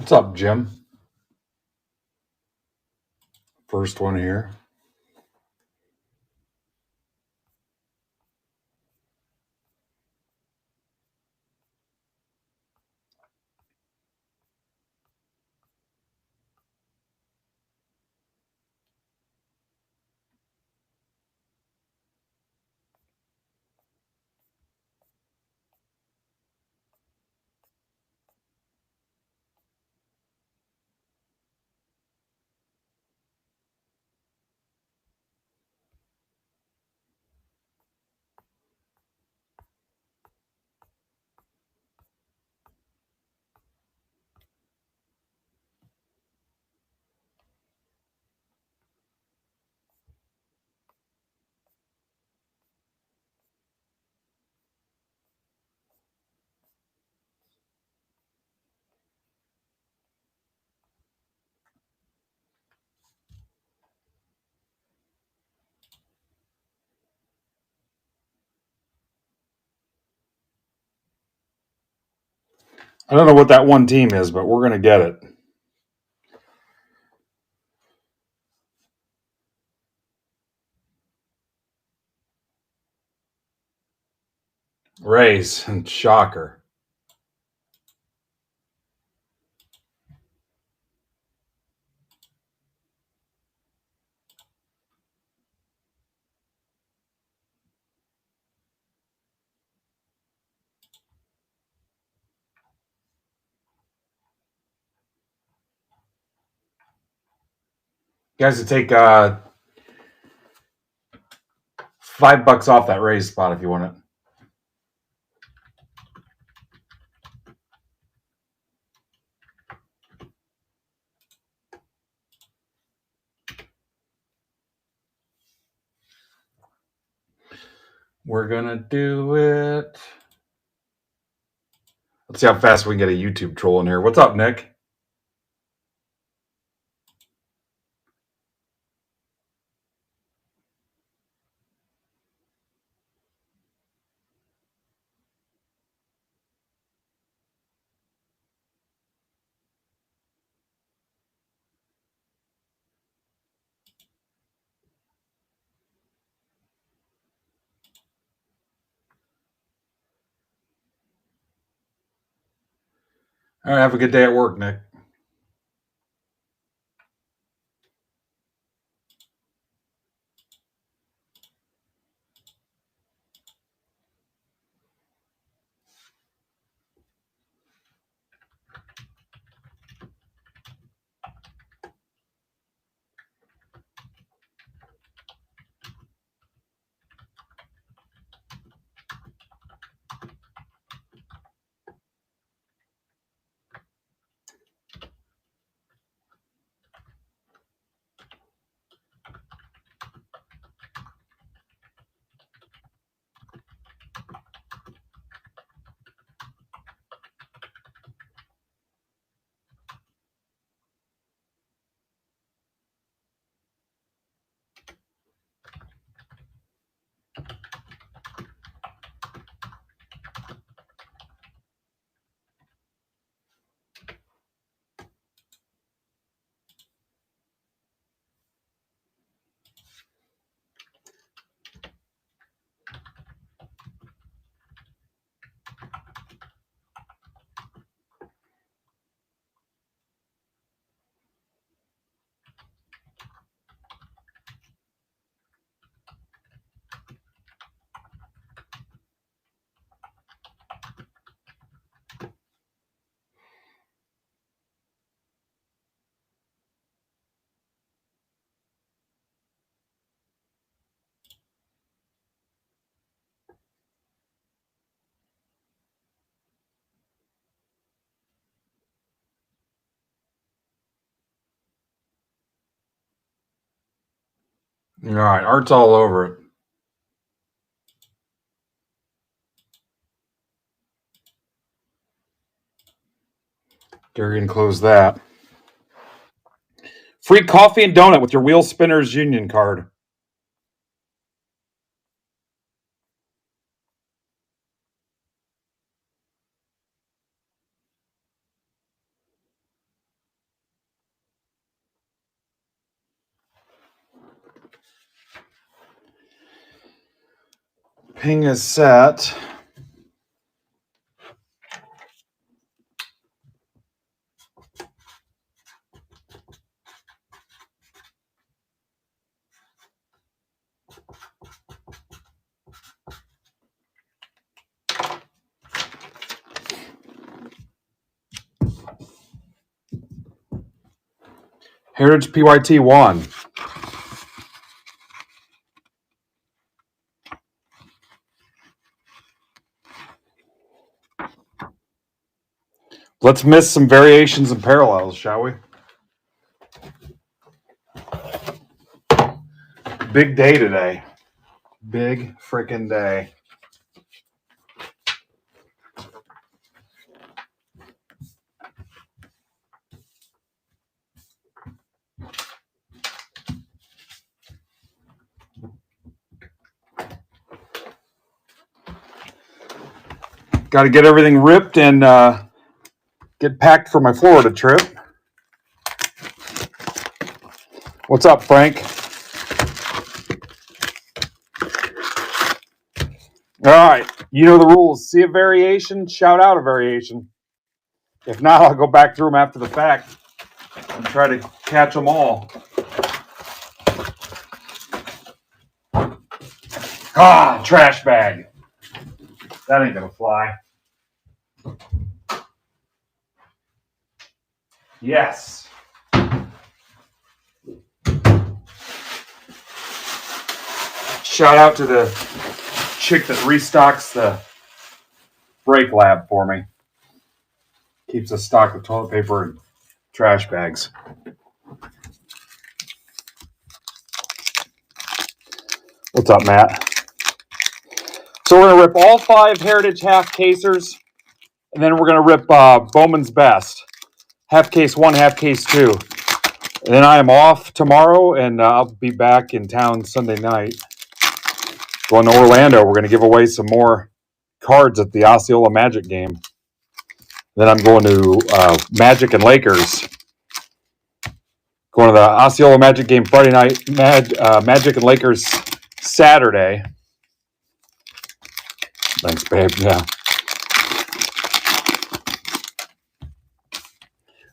What's up, Jim? First one here. I don't know what that one team is, but we're going to get it. Rays and shocker. Guys, to take $5 off that Rays spot if you want it. We're gonna do it. Let's see how fast we can get a YouTube troll in here. What's up, Nick? All right, have a good day at work, Nick. All right, Art's all over it. Gary can close that. Free coffee and donut with your Wheel Spinners Union card. Ping is set. Heritage PYT 1. Let's miss some variations and parallels, shall we? Big day today. Big freaking day. Got to get everything ripped and get packed for my Florida trip. What's up, Frank? All right. You know the rules. See a variation, shout out a variation. If not, I'll go back through them after the fact and try to catch them all. Ah, trash bag. That ain't gonna fly. Yes. Shout out to the chick that restocks the break lab for me. Keeps a stock of toilet paper and trash bags. What's up, Matt? So we're going to rip all 5 Heritage half casers, and then we're going to rip Bowman's Best. Half case 1, half case 2. And then I am off tomorrow, and I'll be back in town Sunday night. Going to Orlando. We're going to give away some more cards at the Osceola Magic game. Then I'm going to Magic and Lakers. Going to the Osceola Magic game Friday night. Magic and Lakers Saturday. Thanks, babe. Yeah.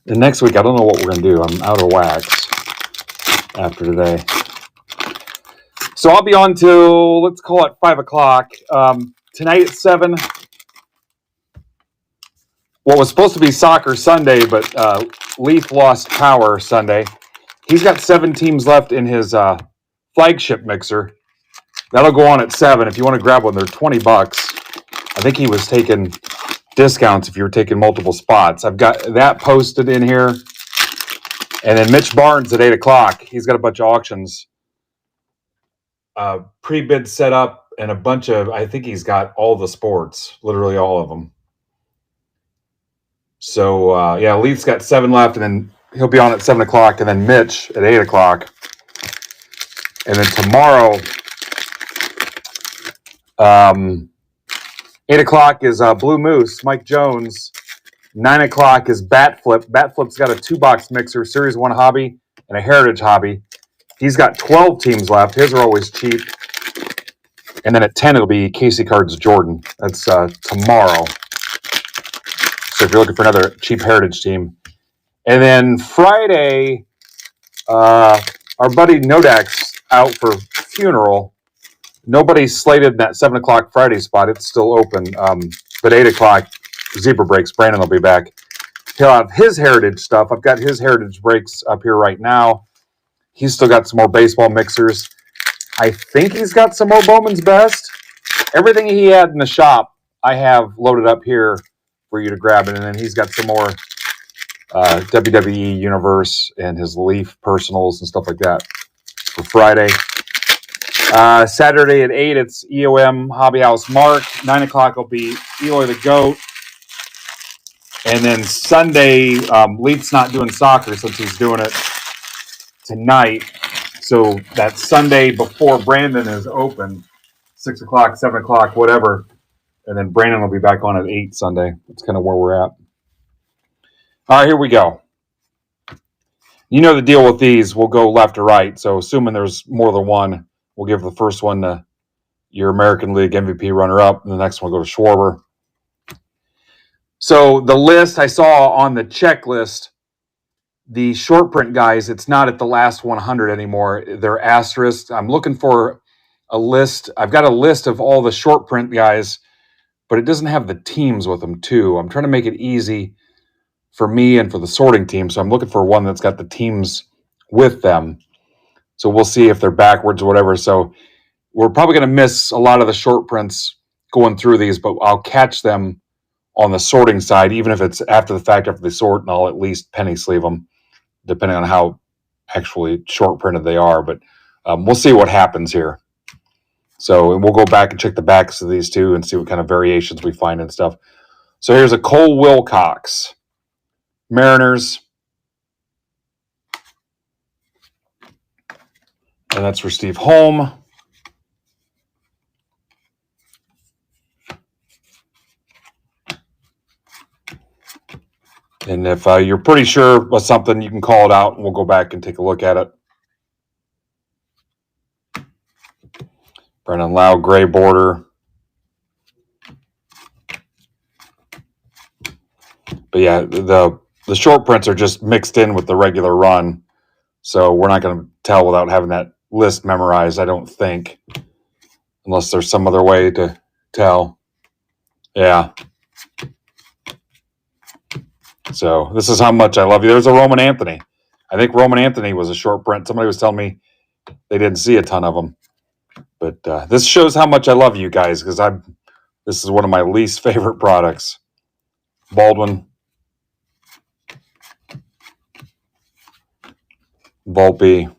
And next week, I don't know what we're going to do. I'm out of wax after today. So I'll be on till, let's call it 5 o'clock. Tonight at 7. What was supposed to be soccer Sunday, but Leaf lost power Sunday. He's got 7 teams left in his flagship mixer. That'll go on at 7. If you want to grab one, they're $20. I think he was taking discounts if you were taking multiple spots. I've got that posted in here. And then Mitch Barnes at 8 o'clock. He's got a bunch of auctions. Pre-bid set up and a bunch of, I think he's got all the sports, literally all of them. So, yeah, Leaf's got 7 left, and then he'll be on at 7 o'clock, and then Mitch at 8 o'clock. And then tomorrow, 8 o'clock is Blue Moose, Mike Jones. 9 o'clock is Bat Flip. Bat Flip's got a 2-box mixer, Series 1 hobby, and a Heritage hobby. He's got 12 teams left. His are always cheap. And then at 10, it'll be Casey Cards Jordan. That's tomorrow. So if you're looking for another cheap Heritage team. And then Friday, our buddy Nodak's out for funeral. Nobody's slated in that 7 o'clock Friday spot. It's still open. But 8 o'clock, Zebra Breaks. Brandon will be back. He'll have his Heritage stuff. I've got his Heritage breaks up here right now. He's still got some more baseball mixers. I think he's got some more Bowman's Best. Everything he had in the shop, I have loaded up here for you to grab it. And then he's got some more WWE Universe and his Leaf personals and stuff like that for Friday. Saturday at 8, it's EOM Hobby House Mark. 9 o'clock will be Eloy the Goat. And then Sunday, Leaf's not doing soccer since he's doing it tonight. So that Sunday before Brandon is open, 6 o'clock, 7 o'clock, whatever. And then Brandon will be back on at 8 Sunday. That's kind of where we're at. All right, here we go. You know the deal with these. We'll go left to right. So assuming there's more than one, we'll give the first one to your American League MVP runner-up, and the next one will go to Schwarber. So the list I saw on the checklist, the short print guys, it's not at the last 100 anymore. They're asterisked. I'm looking for a list. I've got a list of all the short print guys, but it doesn't have the teams with them too. I'm trying to make it easy for me and for the sorting team. So I'm looking for one that's got the teams with them. So we'll see if they're backwards or whatever. So we're probably going to miss a lot of the short prints going through these, but I'll catch them on the sorting side, even if it's after the fact, after they sort, and I'll at least penny sleeve them, depending on how actually short printed they are. But we'll see what happens here. So, and we'll go back and check the backs of these two and see what kind of variations we find and stuff. So here's a Cole Wilcox, Mariners. And that's for Steve Holm. And if you're pretty sure of something, you can call it out and we'll go back and take a look at it. Brennan Lau, gray border. But yeah, the short prints are just mixed in with the regular run. So we're not going to tell without having that list memorized, I don't think. Unless there's some other way to tell. Yeah. So this is how much I love you. There's a Roman Anthony. I think Roman Anthony was a short print. Somebody was telling me they didn't see a ton of them. But this shows how much I love you guys, because this is one of my least favorite products. Baldwin. Volpe.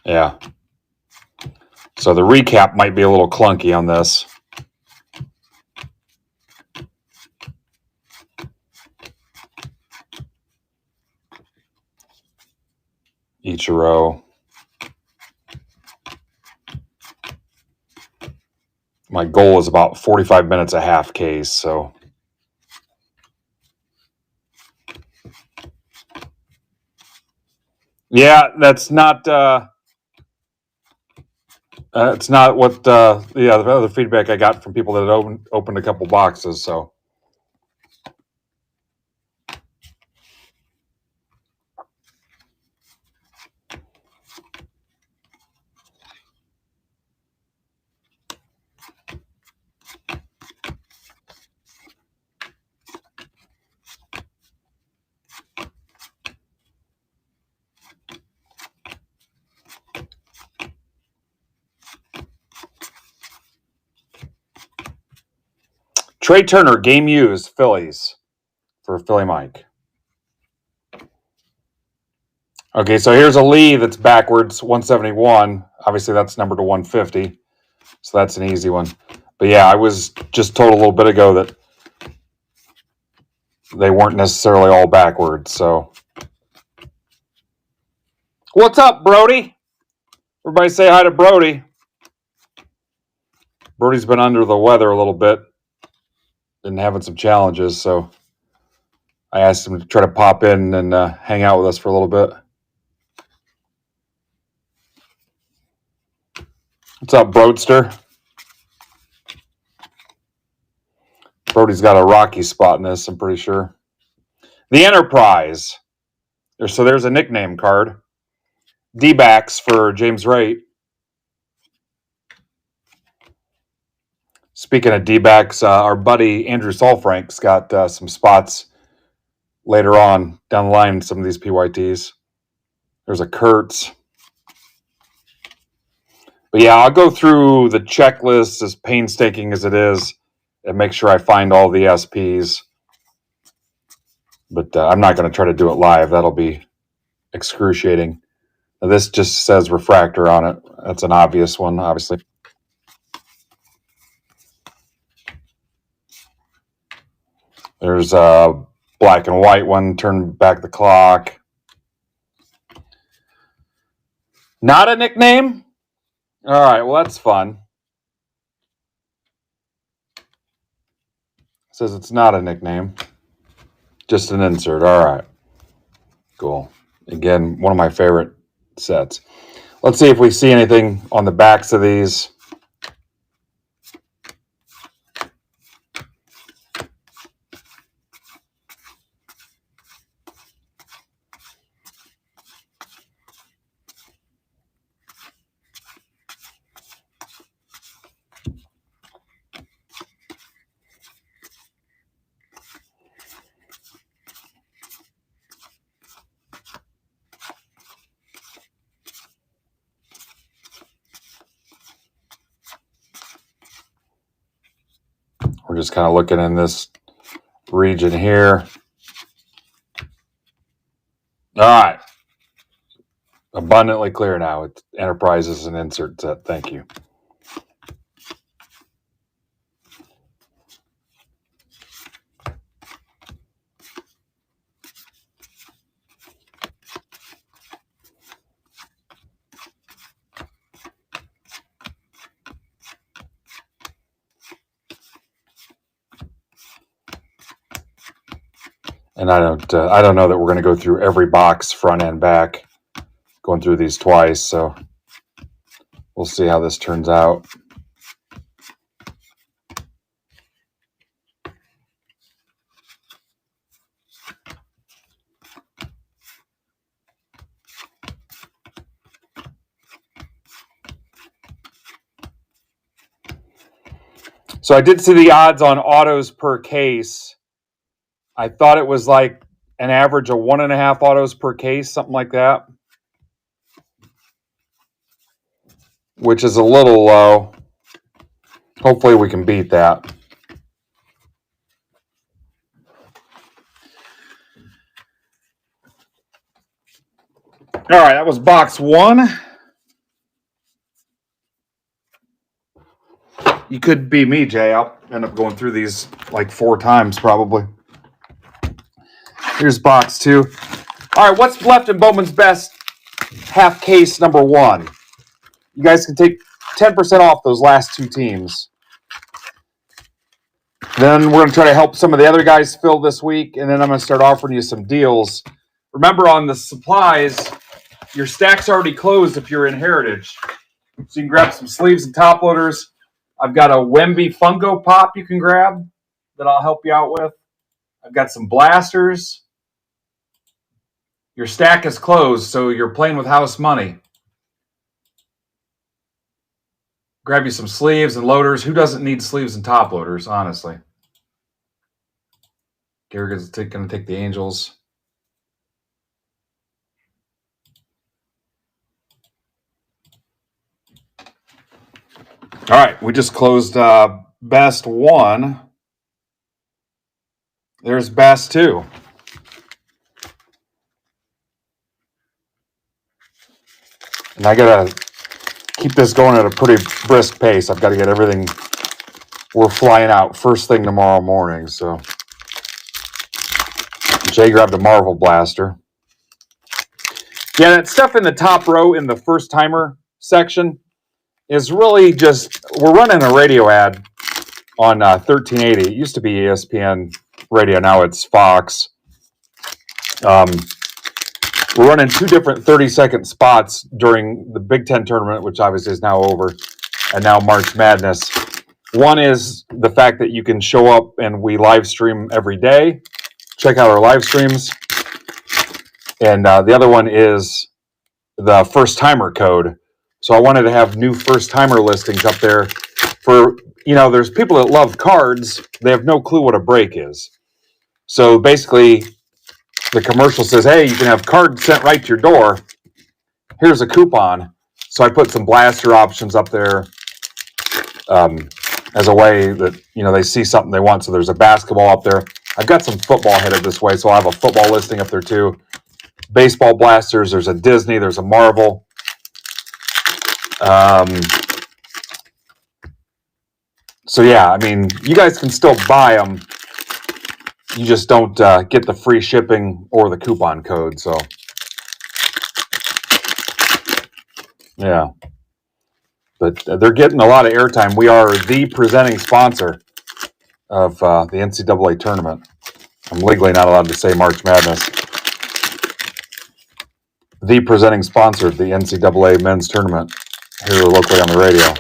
Yeah. So the recap might be a little clunky on this. Ichiro. My goal is about 45 minutes a half case, so. Yeah, that's not. It's not what the other feedback I got from people that had opened a couple boxes. So. Trey Turner, game used, Phillies, for Philly Mike. Okay, so here's a Lee that's backwards, 171. Obviously, that's numbered to 150. So that's an easy one. But yeah, I was just told a little bit ago that they weren't necessarily all backwards. So, what's up, Brody? Everybody say hi to Brody. Brody's been under the weather a little bit and having some challenges. So I asked him to try to pop in and hang out with us for a little bit. What's up, Broadster? Brody's got a rocky spot in this, I'm pretty sure. The Enterprise. So there's a nickname card. D-backs for James Wright. Speaking of D-backs, our buddy Andrew Solfrank's got some spots later on down the line in some of these PYTs. There's a Kurtz. But yeah, I'll go through the checklist as painstaking as it is and make sure I find all the SPs. But I'm not going to try to do it live. That'll be excruciating. Now, this just says refractor on it. That's an obvious one, obviously. There's a black and white one. Turn back the clock. Not a nickname? All right, well, that's fun. It says it's not a nickname. Just an insert. All right. Cool. Again, one of my favorite sets. Let's see if we see anything on the backs of these. We're just kind of looking in this region here. All right. Abundantly clear now. It's Enterprises and insert set. Thank you. And I don't know that we're going to go through every box front and back, going through these twice. So we'll see how this turns out. So I did see the odds on autos per case. I thought it was like an average of 1.5 autos per case, something like that, which is a little low. Hopefully we can beat that. All right, that was box one. You could be me, Jay. I'll end up going through these like 4 times probably. Here's box two. All right, what's left in Bowman's Best half case number 1? You guys can take 10% off those last 2 teams. Then we're going to try to help some of the other guys fill this week, and then I'm going to start offering you some deals. Remember, on the supplies, your stack's already closed if you're in Heritage. So you can grab some sleeves and top loaders. I've got a Wemby Funko Pop you can grab that I'll help you out with. I've got some blasters. Your stack is closed, so you're playing with house money. Grab you some sleeves and loaders. Who doesn't need sleeves and top loaders, honestly? Garrigan's going to take the Angels. All right, we just closed Best 1. There's Best 2. And I got to keep this going at a pretty brisk pace. I've got to get everything. We're flying out first thing tomorrow morning. So Jay grabbed a Marvel Blaster. Yeah, that stuff in the top row in the first timer section is really just, we're running a radio ad on 1380. It used to be ESPN radio. Now it's Fox. We're running 2 different 30-second spots during the Big Ten tournament, which obviously is now over, and now March Madness. One is the fact that you can show up and we live stream every day. Check out our live streams. And the other one is the first timer code. So I wanted to have new first timer listings up there for, there's people that love cards. They have no clue what a break is. So basically, the commercial says, hey, you can have cards sent right to your door. Here's a coupon. So I put some blaster options up there as a way that, they see something they want. So there's a basketball up there. I've got some football headed this way, so I'll have a football listing up there too. Baseball blasters, there's a Disney, there's a Marvel. So yeah, I mean, you guys can still buy them. You just don't get the free shipping or the coupon code. So yeah, but they're getting a lot of airtime. We are the presenting sponsor of the NCAA tournament. I'm legally not allowed to say March Madness. the presenting sponsor of the NCAA men's tournament here locally on the radio.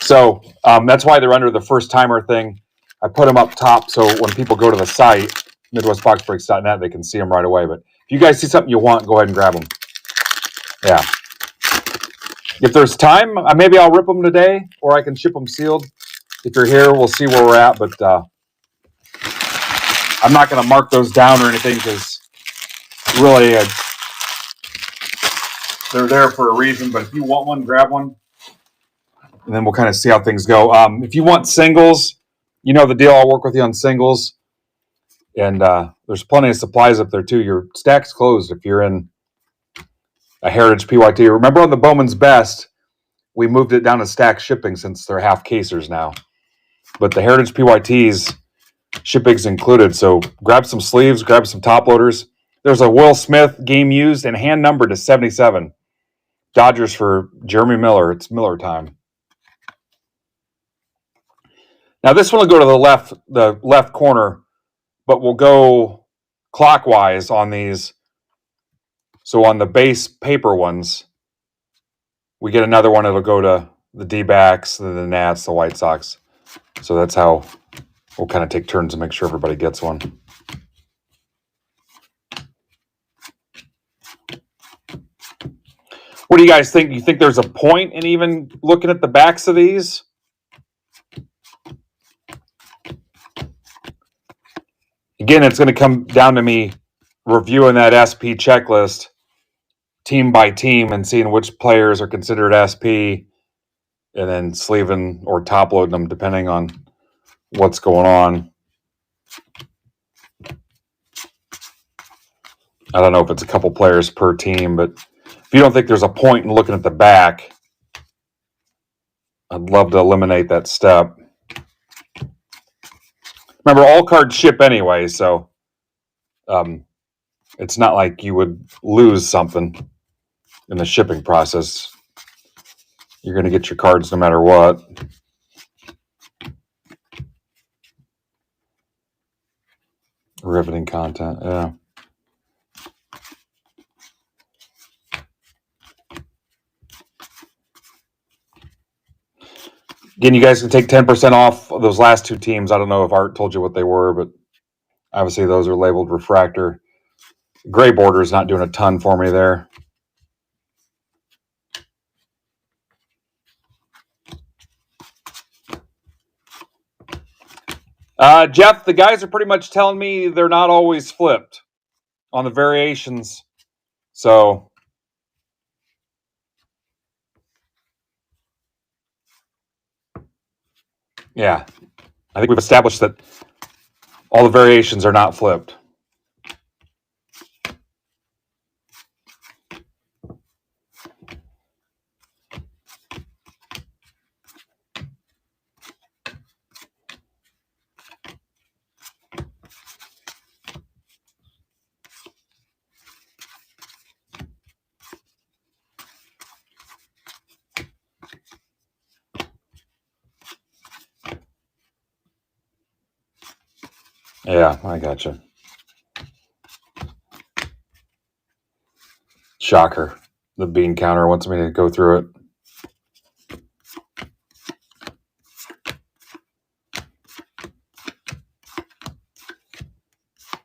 So that's why they're under the first timer thing. I put them up top so when people go to the site, MidwestBoxBreaks.net, they can see them right away. But if you guys see something you want, go ahead and grab them. Yeah. If there's time, maybe I'll rip them today, or I can ship them sealed. If you're here, we'll see where we're at. But I'm not going to mark those down or anything because really they're there for a reason. But if you want one, grab one. And then we'll kind of see how things go. If you want singles, you know the deal. I'll work with you on singles. And there's plenty of supplies up there, too. Your stack's closed if you're in a Heritage PYT. Remember on the Bowman's Best, we moved it down to stack shipping since they're half casers now. But the Heritage PYTs, shipping's included. So grab some sleeves, grab some top loaders. There's a Will Smith game used and hand numbered to 77. Dodgers for Jeremy Miller. It's Miller time. Now this one will go to the left corner, but we'll go clockwise on these. So on the base paper ones, we get another one. It'll go to the D-backs, the Nats, the White Sox. So that's how we'll kind of take turns and make sure everybody gets one. What do you guys think? You think there's a point in even looking at the backs of these? Again, it's going to come down to me reviewing that SP checklist team by team and seeing which players are considered SP and then sleeving or top loading them depending on what's going on. I don't know if it's a couple players per team, but if you don't think there's a point in looking at the back, I'd love to eliminate that step. Remember, all cards ship anyway, so it's not like you would lose something in the shipping process. You're going to get your cards no matter what. Riveting content, yeah. Again, you guys can take 10% off those last two teams. I don't know if Art told you what they were, but obviously those are labeled refractor. Gray border is not doing a ton for me there. Jeff, the guys are pretty much telling me they're not always flipped on the variations. So yeah, I think we've established that all the variations are not flipped. Yeah, I gotcha. Shocker. The bean counter wants me to go through it.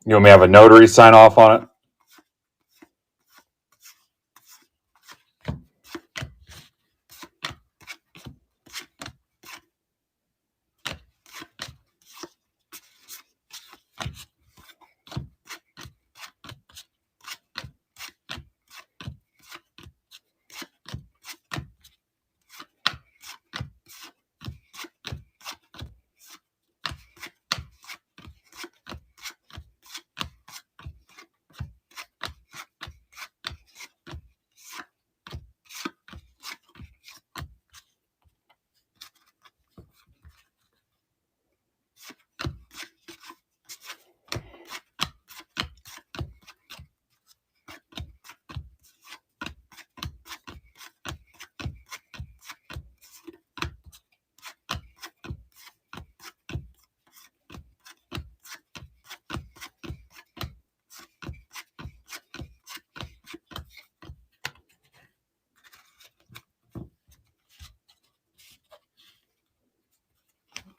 You want me to have a notary sign off on it?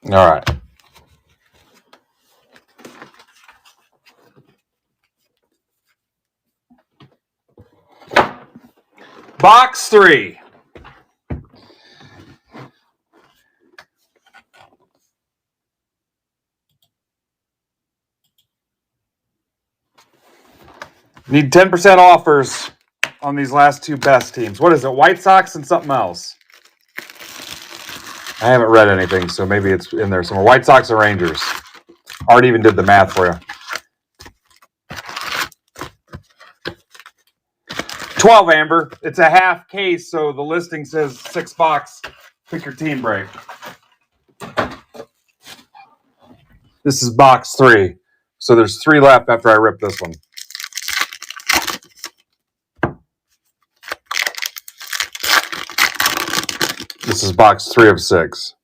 All right. Box 3. Need 10% offers on these last 2 best teams. What is it? White Sox and something else. I haven't read anything, so maybe it's in there somewhere. White Sox and Rangers. Art even did the math for you. 12, Amber. It's a half case, so the listing says $6. Pick your team break. This is box 3. So there's 3 left after I rip this one. This is box 3 of 6.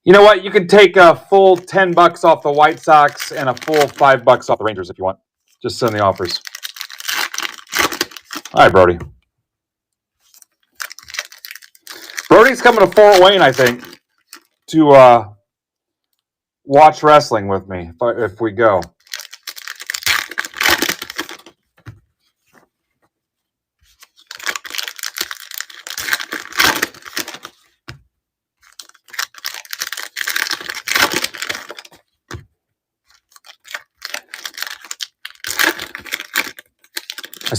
You know what? You can take a full $10 off the White Sox and a full $5 off the Rangers if you want. Just send the offers. All right, Brody. Brody's coming to Fort Wayne, I think, to watch wrestling with me if we go.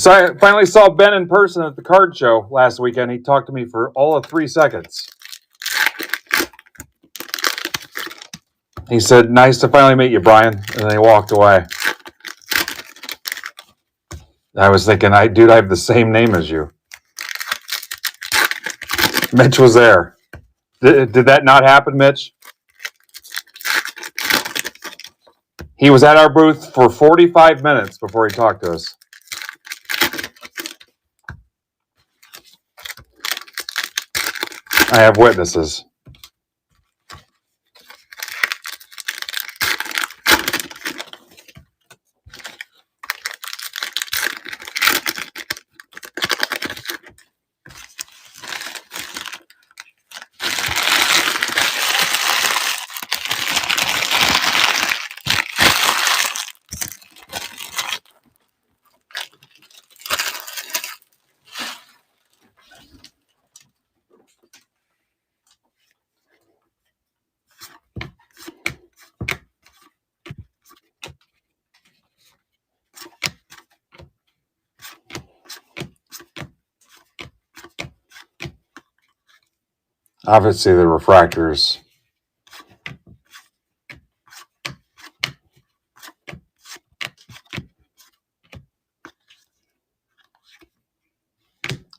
I finally saw Ben in person at the card show last weekend. He talked to me for all of 3 seconds. He said, "Nice to finally meet you, Brian." And then he walked away. I was thinking, dude, I have the same name as you. Mitch was there. Did that not happen, Mitch? He was at our booth for 45 minutes before he talked to us. I have witnesses. Obviously, the refractors.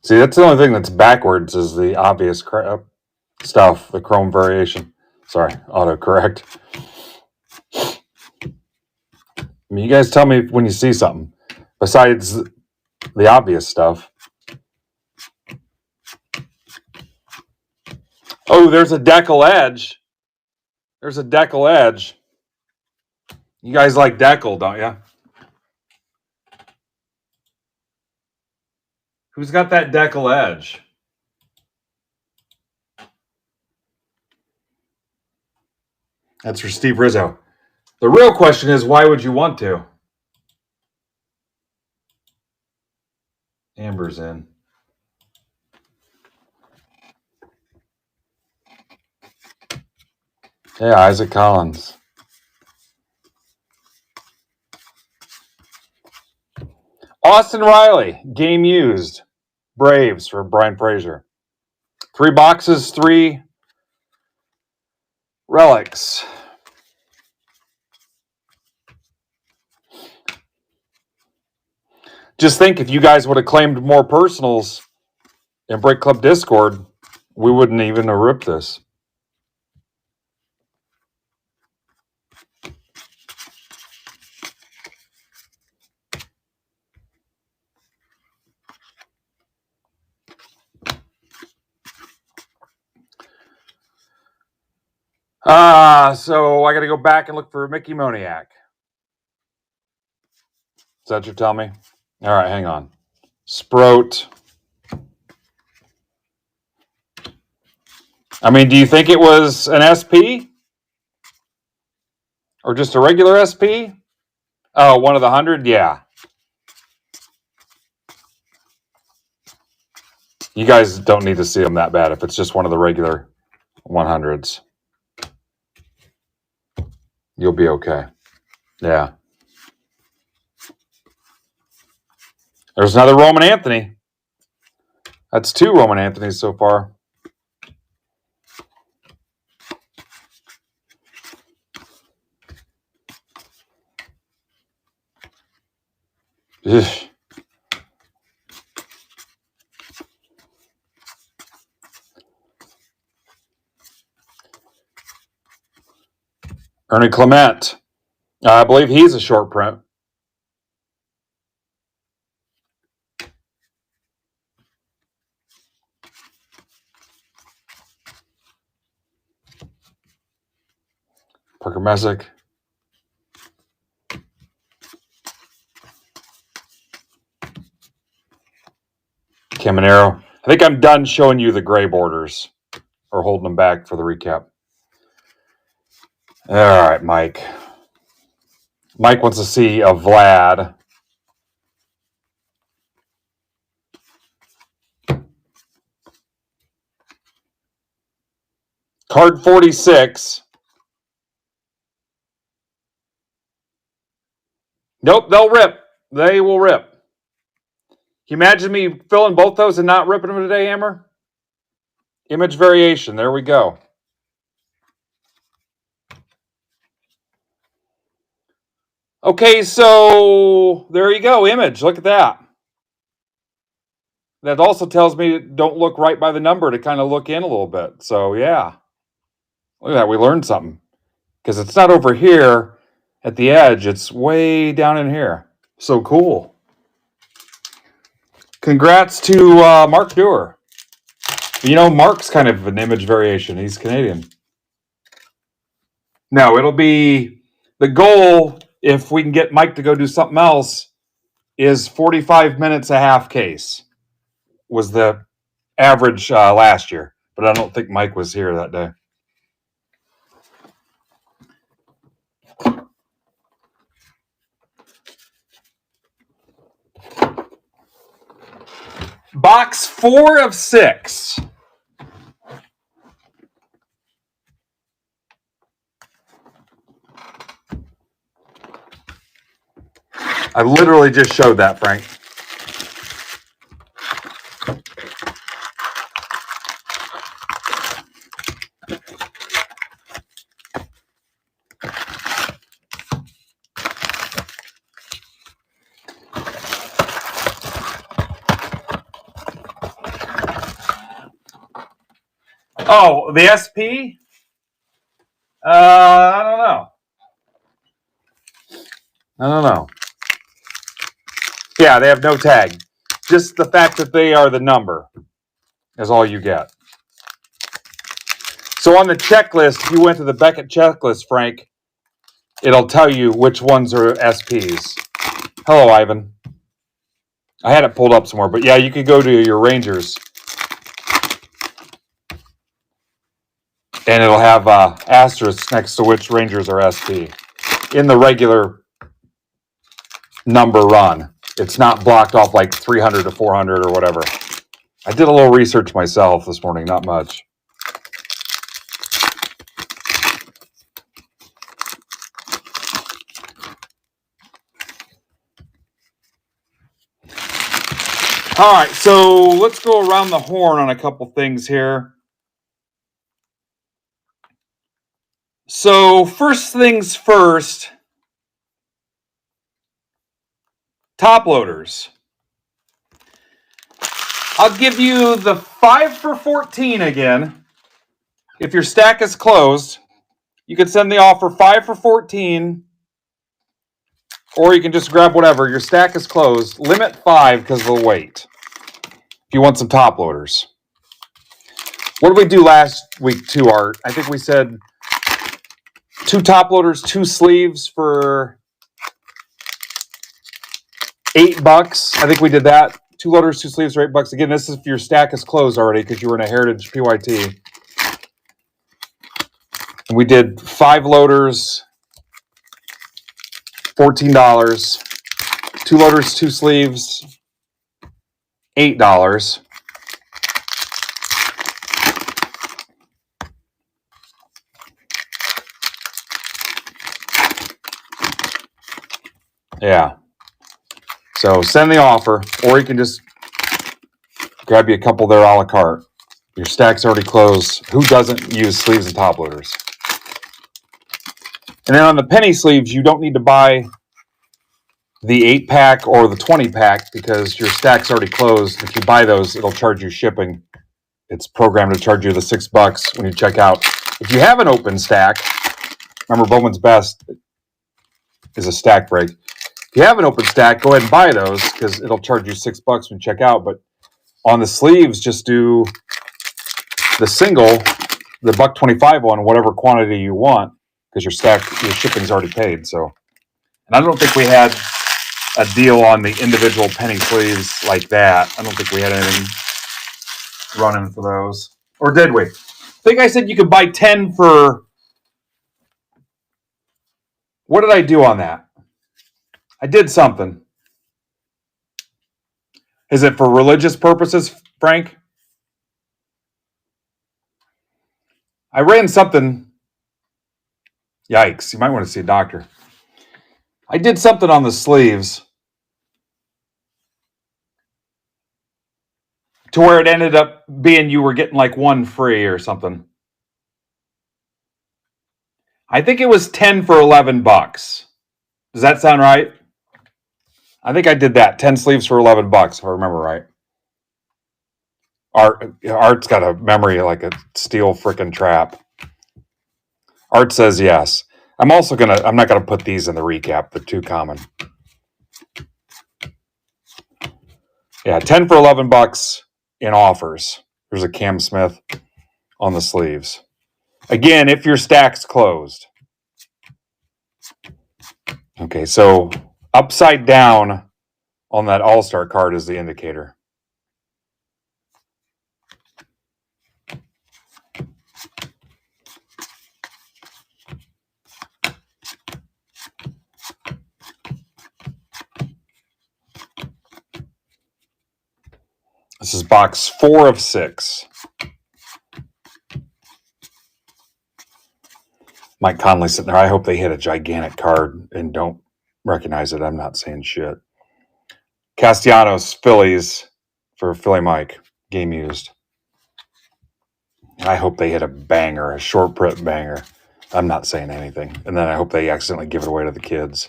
See, that's the only thing that's backwards is the obvious stuff, the chrome variation. Sorry, autocorrect. I mean, you guys tell me when you see something besides the obvious stuff. Oh, there's a decal edge. There's a decal edge. You guys like decal, don't you? Who's got that decal edge? That's for Steve Rizzo. The real question is, why would you want to? Amber's in. Yeah, Isaac Collins. Austin Riley, game used. Braves for Brian Frazier. 3 boxes, 3 relics. Just think, if you guys would have claimed more personals in Break Club Discord, we wouldn't even have ripped this. So I got to go back and look for Mickey Moniak. Is that what you're telling me? All right, hang on. Sproat. I mean, do you think it was an SP? Or just a regular SP? Oh, one of the 100? Yeah. You guys don't need to see them that bad if it's just one of the regular 100s. You'll be okay. Yeah. There's another Roman Anthony. That's 2 Roman Anthonys so far. Ugh. Ernie Clement. I believe he's a short print. Parker Messick. Caminero. I think I'm done showing you the gray borders or holding them back for the recap. All right, Mike. Mike wants to see a Vlad. Card 46. Nope, they'll rip. They will rip. Can you imagine me filling both those and not ripping them today, Hammer? Image variation. There we go. Okay, so there you go. Image. Look at that. That also tells me don't look right by the number to kind of look in a little bit. So, yeah. Look at that. We learned something. Because it's not over here at the edge. It's way down in here. So cool. Congrats to Mark Dewar. You know, Mark's kind of an image variation. He's Canadian. No, it'll be the goal, if we can get Mike to go do something else, is 45 minutes a half case was the average last year. But I don't think Mike was here that day. Box 4 of 6. I literally just showed that, Frank. Oh, the SP? I don't know. Yeah, they have no tag. Just the fact that they are the number is all you get. So on the checklist, if you went to the Beckett checklist, Frank, it'll tell you which ones are SPs. Hello, Ivan. I had it pulled up somewhere, but yeah, you could go to your Rangers. And it'll have asterisks next to which Rangers are SP in the regular number run. It's not blocked off like 300 to 400 or whatever. I did a little research myself this morning, not much. All right, so let's go around the horn on a couple things here. So first things first, top loaders. I'll give you the 5 for 14 again. If your stack is closed, you can send the offer 5 for 14, or you can just grab whatever. Your stack is closed. Limit 5 because they'll wait. If you want some top loaders. What did we do last week too, Art? I think we said 2 top loaders, 2 sleeves for $8. I think we did that. 2 loaders, 2 sleeves for $8. Again, this is if your stack is closed already because you were in a Heritage PYT. And we did 5 loaders, $14. 2 loaders, 2 sleeves, $8. Yeah. So send the offer, or you can just grab you a couple there a la carte. Your stack's already closed. Who doesn't use sleeves and top loaders? And then on the penny sleeves, you don't need to buy the 8-pack or the 20-pack because your stack's already closed. If you buy those, it'll charge you shipping. It's programmed to charge you the $6 when you check out. If you have an open stack, remember Bowman's Best is a stack break. If you have an open stack, go ahead and buy those because it'll charge you $6 when you check out. But on the sleeves, just do the single, the $1.25 one, whatever quantity you want, because your shipping's already paid. So, and I don't think we had a deal on the individual penny sleeves like that. I don't think we had anything running for those, or did we? I think I said you could buy 10 for. What did I do on that? I did something. Is it for religious purposes, Frank? I ran something. Yikes, you might want to see a doctor. I did something on the sleeves to where it ended up being you were getting like 1 free or something. I think it was 10 for $11. Does that sound right? I think I did that. 10 sleeves for $11, if I remember right. Art's got a memory like a steel frickin' trap. Art says yes. I'm not gonna put these in the recap. They're too common. Yeah, 10 for $11 in offers. There's a Cam Smith on the sleeves. Again, if your stack's closed. Okay, so upside down on that All-Star card is the indicator. This is box 4 of 6. Mike Conley sitting there. I hope they hit a gigantic card and don't recognize it. I'm not saying shit. Castellanos, Phillies for Philly Mike. Game used. I hope they hit a banger, a short print banger. I'm not saying anything. And then I hope they accidentally give it away to the kids.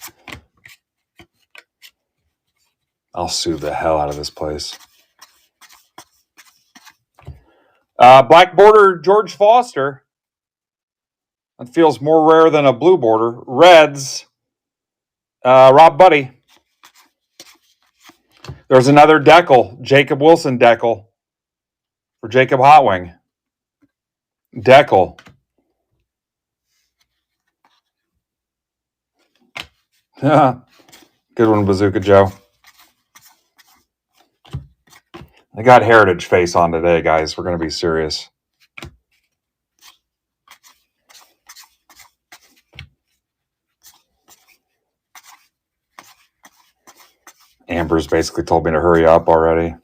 I'll sue the hell out of this place. Black border, George Foster. That feels more rare than a blue border. Reds, Rob Buddy. There's another decal, Jacob Wilson decal for Jacob Hotwing. Decal. Good one, Bazooka Joe. I got Heritage face on today, guys. We're going to be serious. Amber's basically told me to hurry up already.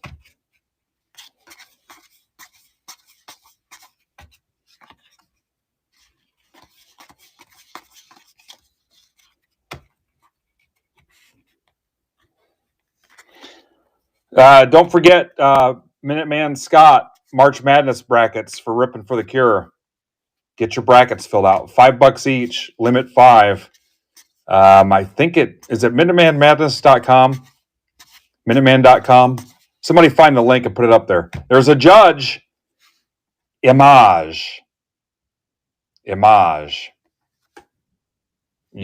Don't forget Minuteman Scott March Madness brackets for Ripping for the Cure. Get your brackets filled out. $5 each, limit 5. I think is it MinutemanMadness.com? Minuteman.com. Somebody find the link and put it up there. There's a judge. Image. You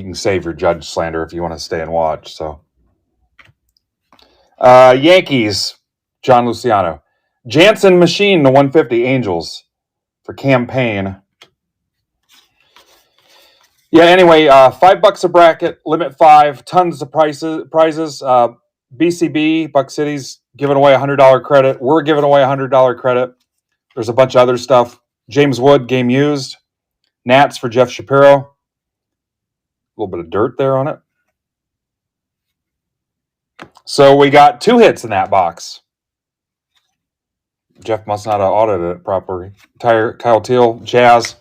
can save your judge slander if you want to stay and watch. So, Yankees, John Luciano. Jansen Machine, the 150 Angels for Campaign. Yeah, anyway, $5 a bracket, limit 5, tons of prizes. BCB, Buck City's giving away $100 credit. We're giving away $100 credit. There's a bunch of other stuff. James Wood, game used. Nats for Jeff Shapiro. A little bit of dirt there on it. So we got 2 hits in that box. Jeff must not have audited it properly. Kyle Teal, Jazz.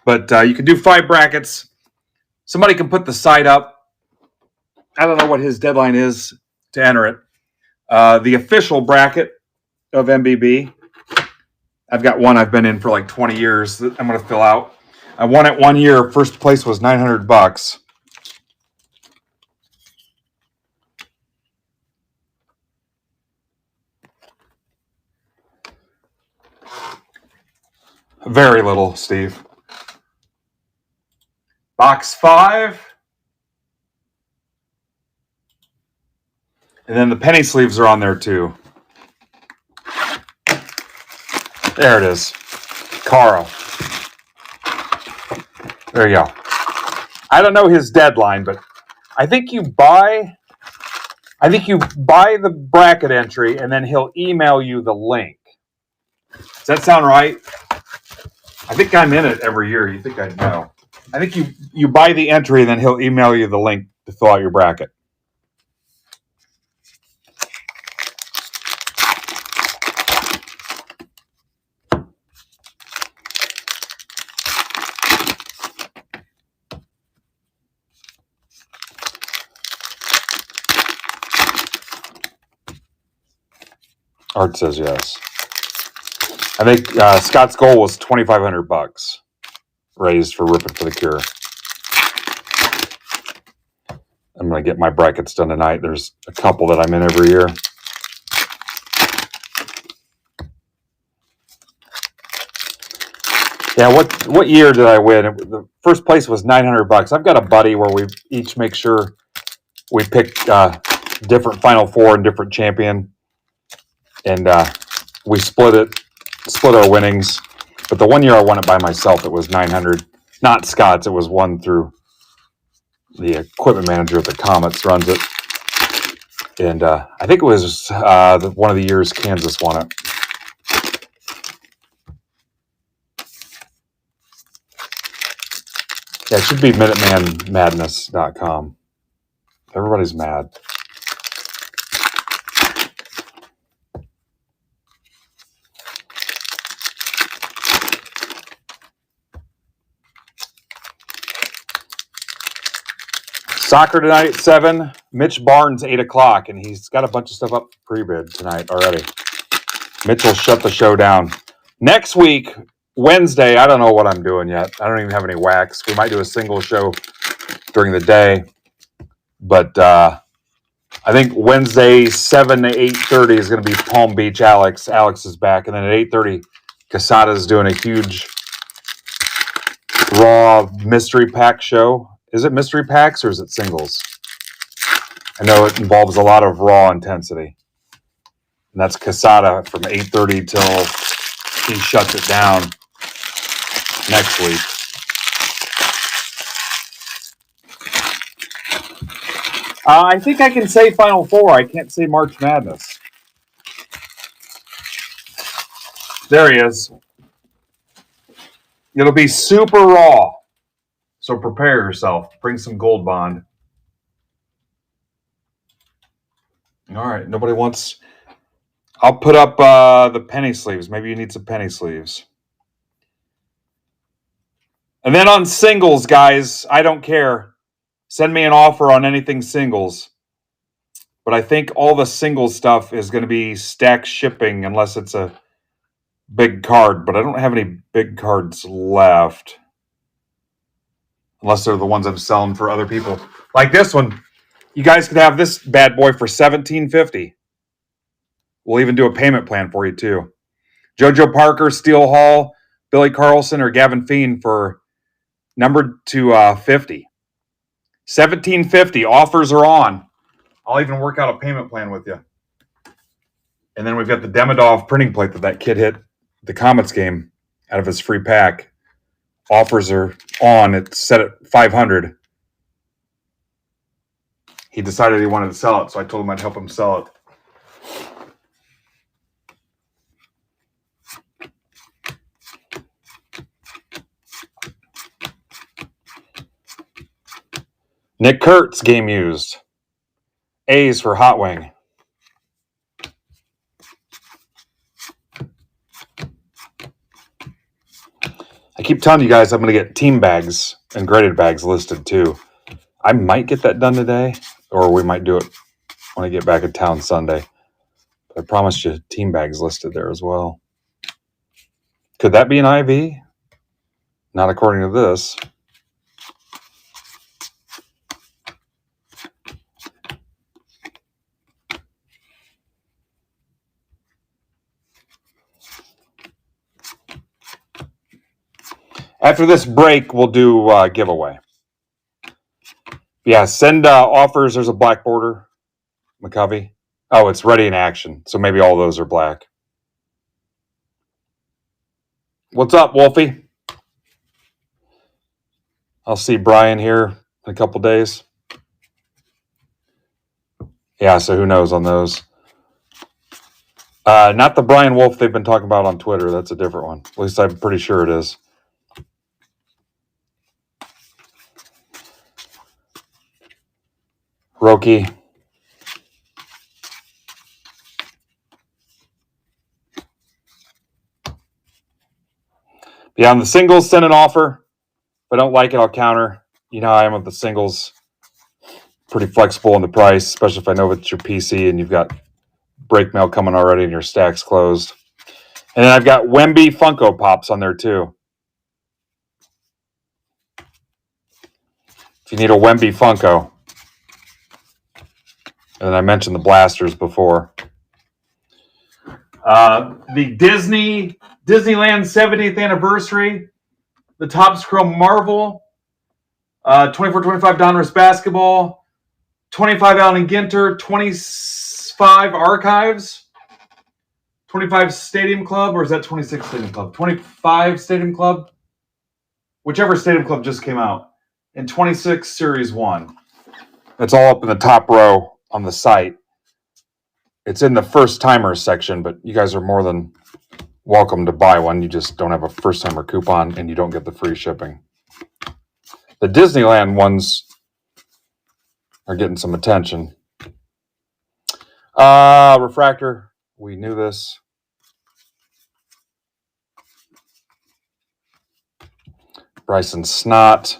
But you can do 5 brackets. Somebody can put the site up. I don't know what his deadline is to enter it. The official bracket of MBB. I've got one I've been in for like 20 years that I'm going to fill out. I won it 1 year. First place was $900. Very little, Steve. Box 5. And then the penny sleeves are on there too. There it is. Carl. There you go. I don't know his deadline, but I think you buy the bracket entry and then he'll email you the link. Does that sound right? I think I'm in it every year. You think I'd know. I think you buy the entry and then he'll email you the link to fill out your bracket. Art says yes. I think Scott's goal was $2,500 raised for Ripping for the Cure. I'm going to get my brackets done tonight. There's a couple that I'm in every year. Yeah, what year did I win? The first place was $900. I've got a buddy where we each make sure we pick different Final Four and different champion, and we split our winnings. But the 1 year I won it by myself, it was $900. Not Scott's. It was one through the equipment manager at the Comets runs it, and I think it was one of the years Kansas won it. Yeah, it should be MinutemanMadness.com. Everybody's mad. Soccer tonight at 7. Mitch Barnes 8 o'clock, and he's got a bunch of stuff up pre-bid tonight already. Mitch will shut the show down. Next week, Wednesday, I don't know what I'm doing yet. I don't even have any wax. We might do a single show during the day, but I think Wednesday 7 to 8:30 is going to be Palm Beach Alex. Alex is back, and then at 8:30, Casada is doing a huge Raw mystery pack show. Is it mystery packs or is it singles? I know it involves a lot of Raw intensity. And that's Casada from 8:30 till he shuts it down next week. I think I can say Final Four. I can't say March Madness. There he is. It'll be super raw. So prepare yourself. Bring some Gold Bond. All right. Nobody wants... I'll put up the penny sleeves. Maybe you need some penny sleeves. And then on singles, guys, I don't care. Send me an offer on anything singles. But I think all the single stuff is going to be stacked shipping unless it's a big card. But I don't have any big cards left. Unless they're the ones I'm selling for other people. Like this one. You guys could have this bad boy for $17.50. We'll even do a payment plan for you, too. JoJo Parker, Steele Hall, Billy Carlson, or Gavin Fiend for numbered to 50. $17.50. Offers are on. I'll even work out a payment plan with you. And then we've got the Demidov printing plate that kid hit the Comets game out of his free pack. offers are on. It's set at 500. He decided he wanted to sell it, so I told him I'd help him sell it. Nick Kurtz, game used. A's for Hot Wing. I keep telling you guys I'm going to get team bags and graded bags listed too. I might get that done today, or we might do it when I get back in town Sunday. But I promised you team bags listed there as well. Could that be an IV? Not according to this. After this break, we'll do giveaway. Yeah, send offers. There's a black border, McCovey. Oh, it's ready in action. So maybe all those are black. What's up, Wolfie? I'll see Brian here in a couple days. Yeah, so who knows on those. Not the Brian Wolf they've been talking about on Twitter. That's a different one. At least I'm pretty sure it is. Roki. Yeah, on the singles, send an offer. If I don't like it, I'll counter. You know how I am with the singles. Pretty flexible in the price, especially if I know it's your PC and you've got break mail coming already and your stack's closed. And then I've got Wemby Funko Pops on there too. If you need a Wemby Funko. And I mentioned the blasters before. The Disneyland 70th anniversary. The Topps Chrome Marvel. 24-25 Donruss Basketball. 25 Allen Ginter. 25 Archives. 25 Stadium Club. Or is that 26 Stadium Club? 25 Stadium Club. Whichever Stadium Club just came out. And 26 Series 1. It's all up in the top row on the site. It's in the first timers section, but you guys are more than welcome to buy one. You just don't have a first timer coupon and you don't get the free shipping. The Disneyland ones are getting some attention. Refractor. We knew this. Bryson Snott.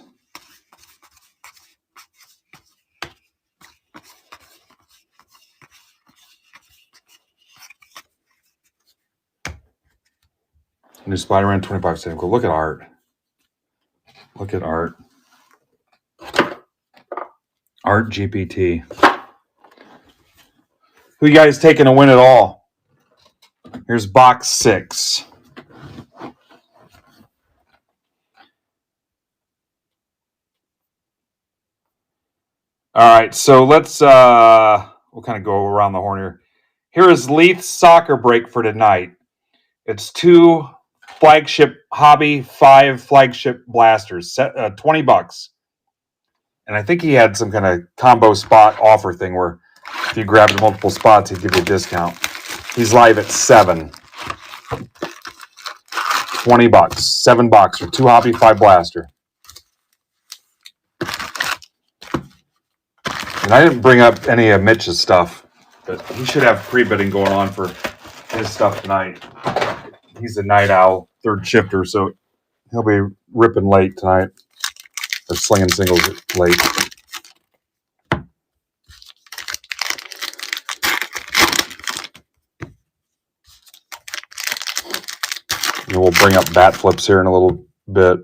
New Spider-Man 25 Stadium Club. Look at Art. Look at Art. Art GPT. Who you guys taking to win it all? Here's box 6. All right, so let's we'll kind of go around the horn here. Here is Leith's soccer break for tonight. It's 2 flagship hobby, 5 flagship blasters, $20. And I think he had some kind of combo spot offer thing where if you grabbed multiple spots, he'd give you a discount. He's live at 7. $20. 7 boxer, 2 hobby, 5 blaster. And I didn't bring up any of Mitch's stuff, but he should have pre-bidding going on for his stuff tonight. He's a night owl, third shifter, so he'll be ripping late tonight. Or slinging singles late. And we'll bring up bat flips here in a little bit.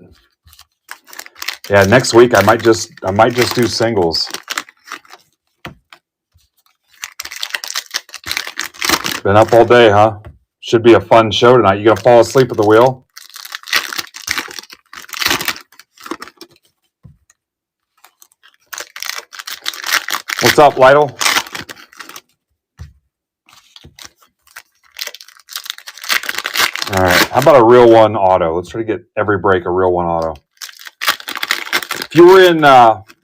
Yeah, next week I might just do singles. Been up all day, huh? Should be a fun show tonight. You gonna fall asleep at the wheel? What's up, Lytle? All right. How about a real one auto? Let's try to get every break a real one auto. If you were in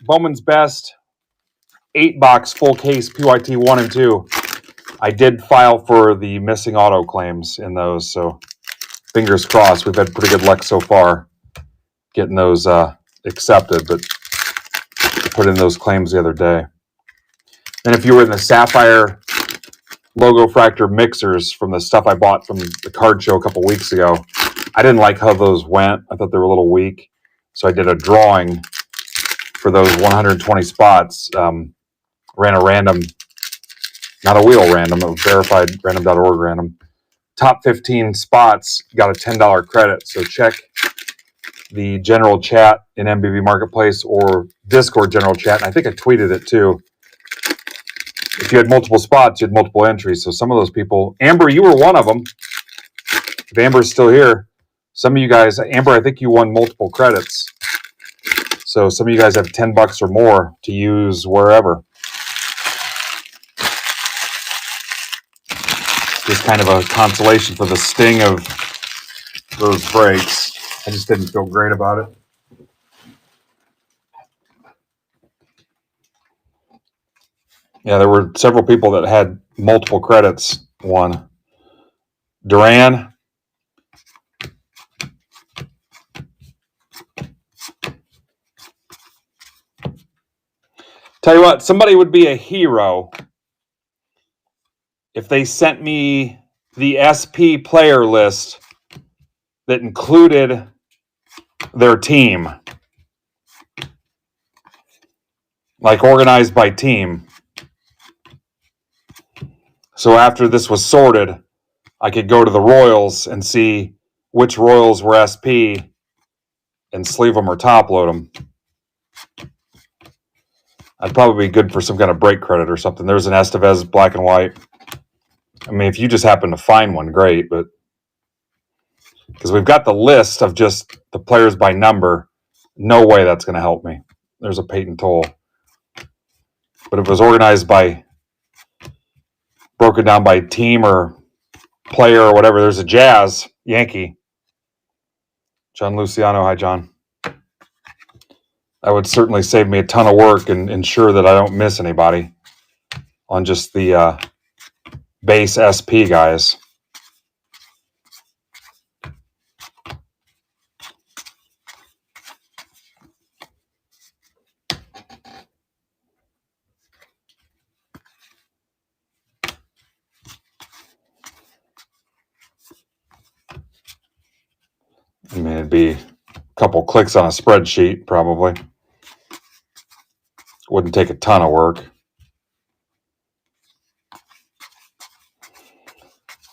Bowman's Best 8-box full case PYT 1 and 2, I did file for the missing auto claims in those, so fingers crossed. We've had pretty good luck so far getting those accepted, but I put in those claims the other day. And if you were in the Sapphire Logo Fractor mixers from the stuff I bought from the card show a couple weeks ago, I didn't like how those went. I thought they were a little weak. So I did a drawing for those 120 spots. Ran a random, not a wheel random, a verified random.org random. Top 15 spots got a $10 credit. So check the general chat in MBB Marketplace or Discord general chat. And I think I tweeted it too. If you had multiple spots, you had multiple entries. So some of those people, Amber, you were one of them. If Amber's still here, some of you guys, Amber, I think you won multiple credits. So some of you guys have $10 or more to use wherever. Just kind of a consolation for the sting of those breaks. I just didn't feel great about it. Yeah, there were several people that had multiple credits won. Duran. Tell you what, somebody would be a hero if they sent me the SP player list that included their team, like organized by team. So after this was sorted, I could go to the Royals and see which Royals were SP and sleeve them or top load them. I'd probably be good for some kind of break credit or something. There's an Estevez black and white. I mean, if you just happen to find one, great, but because we've got the list of just the players by number, no way that's going to help me. There's a Peyton Toll. But if it was organized by, broken down by team or player or whatever, there's a Jazz, Yankee. John Luciano, hi, John. That would certainly save me a ton of work and ensure that I don't miss anybody on just the base SP guys. I mean, it'd be a couple clicks on a spreadsheet, probably. Wouldn't take a ton of work.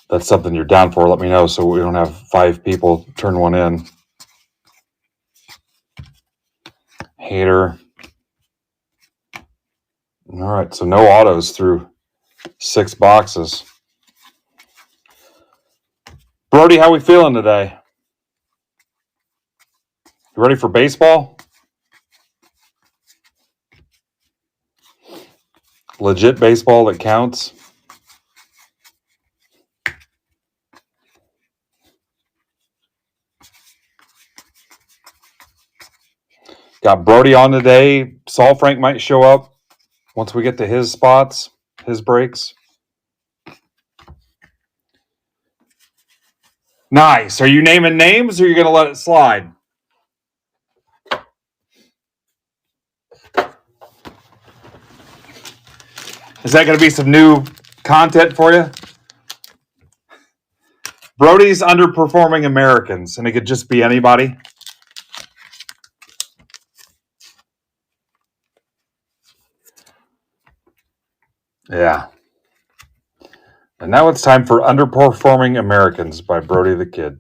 That's something you're down for, let me know so we don't have 5 people turn one in. Hater. All right, so no autos through 6 boxes. Brody, how we feeling today? You ready for baseball? Legit baseball that counts? Got Brody on today. Saul Frank might show up once we get to his spots, his breaks. Nice. Are you naming names or are you going to let it slide? Is that going to be some new content for you? Brody's underperforming Americans, and it could just be anybody. Yeah. And now it's time for Underperforming Americans by Brody the Kid.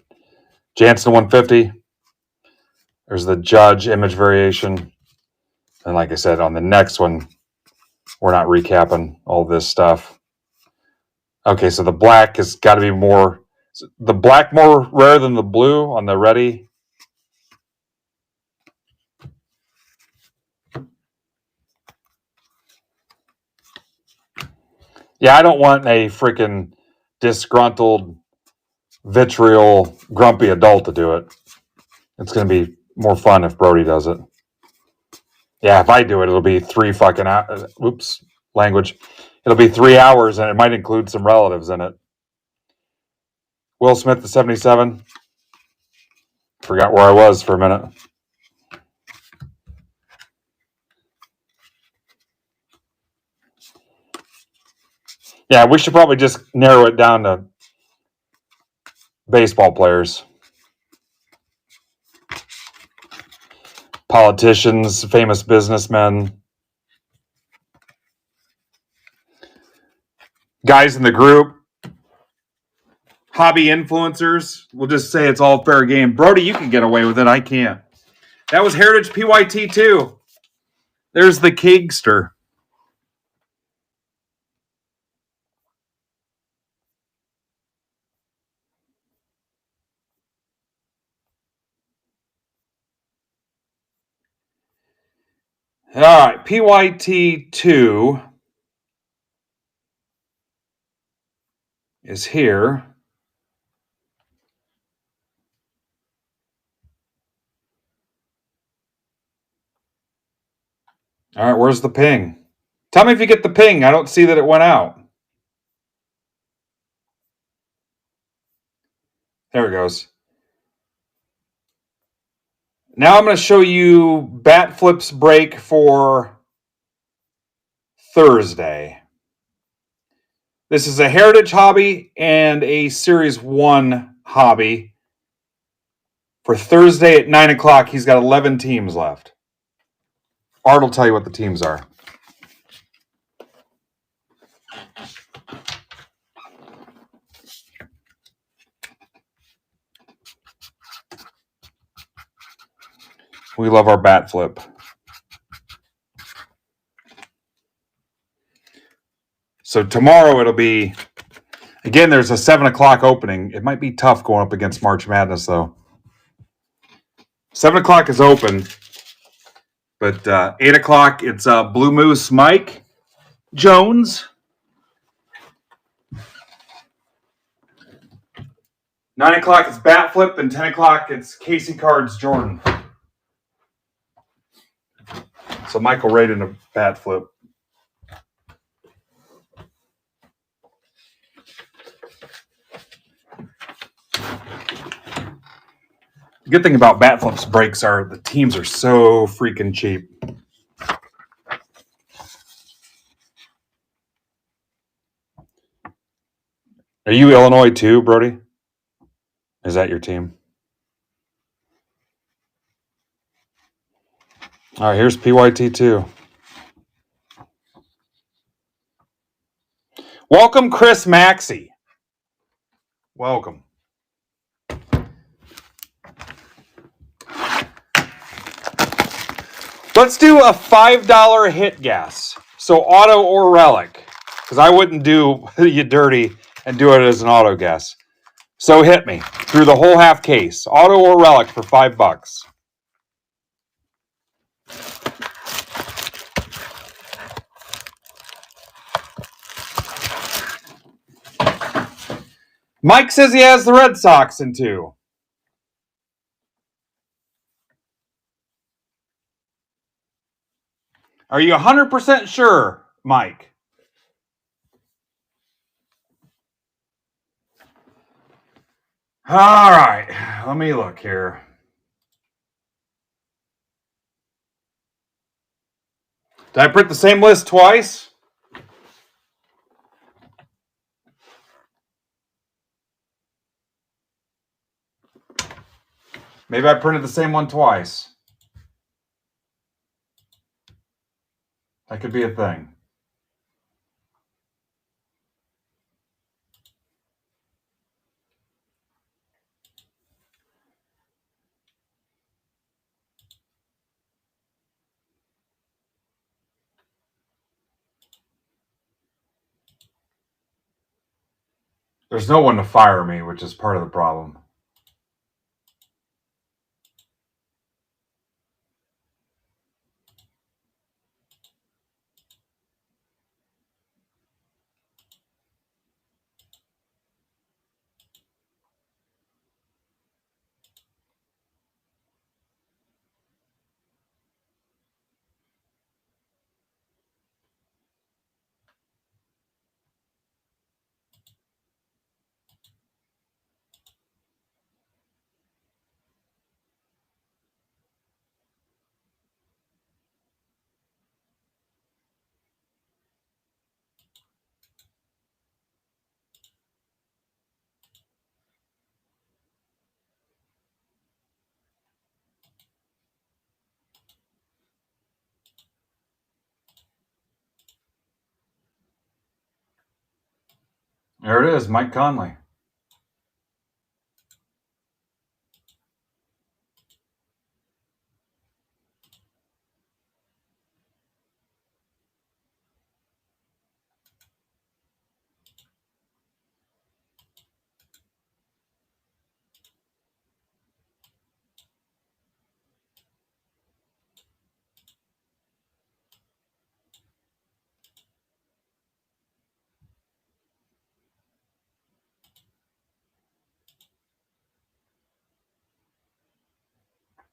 Jansen 150. There's the Judge image variation. And like I said, on the next one, we're not recapping all this stuff. Okay, so the black has got to be more... The black more rare than the blue on the ready? Yeah, I don't want a freaking disgruntled vitriol, grumpy adult to do it. It's going to be more fun if Brody does it. Yeah, if I do it, it'll be 3 fucking hours. Oops, language. It'll be 3 hours, and it might include some relatives in it. Will Smith, the 77. Forgot where I was for a minute. Yeah, we should probably just narrow it down to baseball players, politicians, famous businessmen, guys in the group, hobby influencers. We'll just say it's all fair game. Brody, you can get away with it. I can't. That was Heritage PYT 2. There's the Kegster. All right, PYT 2 is here. All right, where's the ping? Tell me if you get the ping. I don't see that it went out. There it goes. Now I'm going to show you Bat Flip's break for Thursday. This is a Heritage hobby and a Series 1 hobby. For Thursday at 9 o'clock, he's got 11 teams left. Art will tell you what the teams are. We love our Bat Flip. So tomorrow it'll be, again, there's a 7 o'clock opening. It might be tough going up against March Madness, though. 7 o'clock is open. But 8 o'clock, it's Blue Moose Mike Jones. 9 o'clock, it's Bat Flip. And 10 o'clock, it's Casey Cards Jordan. So Michael Raid in a Bat Flip. The good thing about Bat Flip's breaks are the teams are so freaking cheap. Are you Illinois too, Brody? Is that your team? All right, here's PYT 2. Welcome, Chris Maxey. Welcome. Let's do a $5 hit guess. So auto or relic. Because I wouldn't do you dirty and do it as an auto guess. So hit me through the whole half case. Auto or relic for $5. Mike says he has the Red Sox in 2. Are you 100% sure, Mike? All right, let me look here. Did I print the same list twice? Maybe I printed the same one twice. That could be a thing. There's no one to fire me, which is part of the problem. There it is, Mike Conley.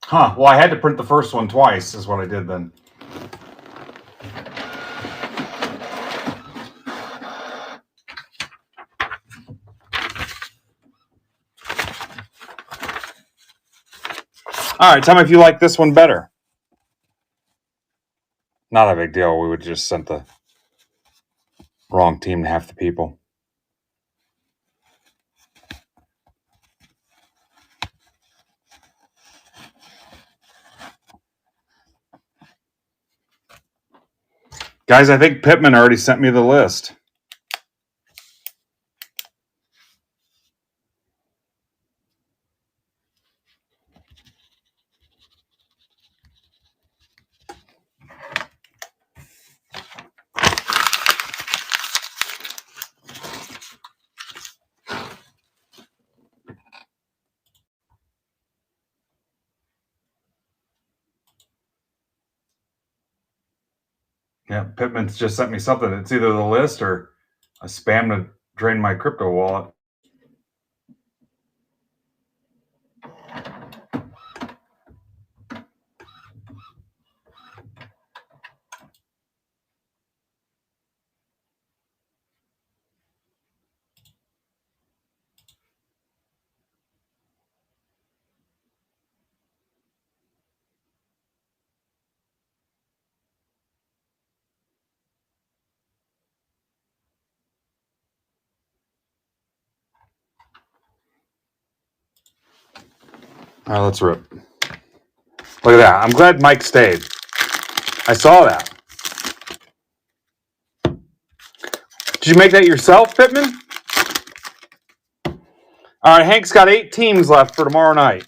Huh. Well, I had to print the first one twice, is what I did then. All right, tell me if you like this one better. Not a big deal. We would just sent the wrong team to half the people. Guys, I think Pittman already sent me the list. Yeah, Pittman's just sent me something. It's either the list or a spam to drain my crypto wallet. All right, let's rip. Look at that. I'm glad Mike stayed. I saw that. Did you make that yourself, Pittman? All right, Hank's got 8 teams left for tomorrow night.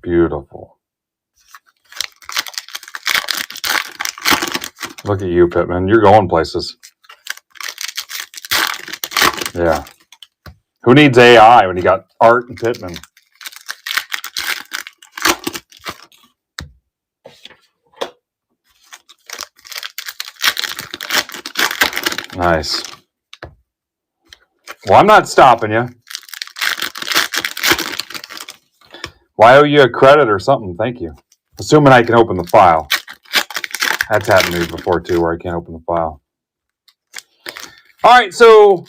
Beautiful. Look at you, Pittman. You're going places. Yeah. Who needs AI when you got Art and Pittman? Nice. Well, I'm not stopping you. Well, I owe you a credit or something. Thank you. Assuming I can open the file. That's happened to me before, too, where I can't open the file. All right, so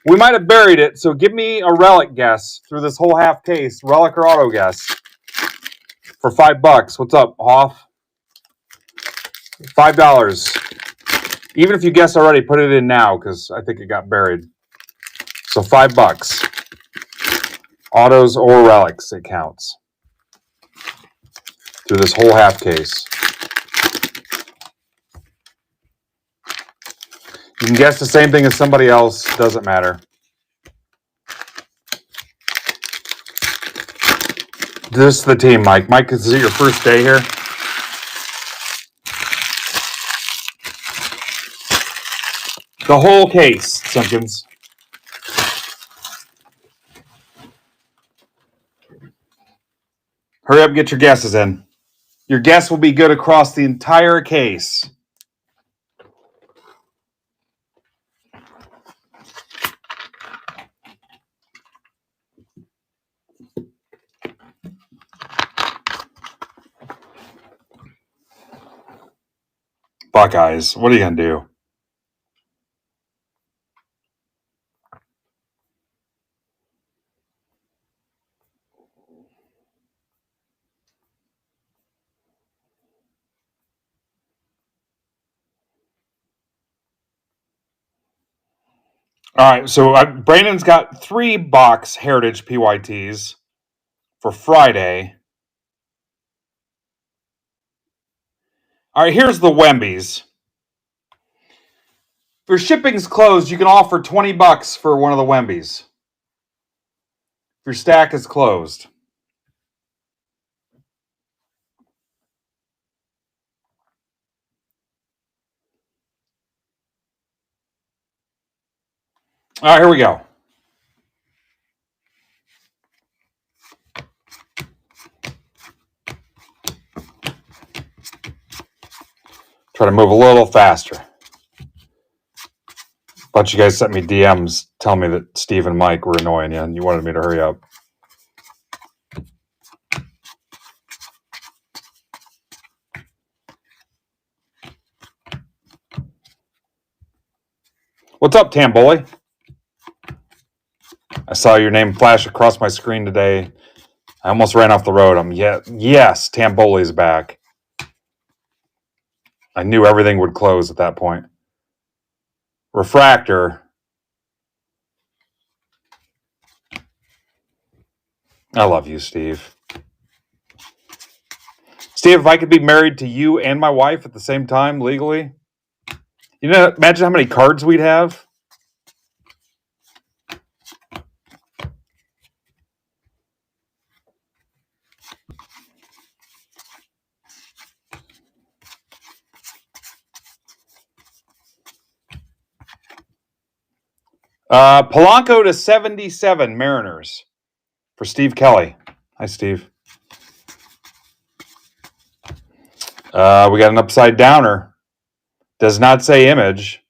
we might have buried it. So give me a relic guess through this whole half case. Relic or auto guess for $5. What's up, Hoff? $5. Even if you guess already, put it in now because I think it got buried. So $5. Autos or relics, it counts. Through this whole half case. You can guess the same thing as somebody else. Doesn't matter. This is the team, Mike. Mike, is it your first day here? The whole case, Simpkins. Hurry up, get your guesses in. Your guess will be good across the entire case. Buckeyes, what are you going to do? All right, so Brandon's got 3 box Heritage PYTs for Friday. All right, here's the Wembies. If your shipping's closed, you can offer $20 for one of the Wembies. If your stack is closed. All right, here we go. Try to move a little faster. A bunch of you guys sent me DMs telling me that Steve and Mike were annoying you and you wanted me to hurry up. What's up, Tamboli? I saw your name flash across my screen today. I almost ran off the road. Yes, Tamboli's back. I knew everything would close at that point. Refractor. I love you, Steve. Steve, if I could be married to you and my wife at the same time legally, you know, imagine how many cards we'd have. Polanco to 77 Mariners for Steve Kelly. Hi, Steve. We got an upside downer. Does not say image.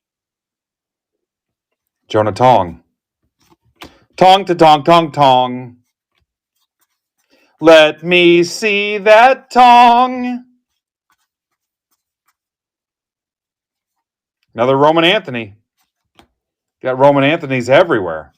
Jonah Tong. Tong to tong, tong, tong. Let me see that tong. Another Roman Anthony. Got Roman Anthony's everywhere.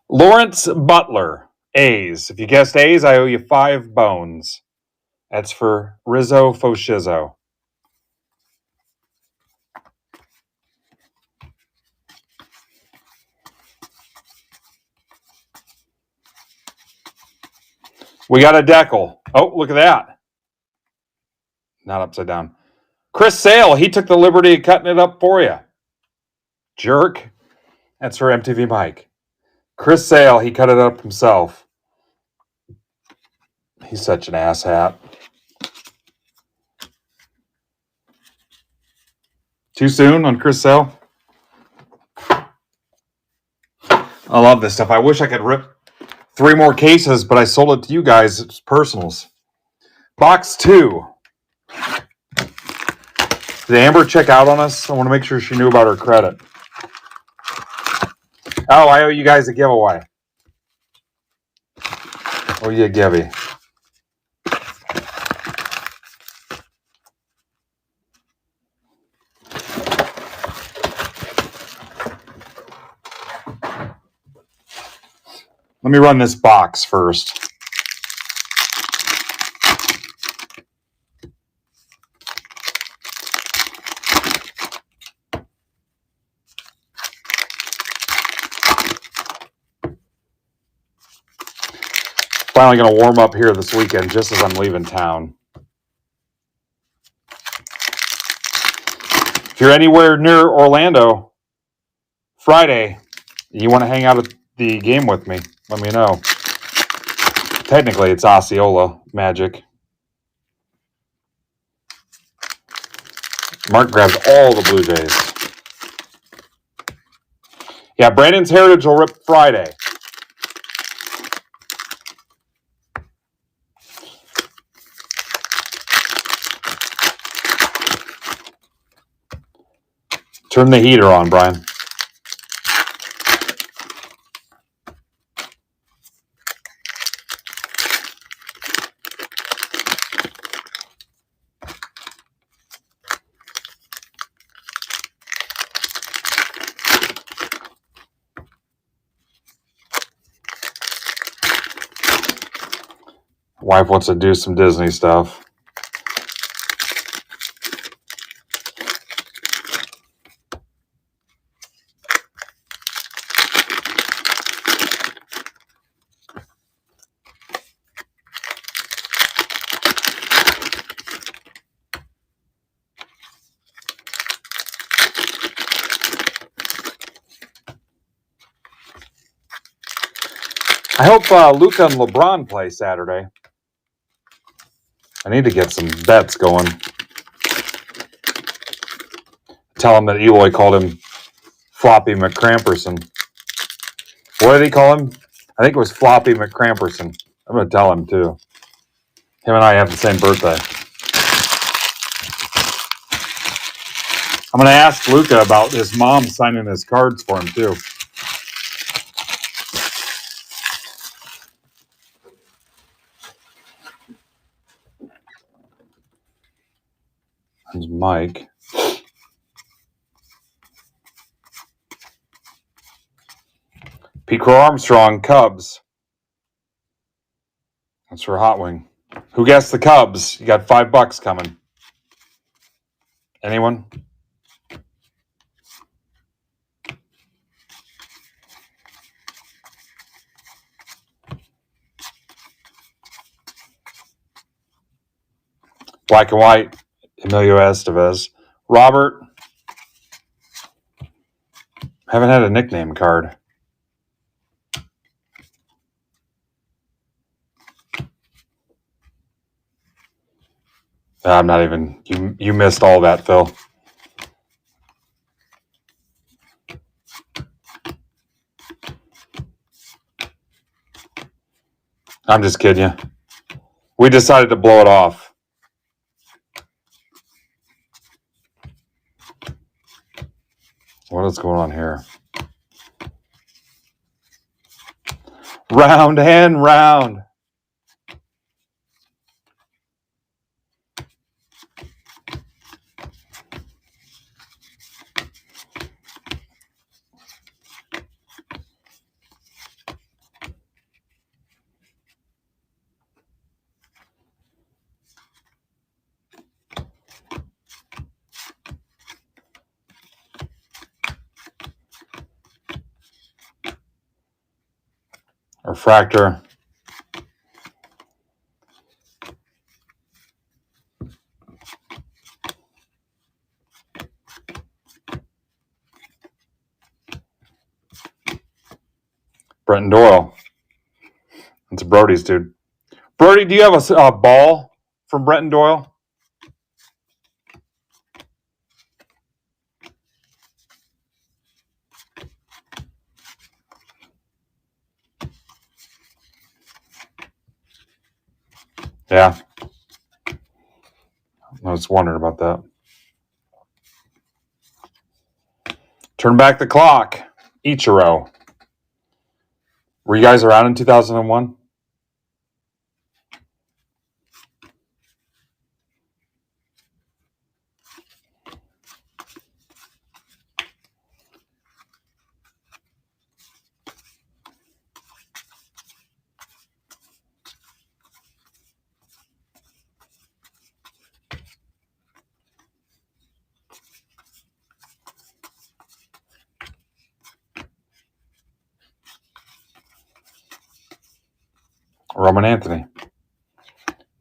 Lawrence Butler, A's. If you guessed A's, I owe you 5 bones. That's for Rizzo Foshizo. We got a Decal. Oh, look at that. Not upside down. Chris Sale, he took the liberty of cutting it up for you. Jerk. That's for MTV Mike. Chris Sale, he cut it up himself. He's such an asshat. Too soon on Chris Sale? I love this stuff. I wish I could rip 3 more cases, but I sold it to you guys. It's personals. Box 2. Did Amber check out on us? I want to make sure she knew about her credit. Oh, I owe you guys a giveaway. Oh, yeah, Gibby. Let me run this box first. Finally going to warm up here this weekend just as I'm leaving town. If you're anywhere near Orlando, Friday, you want to hang out at the game with me, let me know. Technically, it's Osceola Magic. Mark grabs all the Blue Jays. Yeah, Brandon's Heritage will rip Friday. Turn the heater on, Brian. Wife wants to do some Disney stuff. I hope Luka and LeBron play Saturday. I need to get some bets going. Tell him that Eloy called him Floppy McCramperson. What did he call him? I think it was Floppy McCramperson. I'm going to tell him, too. Him and I have the same birthday. I'm going to ask Luka about his mom signing his cards for him, too. There's Mike. Pete Crow Armstrong, Cubs. That's for Hot Wing. Who guessed the Cubs? You got $5 coming. Anyone? Black and White, Emilio Estevez. Robert. Haven't had a nickname card. I'm not even. You missed all that, Phil. I'm just kidding you. We decided to blow it off. What is going on here? Round and round. Refractor. Brenton Doyle. It's Brody's, dude. Brody, do you have a ball from Brenton Doyle? Yeah. I was wondering about that. Turn back the clock. Ichiro. Were you guys around in 2001? Roman Anthony.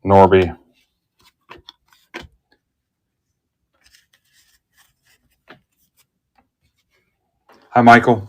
Norby. Hi, Michael.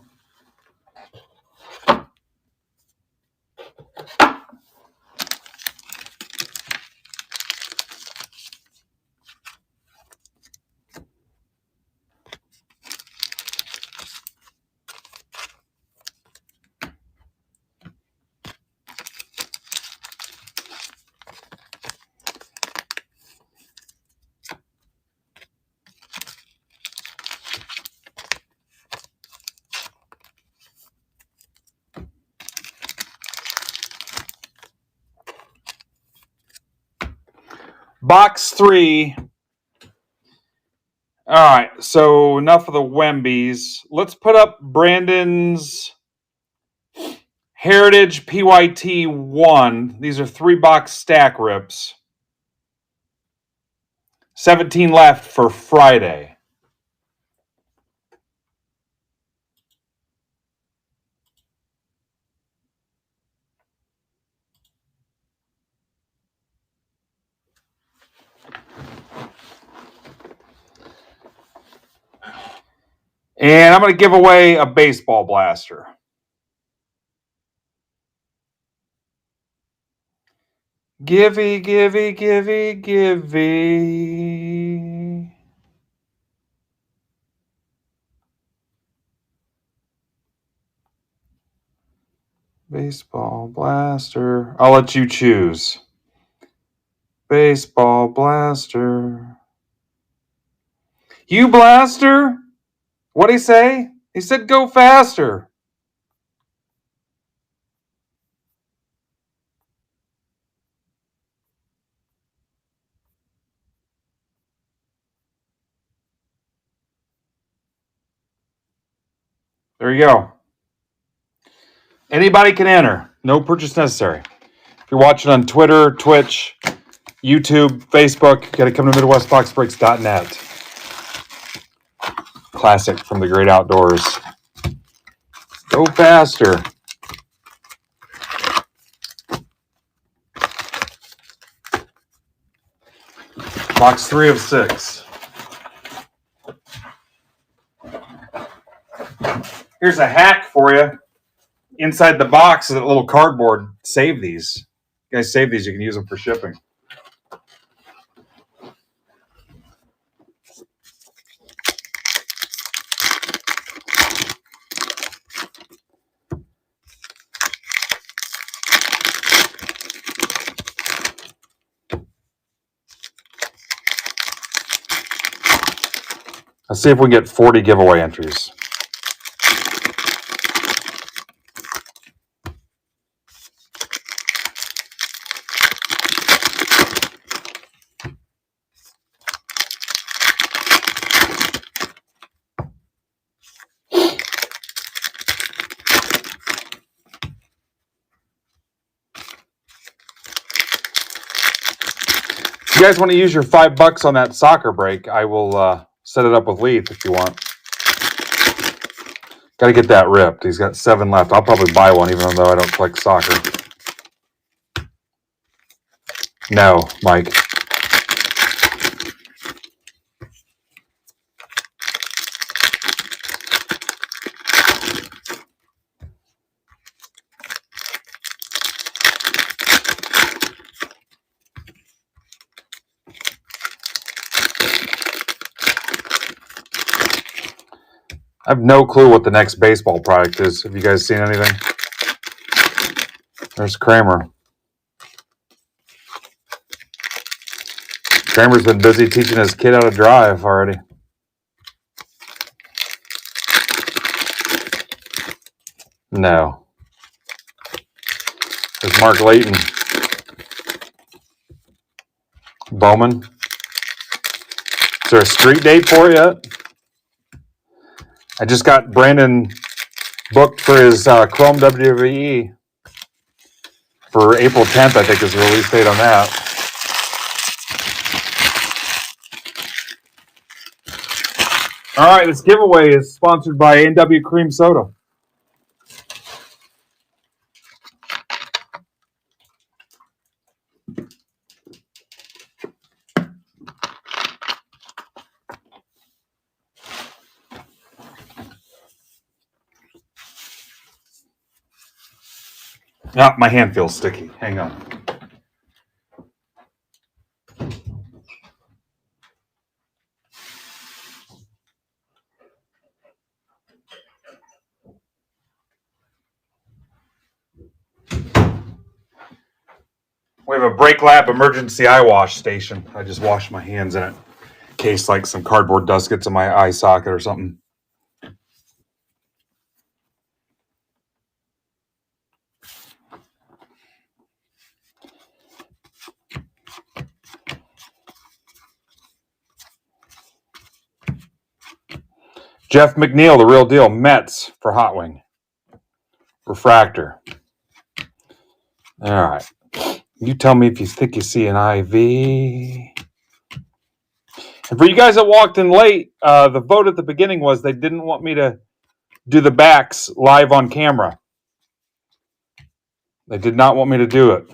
Box 3. All right, so enough of the Wembies. Let's put up Brandon's Heritage PYT 1. These are 3-box stack rips. 17 left for Friday. And I'm going to give away a baseball blaster. Givey, givey, givey, givey. Baseball blaster. I'll let you choose. Baseball blaster. You blaster? What'd he say? He said go faster. There you go. Anybody can enter. No purchase necessary. If you're watching on Twitter, Twitch, YouTube, Facebook, you got to come to MidwestBoxBreaks.net. Classic from the great outdoors. Go faster. Box 3 of 6. Here's a hack for you. Inside the box is a little cardboard. Save these. You guys save these. You can use them for shipping. Let's see if we can get 40 giveaway entries. If you guys want to use your $5 on that soccer break, I will set it up with Leith if you want. Got to get that ripped. He's got 7 left. I'll probably buy one even though I don't collect soccer. No, Mike. I have no clue what the next baseball product is. Have you guys seen anything? There's Kramer. Kramer's been busy teaching his kid how to drive already. No. There's Mark Layton. Bowman. Is there a street date for it yet? I just got Brandon booked for his Chrome WWE for April 10th, I think is the release date on that. All right, this giveaway is sponsored by A&W Cream Soda. Ah, my hand feels sticky. Hang on. We have a Brake Lab emergency eye wash station. I just washed my hands in it in case like some cardboard dust gets in my eye socket or something. Jeff McNeil, the real deal. Mets for Hot Wing. Refractor. All right. You tell me if you think you see an IV. And for you guys that walked in late, the vote at the beginning was they didn't want me to do the backs live on camera. They did not want me to do it.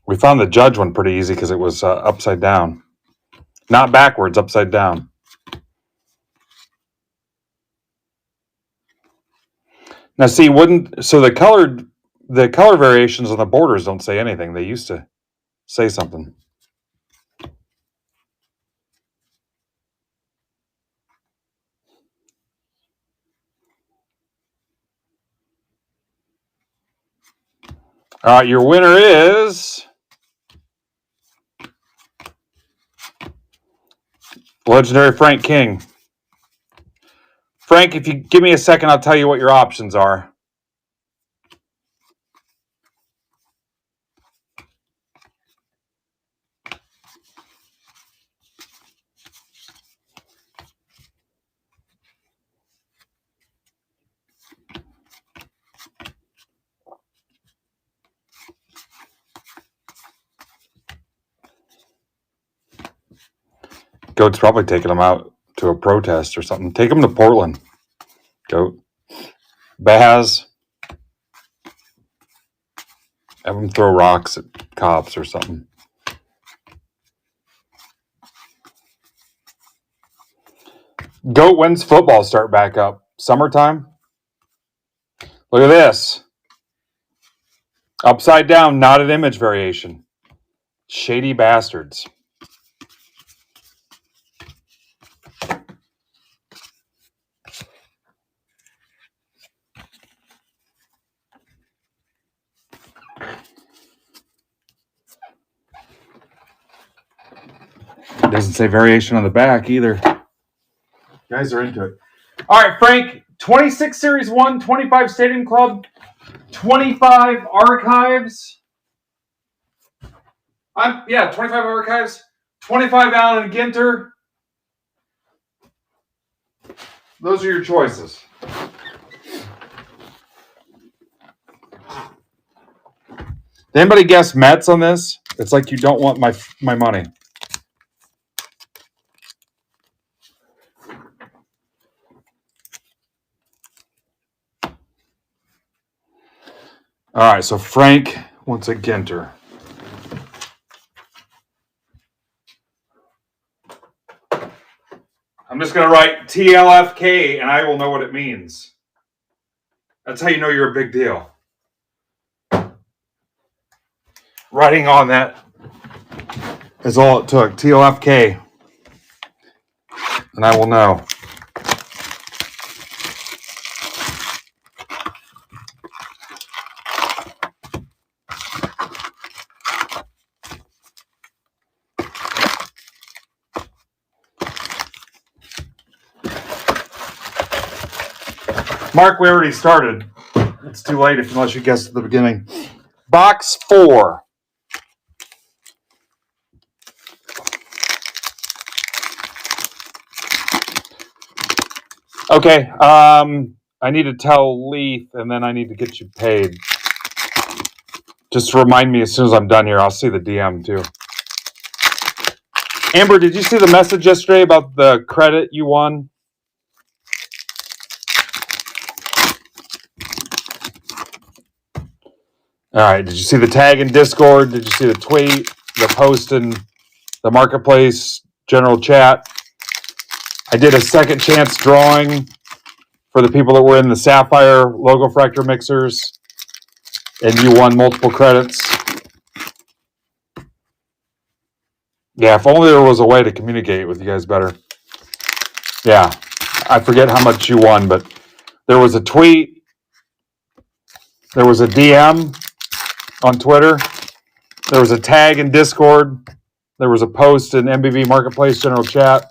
We found the judge one pretty easy because it was upside down. Not backwards, upside down. Now see, the color variations on the borders don't say anything. They used to say something. All right, your winner is Legendary Frank King. Frank, if you give me a second, I'll tell you what your options are. Goat's probably taking them out to a protest or something. Take them to Portland. Goat. Baz. Have them throw rocks at cops or something. Goat, when's football start back up? Summertime? Look at this. Upside down, not an image variation. Shady bastards. It doesn't say variation on the back either. You guys are into it. All right, Frank, 26 Series 1, 25 Stadium Club, 25 Archives. 25 Archives, 25 Allen Ginter. Those are your choices. Did anybody guess Mets on this? It's like you don't want my money. All right, so Frank wants a Ginter. I'm just going to write TLFK, and I will know what it means. That's how you know you're a big deal. Writing on that is all it took. TLFK. And I will know. Mark, we already started. It's too late unless you guessed at the beginning. Box 4. Okay, I need to tell Leith, and then I need to get you paid. Just remind me as soon as I'm done here. I'll see the DM, too. Amber, did you see the message yesterday about the credit you won? All right, did you see the tag in Discord? Did you see the tweet, the post in the Marketplace general chat? I did a second chance drawing for the people that were in the Sapphire logo fractor mixers, and you won multiple credits. Yeah, if only there was a way to communicate with you guys better. Yeah, I forget how much you won, but there was a tweet, there was a DM, on Twitter. There was a tag in Discord. There was a post in MBB Marketplace General Chat.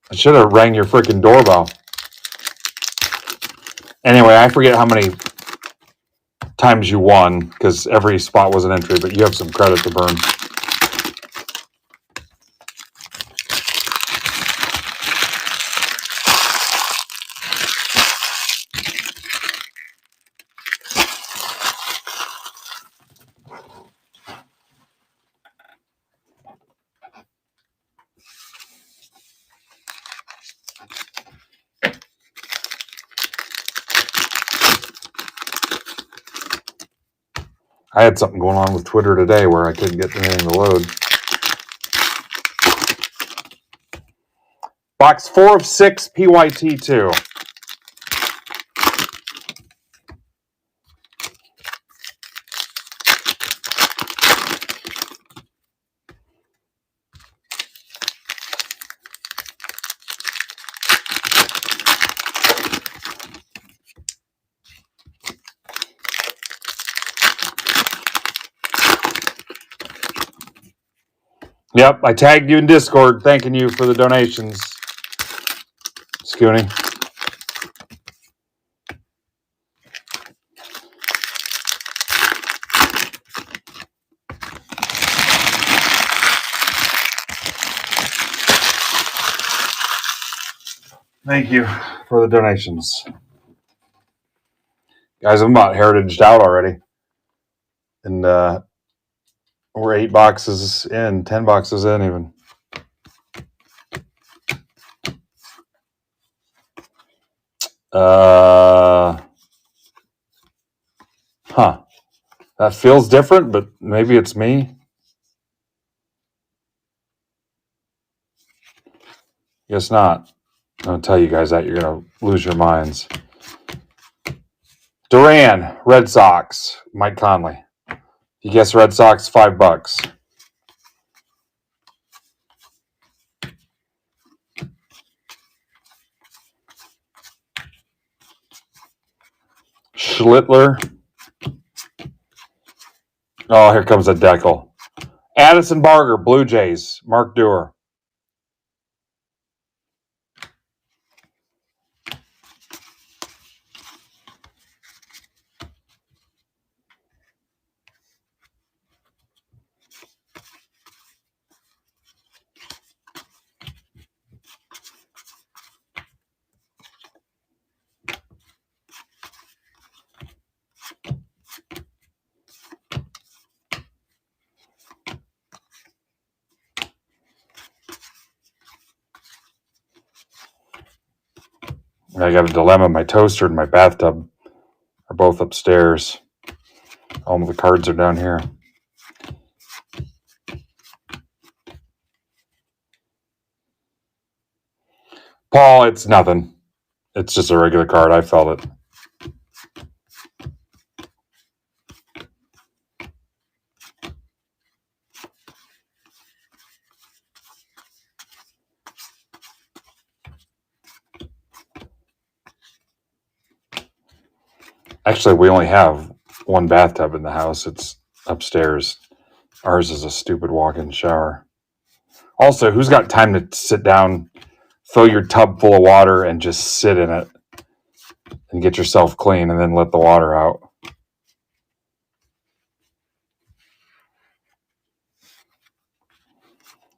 I should have rang your freaking doorbell. Anyway, I forget how many times you won because every spot was an entry, but you have some credit to burn. I had something going on with Twitter today where I couldn't get anything to load. Box 4 of 6 PYT2. Yep, I tagged you in Discord thanking you for the donations, Scooney. Thank you for the donations. Guys, I'm about heritaged out already. And we're 8 boxes in, 10 boxes in even. That feels different, but maybe it's me. Guess not. I'll tell you guys that you're going to lose your minds. Duran, Red Sox, Mike Conley. You guess Red Sox, $5. Schlittler. Oh, here comes a decal. Addison Barger, Blue Jays, Mark Dewar. I got a dilemma. My toaster and my bathtub are both upstairs. All of the cards are down here. Paul, it's nothing. It's just a regular card. I felt it. Actually, we only have one bathtub in the house. It's upstairs. Ours is a stupid walk-in shower. Also, who's got time to sit down, fill your tub full of water, and just sit in it and get yourself clean and then let the water out?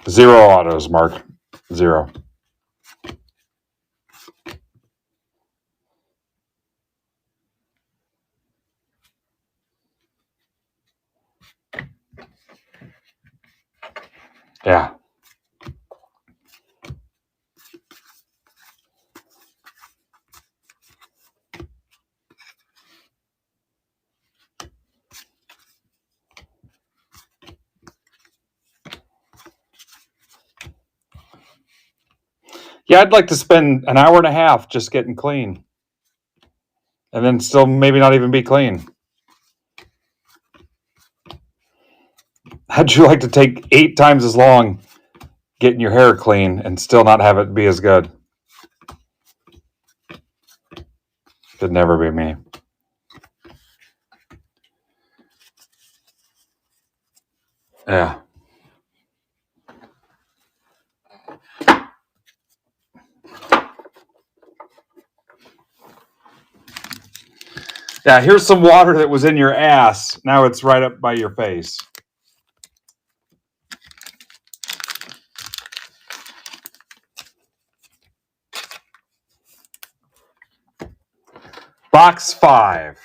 Zero autos, Mark. Zero. Yeah. Yeah, I'd like to spend an hour and a half just getting clean. And then still maybe not even be clean. How'd you like to take 8 times as long getting your hair clean and still not have it be as good? Could never be me. Yeah. Yeah, here's some water that was in your ass. Now it's right up by your face. Box 5.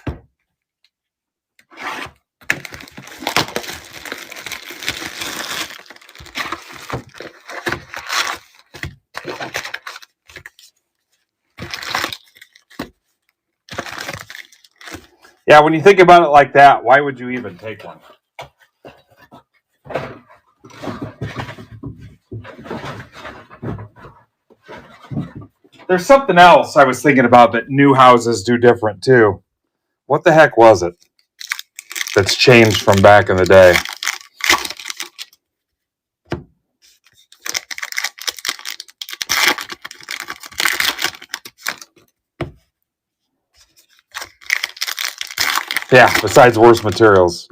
Yeah, when you think about it like that, why would you even take one? There's something else I was thinking about that new houses do different too. What the heck was it that's changed from back in the day? Yeah, besides worse materials.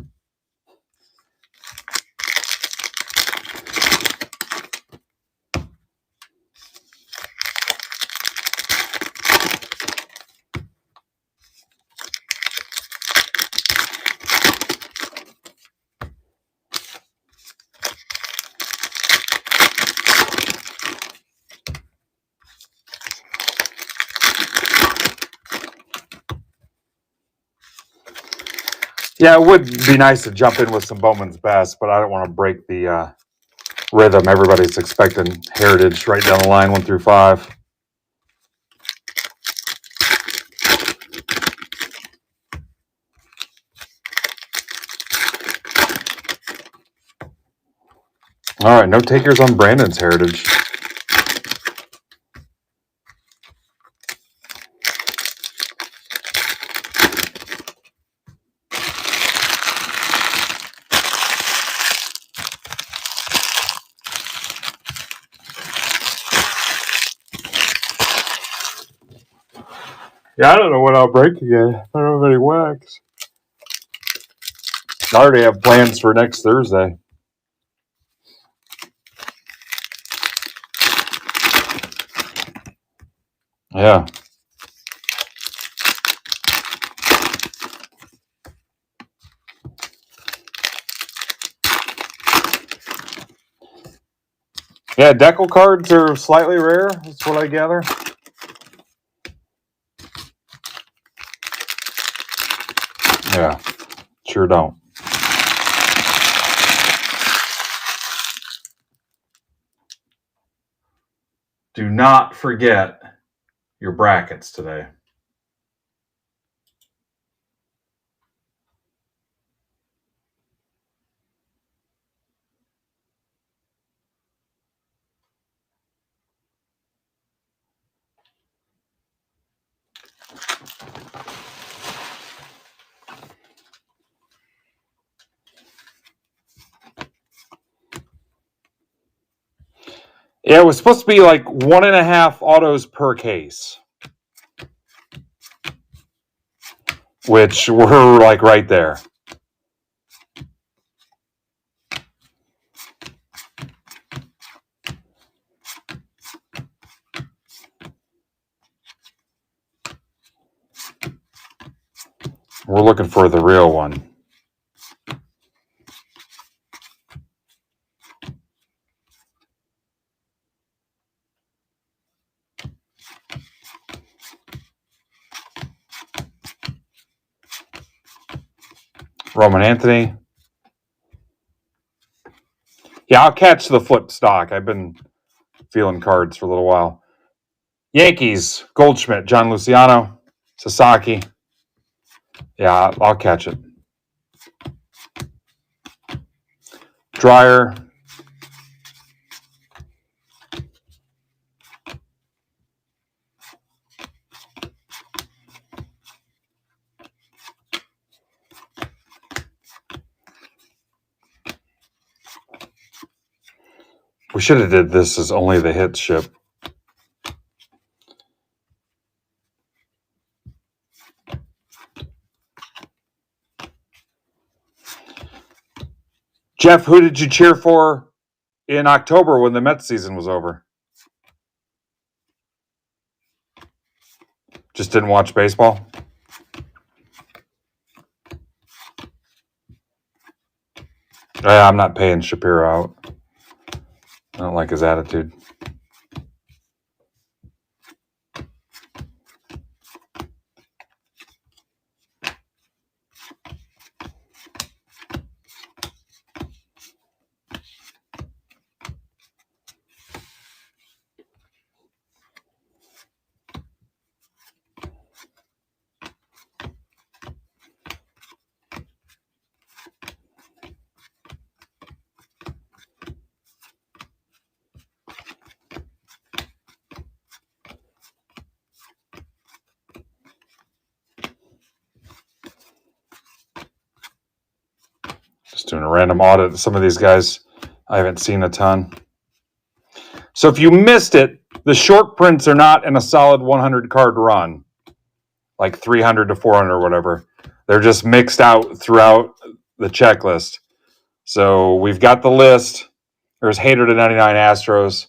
Yeah, it would be nice to jump in with some Bowman's Best, but I don't want to break the rhythm. Everybody's expecting Heritage right down the line, 1 through 5. All right, no takers on Brandon's Heritage. Yeah, I don't know what I'll break again. I don't have any wax. I already have plans for next Thursday. Yeah. Yeah, decal cards are slightly rare. That's what I gather. Yeah, sure don't. Do not forget your brackets today. Yeah, it was supposed to be like 1.5 autos per case, which we're like right there. We're looking for the real one. Roman Anthony. Yeah, I'll catch the flip stock. I've been feeling cards for a little while. Yankees, Goldschmidt, John Luciano, Sasaki. Yeah, I'll catch it. Dryer. We should have did this as only the hits ship. Jeff, who did you cheer for in October when the Mets season was over? Just didn't watch baseball? Yeah, I'm not paying Shapiro out. I don't like his attitude. Just doing a random audit of some of these guys. I haven't seen a ton. So if you missed it, the short prints are not in a solid 100 card run, like 300 to 400 or whatever. They're just mixed out throughout the checklist. So we've got the list. There's Hater to 99 Astros.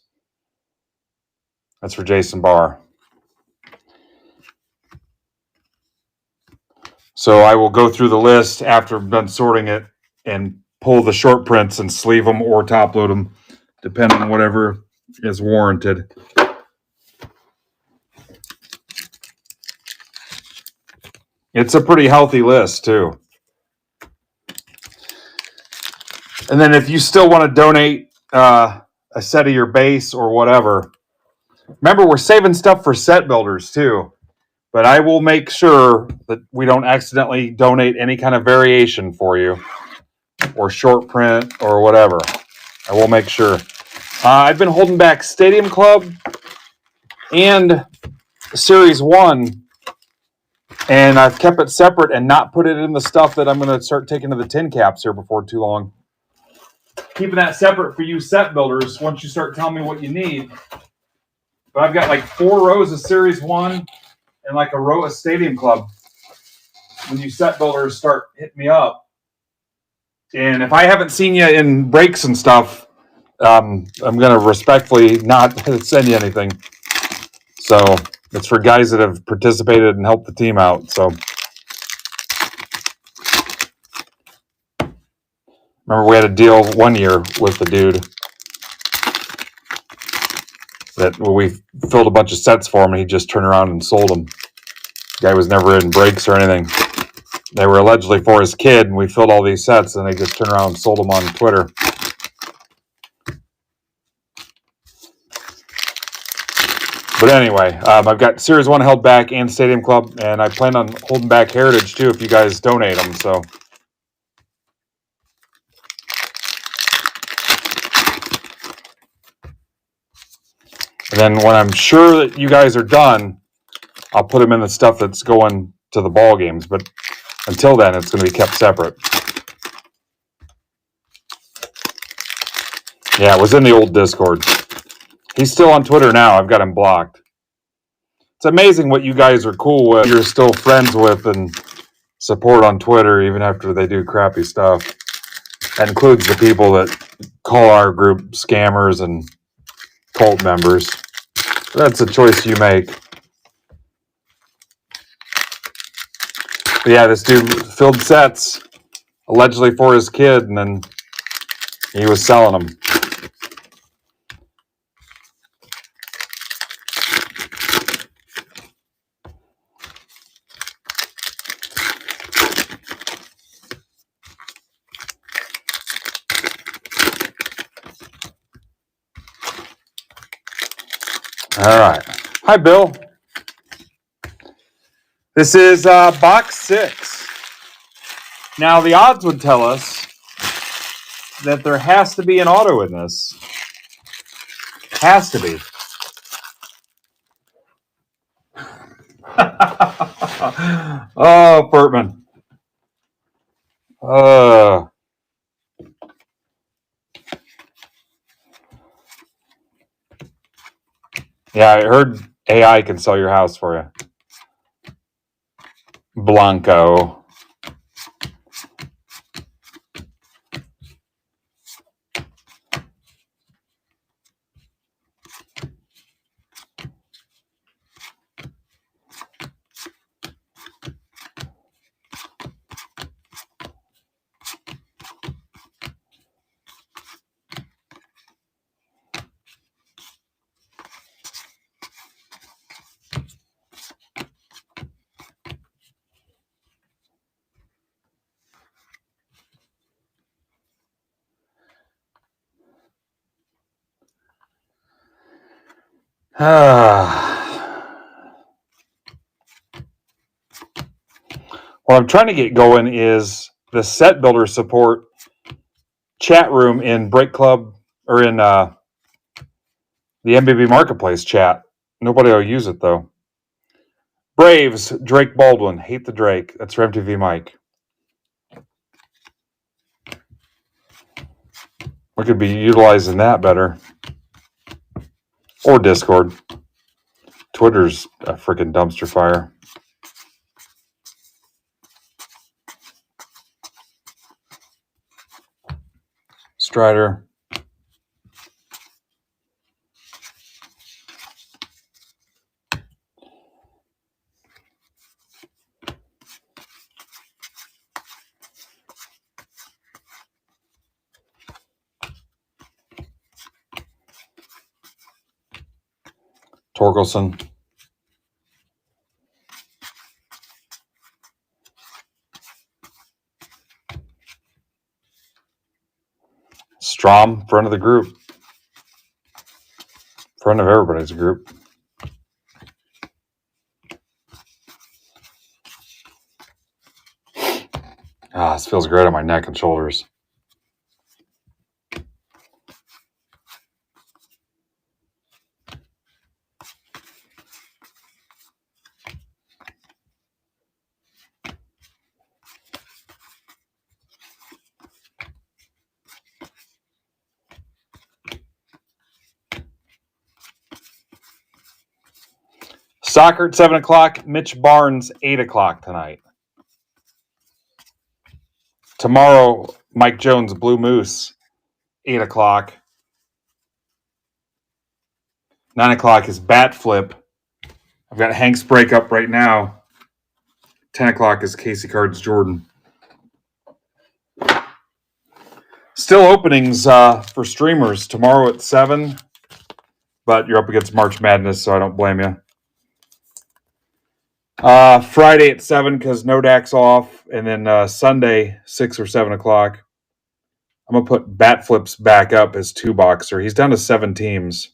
That's for Jason Barr. So I will go through the list after I'm done sorting it and pull the short prints and sleeve them or top load them, depending on whatever is warranted. It's a pretty healthy list, too. And then if you still want to donate a set of your base or whatever, remember, we're saving stuff for set builders, too. But I will make sure that we don't accidentally donate any kind of variation for you or short print or whatever. I will make sure. I've been holding back Stadium Club and Series 1, and I've kept it separate and not put it in the stuff that I'm going to start taking to the tin caps here before too long. Keeping that separate for you set builders once you start telling me what you need. But I've got like 4 rows of Series 1 and like a row of Stadium Club when you set builders start hitting me up. And if I haven't seen you in breaks and stuff, I'm going to respectfully not send you anything. So it's for guys that have participated and helped the team out. So remember, we had a deal one year with the dude that we filled a bunch of sets for him, and he just turned around and sold them. The guy was never in breaks or anything. They were allegedly for his kid, and we filled all these sets, and they just turned around and sold them on Twitter. But anyway, I've got Series 1 held back and Stadium Club, and I plan on holding back Heritage, too, if you guys donate them. So and then when I'm sure that you guys are done, I'll put them in the stuff that's going to the ball games. But until then, it's going to be kept separate. Yeah, it was in the old Discord. He's still on Twitter now. I've got him blocked. It's amazing what you guys are cool with. You're still friends with and support on Twitter even after they do crappy stuff. That includes the people that call our group scammers and cult members. That's a choice you make. But yeah, this dude filled sets allegedly for his kid, and then he was selling them. All right. Hi, Bill. This is box 6. Now, the odds would tell us that there has to be an auto in this. Has to be. Oh, Bertman. Yeah, I heard AI can sell your house for you. Blanco. What I'm trying to get going is the set builder support chat room in Break Club or in the MBB Marketplace chat. Nobody will use it though. Braves, Drake Baldwin. Hate the Drake. That's for MTV Mike. We could be utilizing that better. Or Discord. Twitter's a freaking dumpster fire. Strider. Torkelson. Strom, front of the group. Front of everybody's group. This feels great on my neck and shoulders. Soccer at 7 o'clock. Mitch Barnes, 8 o'clock tonight. Tomorrow, Mike Jones, Blue Moose, 8 o'clock. 9 o'clock is Bat Flip. I've got Hank's breakup right now. 10 o'clock is Casey Cards Jordan. Still openings for streamers tomorrow at 7, but you're up against March Madness, so I don't blame you. Friday at 7 because Nodak's off, and then Sunday 6 or 7 o'clock. I'm gonna put Bat Flips back up as 2-boxer. He's down to 7 teams.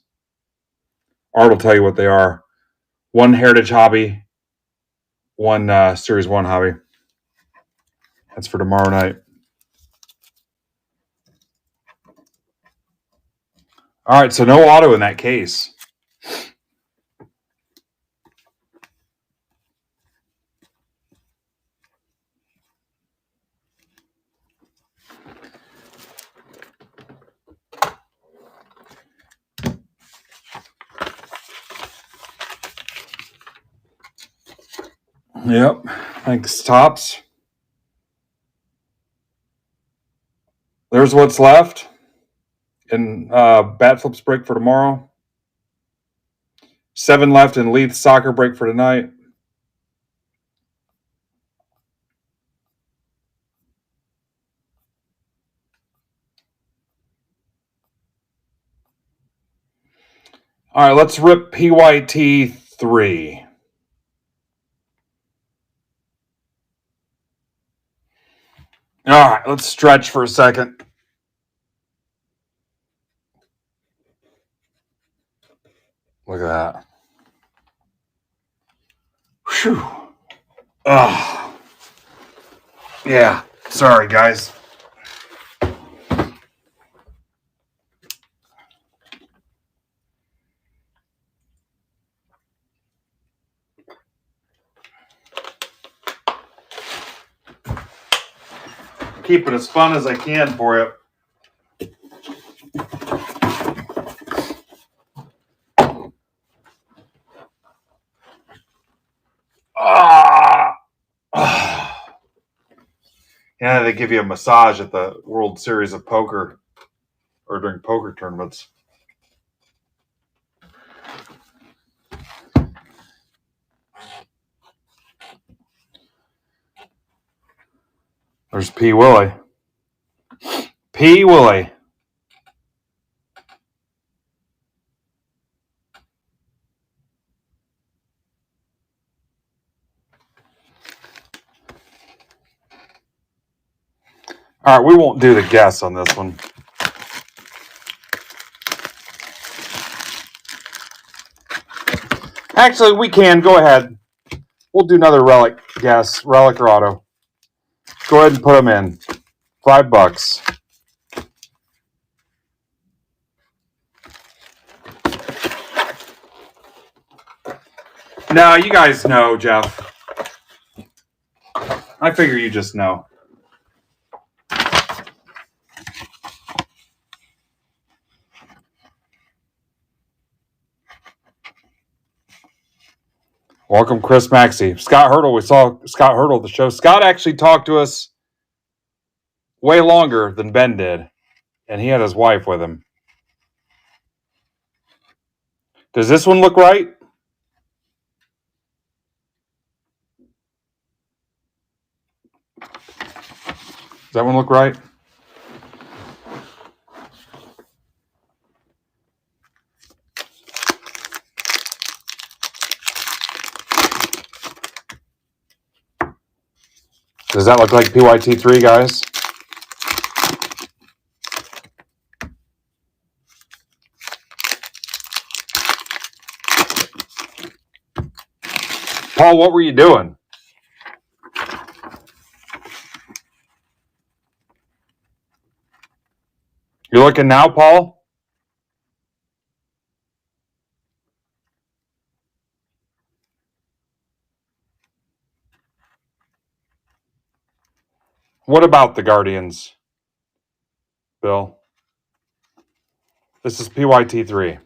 Art will tell you what they are. 1 Heritage Hobby, 1 Series 1 Hobby. That's for tomorrow night. All right, so no auto in that case. Yep. Thanks, Tops. There's what's left in Bat Flips break for tomorrow. 7 left in Leith soccer break for tonight. All right, let's rip PYT 3. All right, let's stretch for a second. Look at that. Whew. Yeah, sorry, guys. Keep it as fun as I can for you. Yeah, they give you a massage at the World Series of Poker or during poker tournaments. There's P. Willie. P. Willie. All right, we won't do the guess on this one. Actually, we can. Go ahead. We'll do another relic guess. Relic or auto. Go ahead and put them in. $5. No, you guys know, Jeff. I figure you just know. Welcome, Chris Maxey. Scott Hurdle. We saw Scott Hurdle at the show. Scott actually talked to us way longer than Ben did, and he had his wife with him. Does this one look right? Does that one look right? Does that look like PYT3, guys? Paul, what were you doing? You're looking now, Paul? What about the Guardians, Bill? This is PYT3.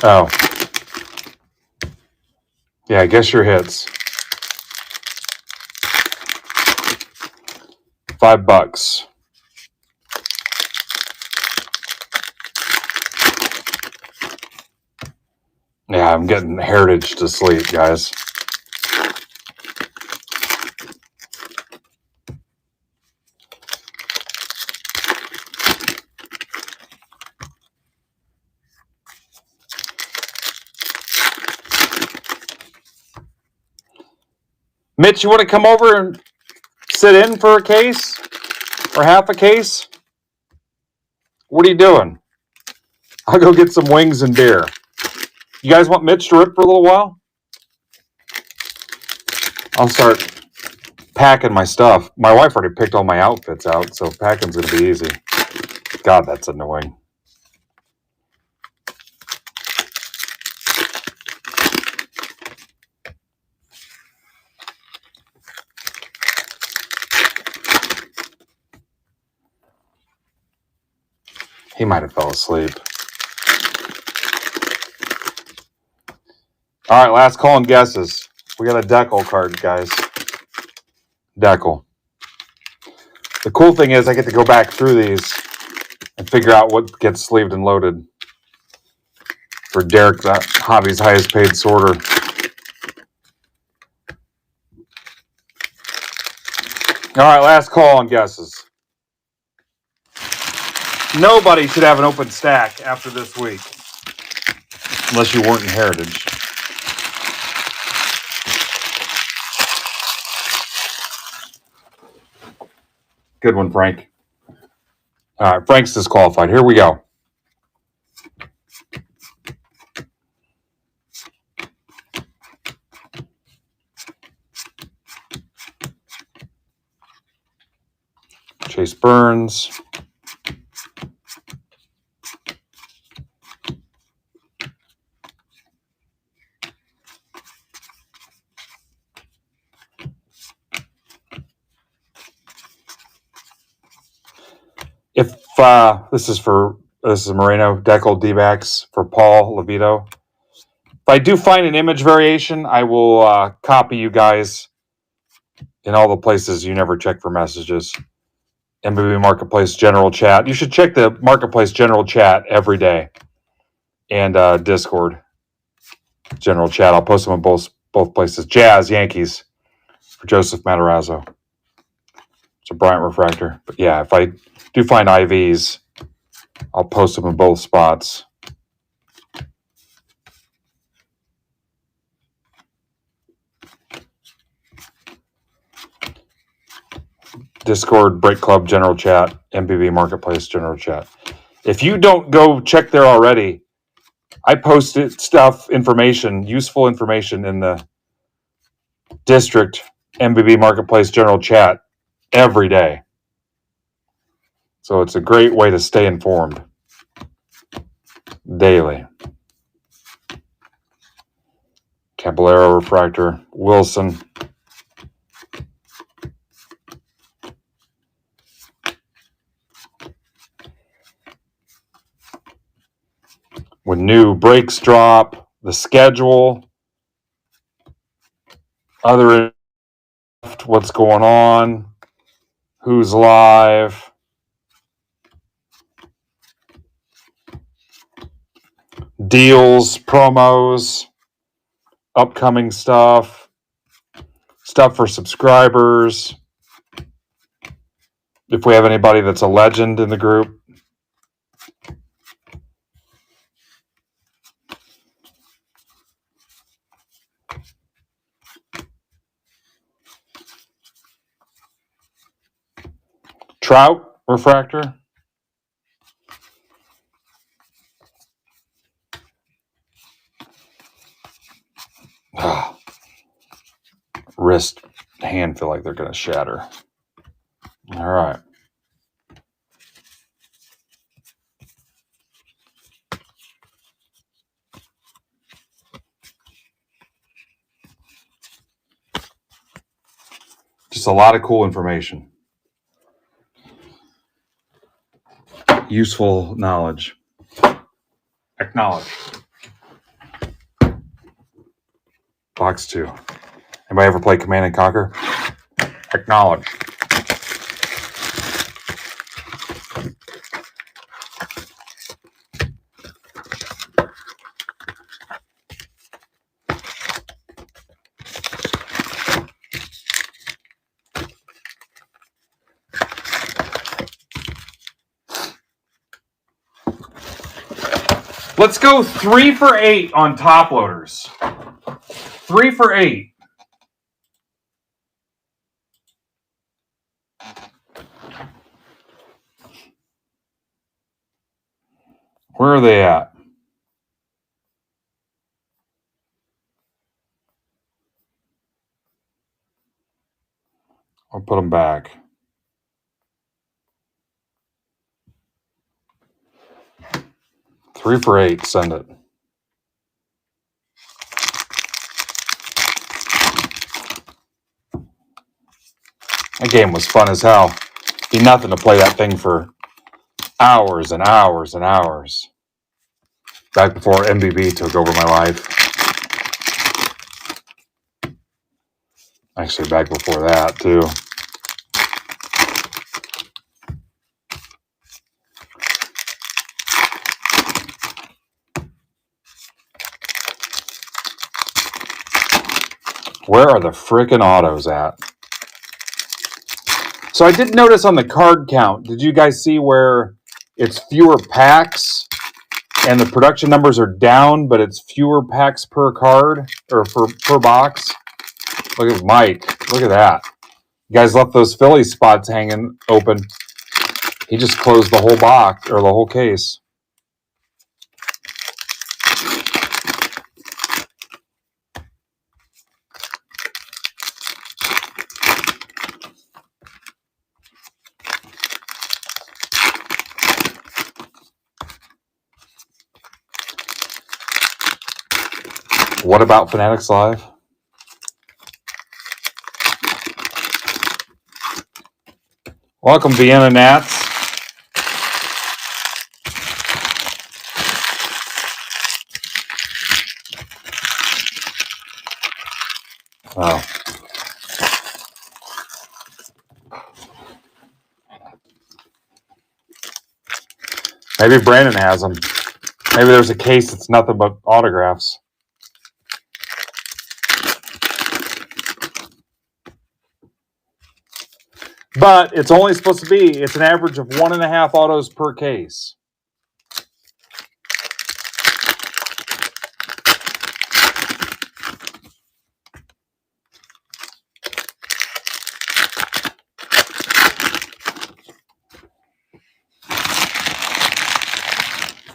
Oh. Yeah, I guess your hits. $5. Yeah, I'm getting Heritage to sleep, guys. Mitch, you want to come over and sit in for a case? Or half a case? What are you doing? I'll go get some wings and beer. You guys want Mitch to rip for a little while? I'll start packing my stuff. My wife already picked all my outfits out, so packing's going to be easy. God, that's annoying. He might have fell asleep. All right, last call and guesses. We got a Decal card, guys. Decal. The cool thing is I get to go back through these and figure out what gets sleeved and loaded for Derek, that hobby's highest paid sorter. All right, last call on guesses. Nobody should have an open stack after this week, unless you weren't in Heritage. Good one, Frank. All right, Frank's disqualified. Here we go. Chase Burns. If this is Moreno, Decal, D-backs for Paul Levito. If I do find an image variation, I will copy you guys in all the places you never check for messages. MBB Marketplace General Chat. You should check the Marketplace General Chat every day. And Discord General Chat. I'll post them in both places. Jazz, Yankees for Joseph Matarazzo. It's a Bryant refractor. But yeah, if I do find IVs, I'll post them in both spots. Discord, Break Club, General Chat, MPB Marketplace, General Chat. If you don't go check there already, I posted information, useful information in the district MPB Marketplace General Chat every day. So it's a great way to stay informed daily. Caballero Refractor, Wilson. When new breaks drop, the schedule, other what's going on, who's live, deals, promos, upcoming stuff for subscribers. If we have anybody that's a legend in the group. Trout Refractor. Wrist, hand feel like they're going to shatter. All right. Just a lot of cool information. Useful knowledge. Acknowledge. Box 2. Anybody ever play Command and Conquer? Acknowledge. Let's go 3 for 8 on top loaders. 3 for 8. Where are they at? I'll put them back. Three for 8. Send it. That game was fun as hell. Be nothing to play that thing for hours and hours and hours. Back before MBB took over my life. Actually, back before that, too. Where are the frickin' autos at? So I did notice on the card count, did you guys see where it's fewer packs and the production numbers are down, but it's fewer packs per card or per box? Look at Mike. Look at that. You guys left those Philly spots hanging open. He just closed the whole box or the whole case. What about Fanatics Live? Welcome, Vienna Nats. Oh. Maybe Brandon has them. Maybe there's a case that's nothing but autographs. But it's only supposed to be, it's an average of 1.5 autos per case.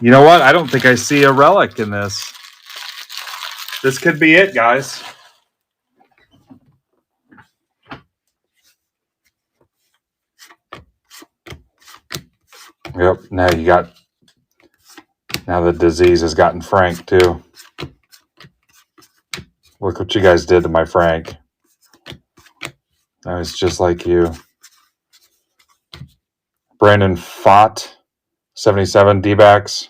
You know what? I don't think I see a relic in this. This could be it, guys. Yep. Now the disease has gotten Frank too. Look what you guys did to my Frank. I was just like you. Brandon Fott, 77 D-backs.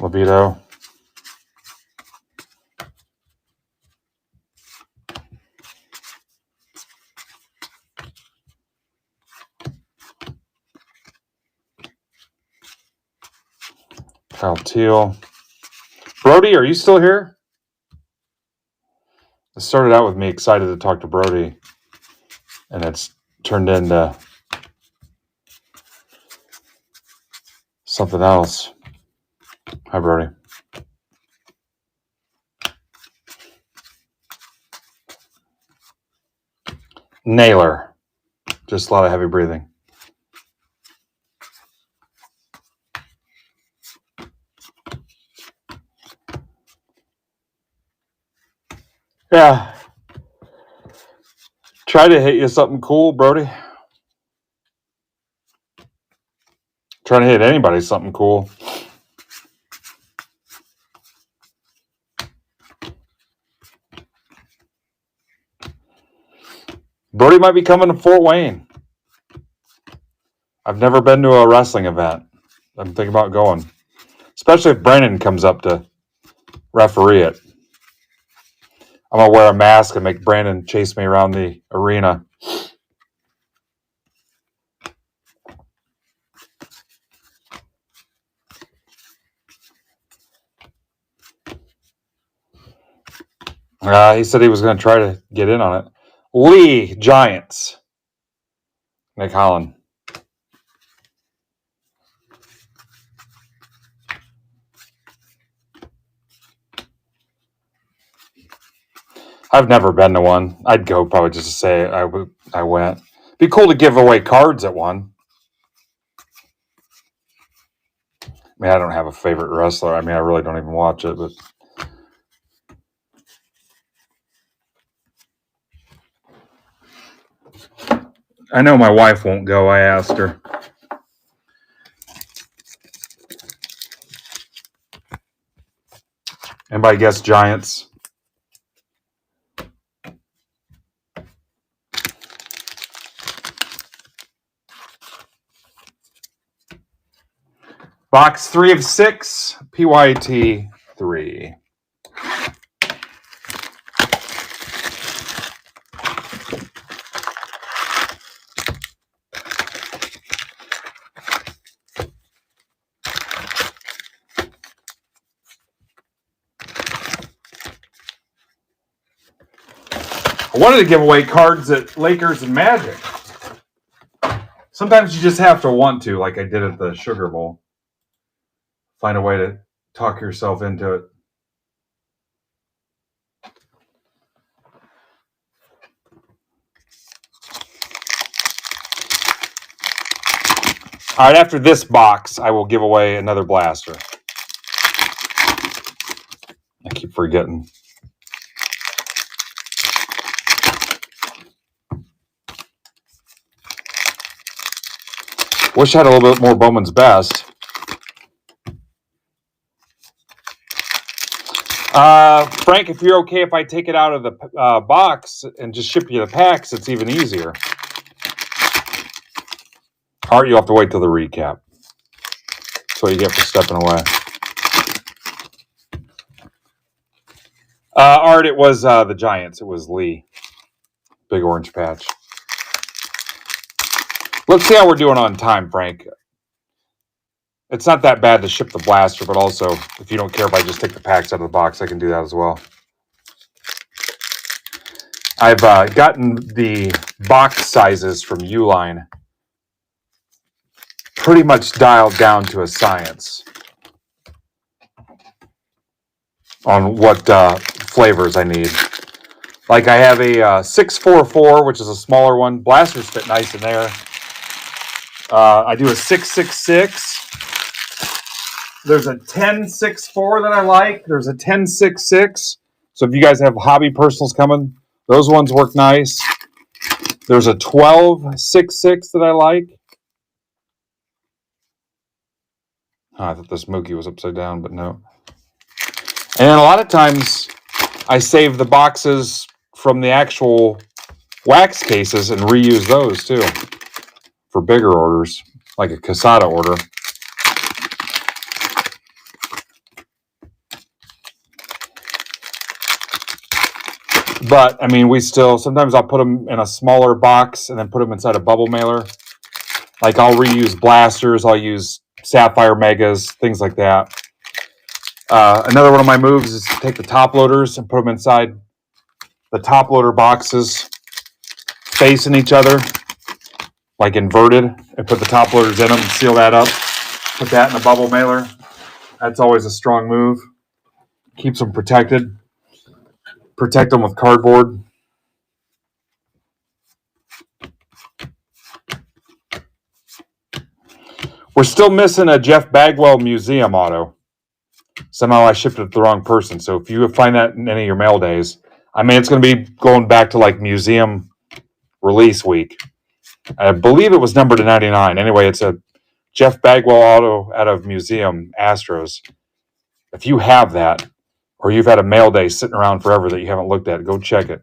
Libido. Kyle Teal. Brody, are you still here? It started out with me excited to talk to Brody, and it's turned into something else. Hi, Brody. Naylor. Just a lot of heavy breathing. Yeah. Try to hit you something cool, Brody. Trying to hit anybody something cool. Brody might be coming to Fort Wayne. I've never been to a wrestling event. I'm thinking about going. Especially if Brandon comes up to referee it. I'm going to wear a mask and make Brandon chase me around the arena. He said he was going to try to get in on it. Lee, Giants. Nick Holland. I've never been to one. I'd go probably just to say I went. Be cool to give away cards at one. I mean, I don't have a favorite wrestler. I mean, I really don't even watch it, but I know my wife won't go. I asked her. Anybody guess Giants? Box 3 of 6, PYT 3. I wanted to give away cards at Lakers and Magic. Sometimes you just have to want to, like I did at the Sugar Bowl. Find a way to talk yourself into it. All right, after this box, I will give away another blaster. I keep forgetting. Wish I had a little bit more Bowman's Best. Frank, if you're okay if I take it out of the box and just ship you the packs, it's even easier. Art, you'll have to wait till the recap. That's what you get for stepping away. Art, it was the Giants. It was Lee. Big orange patch. Let's see how we're doing on time, Frank. It's not that bad to ship the blaster, but also, if you don't care if I just take the packs out of the box, I can do that as well. I've gotten the box sizes from Uline pretty much dialed down to a science on what flavors I need. Like I have a 644, which is a smaller one. Blasters fit nice in there. I do a 666. There's a 10.64 that I like. There's a 10.66. So if you guys have hobby personals coming, those ones work nice. There's a 12.66 that I like. Oh, I thought this Mookie was upside down, but no. And a lot of times I save the boxes from the actual wax cases and reuse those too for bigger orders, like a Casada order. But I mean, we still sometimes I'll put them in a smaller box and then put them inside a bubble mailer. Like I'll reuse blasters, I'll use Sapphire Megas, things like that. Another one of my moves is to take the top loaders and put them inside the top loader boxes facing each other, like inverted, and put the top loaders in them and seal that up. Put that in a bubble mailer. That's always a strong move. Keeps them protected. Protect them with cardboard. We're still missing a Jeff Bagwell museum auto. Somehow I shipped it to the wrong person. So if you find that in any of your mail days, I mean, it's going to be going back to like museum release week. I believe it was numbered to 99. Anyway, it's a Jeff Bagwell auto out of Museum Astros. If you have that, or you've had a mail day sitting around forever that you haven't looked at, go check it.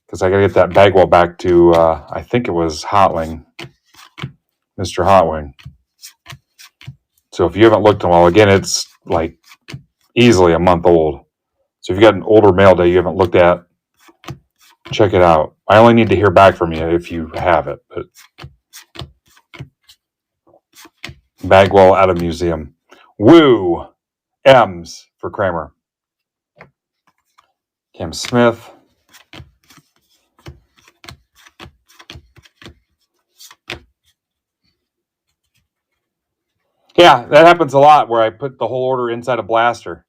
Because I got to get that Bagwell back to, I think it was Hotwing, Mr. Hotwing. So if you haven't looked in a while, again, it's like easily a month old. So if you got an older mail day you haven't looked at, check it out. I only need to hear back from you if you have it. But Bagwell out of Museum. Woo! M's for Kramer. Cam Smith. Yeah, that happens a lot where I put the whole order inside a blaster.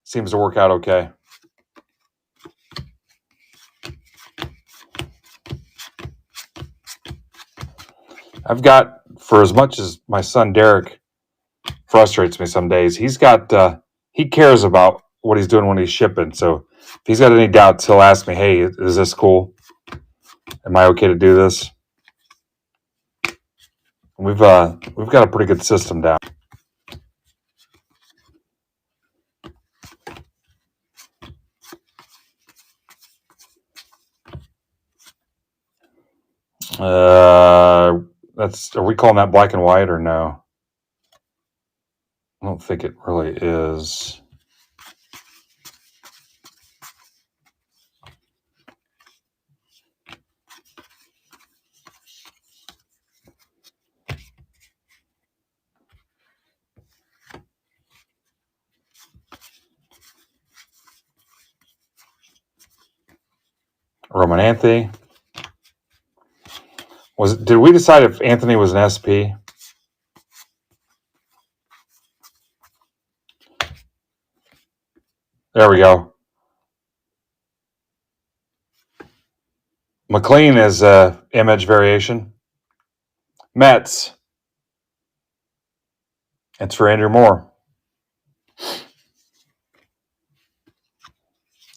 Seems to work out okay. I've got, for as much as my son Derek frustrates me some days, he's got, he cares about what he's doing when he's shipping. So if he's got any doubts, he'll ask me, hey, is this cool? Am I okay to do this? We've got a pretty good system down. Are we calling that black and white or no? I don't think it really is. Roman Anthony. Did we decide if Anthony was an SP? There we go. McLean is image variation. Mets. It's for Andrew Moore.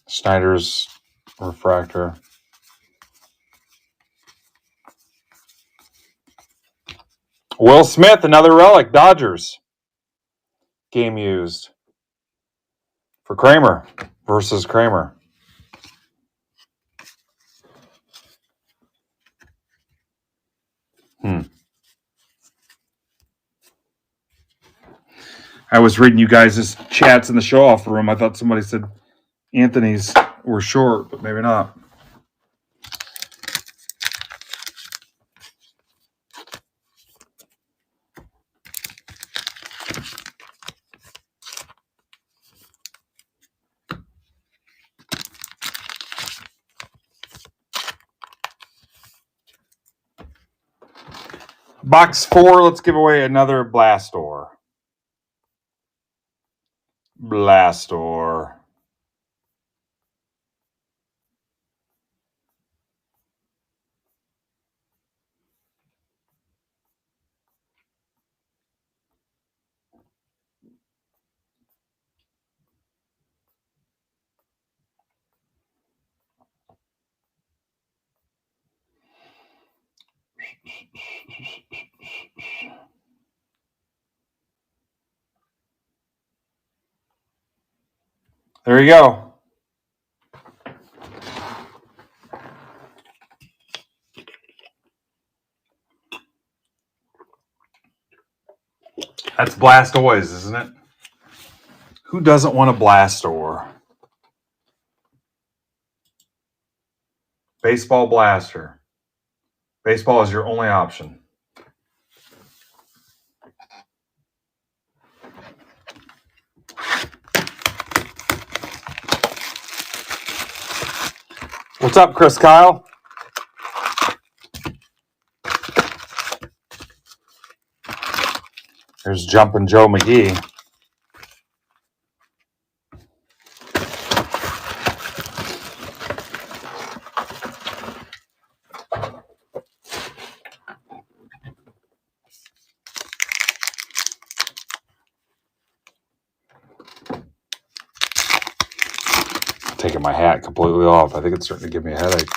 Snyder's refractor. Will Smith, another relic. Dodgers. Game used. For Kramer versus Kramer. I was reading you guys' chats in the show-off room. I thought somebody said Anthony's were short, but maybe not. Box 4, let's give away another Blastor. Blastor. There you go. That's Blastoise, isn't it? Who doesn't want a Blastoise? Baseball Blaster. Baseball is your only option. What's up, Chris Kyle? There's Jumpin' Joe McGee. Taking my hat completely off. I think it's starting to give me a headache.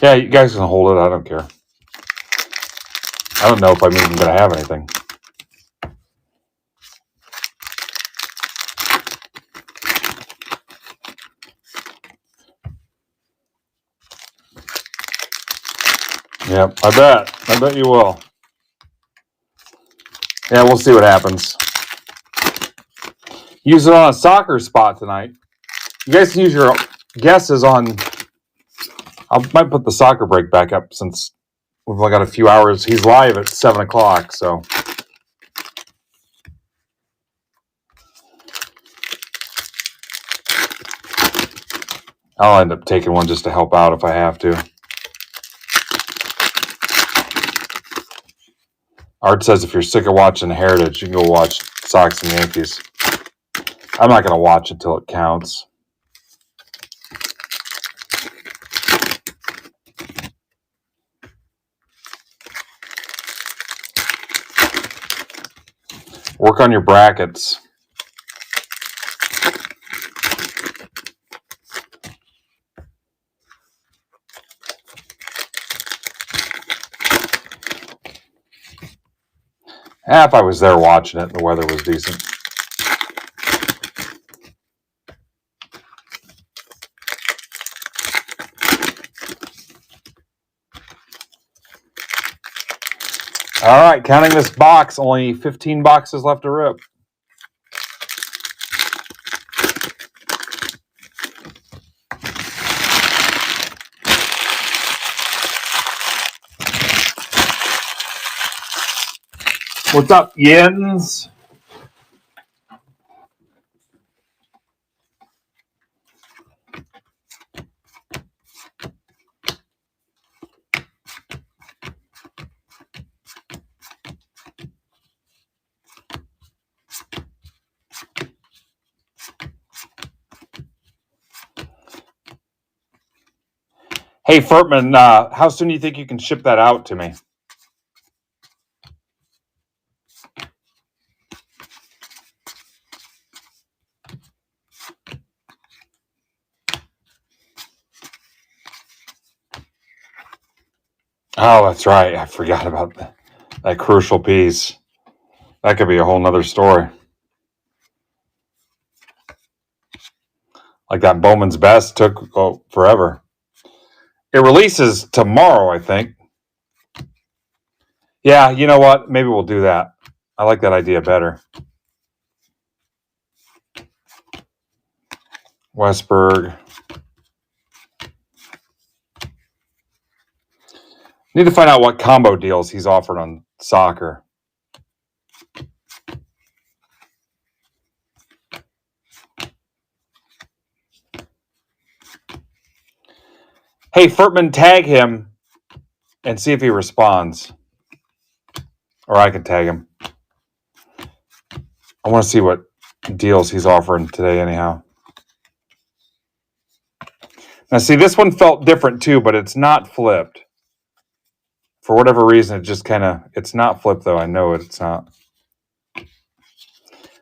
Yeah, you guys can hold it. I don't care. I don't know if I'm even going to have anything. Yep, I bet you will. Yeah, we'll see what happens. Use it on a soccer spot tonight. You guys can use your guesses on... I might put the soccer break back up since we've only got a few hours. He's live at 7 o'clock, so... I'll end up taking one just to help out if I have to. Art says if you're sick of watching Heritage, you can go watch Sox and Yankees. I'm not going to watch it till it counts. Work on your brackets. If I was there watching it and the weather was decent. All right, counting this box, only 15 boxes left to rip. What's up, Yens? Hey, Furtman, how soon do you think you can ship that out to me? Oh, that's right. I forgot about that crucial piece. That could be a whole nother story. Like that Bowman's Best took forever. It releases tomorrow, I think. Yeah, you know what? Maybe we'll do that. I like that idea better. Westberg. Need to find out what combo deals he's offered on soccer. Hey, Furtman, tag him and see if he responds. Or I can tag him. I want to see what deals he's offering today anyhow. Now, see, this one felt different too, but it's not flipped. For whatever reason, it just kind of... It's not flipped, though. I know it's not.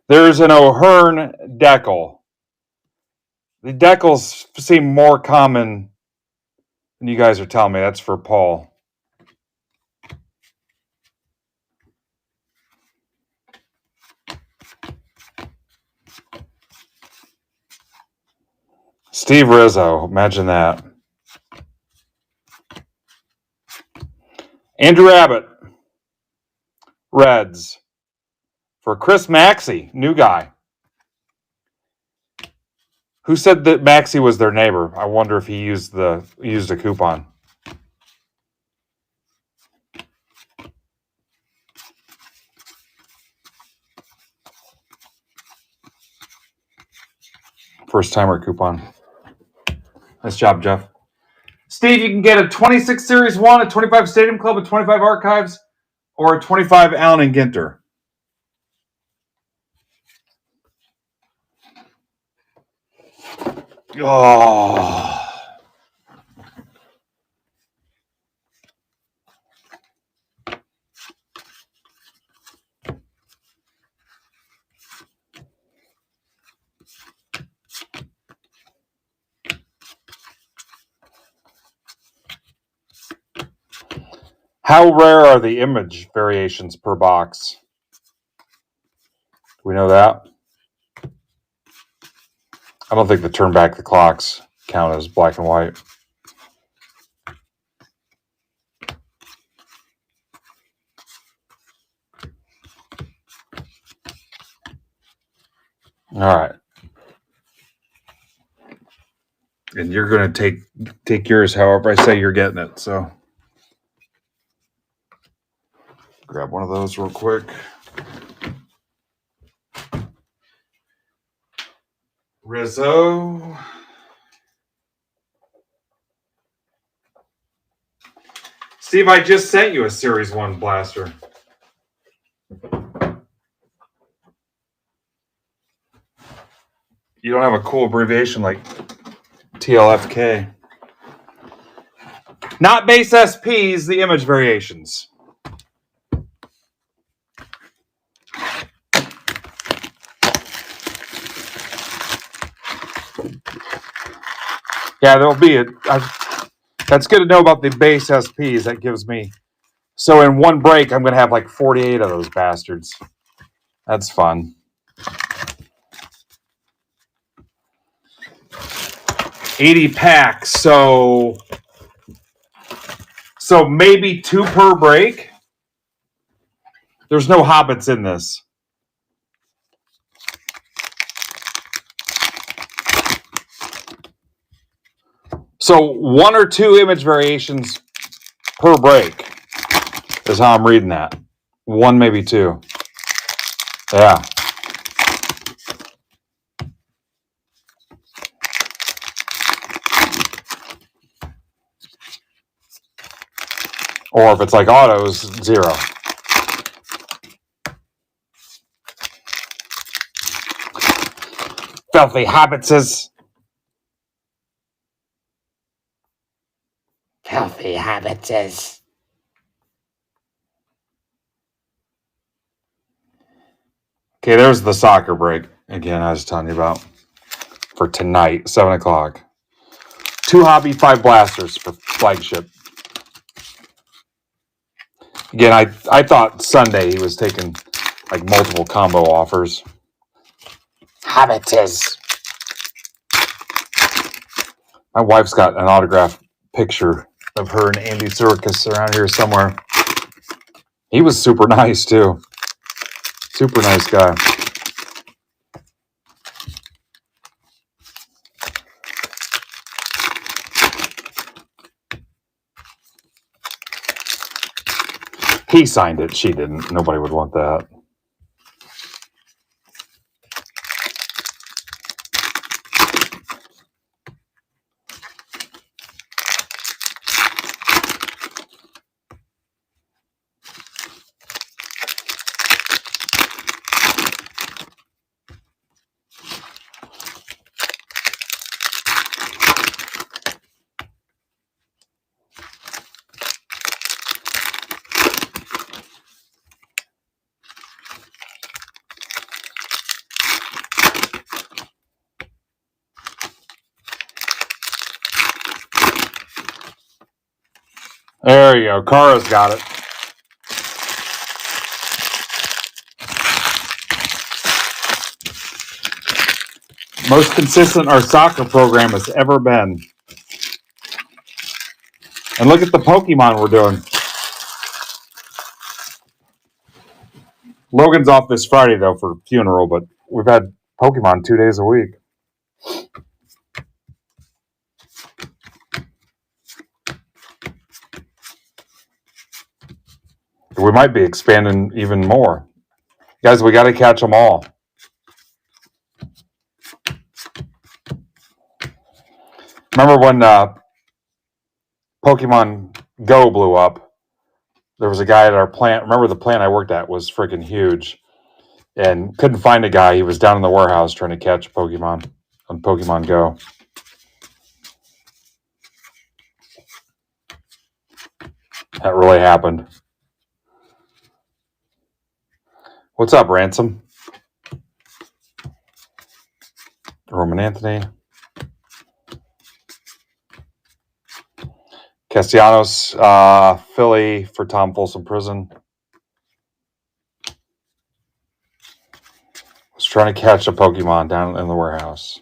There's an O'Hearn decal. The decals seem more common than you guys are telling me. That's for Paul. Steve Rizzo. Imagine that. Andrew Abbott. Reds. For Chris Maxey. New guy. Who said that Maxey was their neighbor? I wonder if he used a coupon. First timer coupon. Nice job, Jeff. Steve, you can get a 26 Series 1, a 25 Stadium Club, a 25 Archives, or a 25 Allen and Ginter. Oh. How rare are the image variations per box? Do we know that? I don't think the turn back the clocks count as black and white. All right. And you're going to take yours however I say you're getting it. So grab one of those real quick. Rizzo. Steve, I just sent you a Series 1 blaster. You don't have a cool abbreviation like TLFK. Not base SPs, the image variations. Yeah, there'll be that's good to know about the base SPs. That gives me... So in one break, I'm going to have like 48 of those bastards. That's fun. $80 packs. So maybe 2 per break. There's no Hobbits in this. So 1 or 2 image variations per break is how I'm reading that. 1, maybe 2. Yeah. Or if it's like autos, 0. Filthy Hobbitses. Filthy Hobbitses. Okay, there's the soccer break. Again, I was telling you about. For tonight, 7 o'clock. 2 hobby, 5 blasters for flagship. Again, I thought Sunday he was taking like multiple combo offers. Hobbitses. My wife's got an autographed picture of her and Andy Serkis around here somewhere. He was super nice too. Super nice guy. He signed it. She didn't. Nobody would want that. There you go. Kara's got it. Most consistent our soccer program has ever been. And look at the Pokemon we're doing. Logan's off this Friday, though, for funeral, but we've had Pokemon 2 days a week. We might be expanding even more. Guys, we got to catch them all. Remember when Pokemon Go blew up? There was a guy at our plant. Remember the plant I worked at was freaking huge. And couldn't find a guy. He was down in the warehouse trying to catch a Pokemon on Pokemon Go. That really happened. What's up, Ransom? Roman Anthony. Castellanos, Philly for Tom Folsom Prison. Was trying to catch a Pokemon down in the warehouse.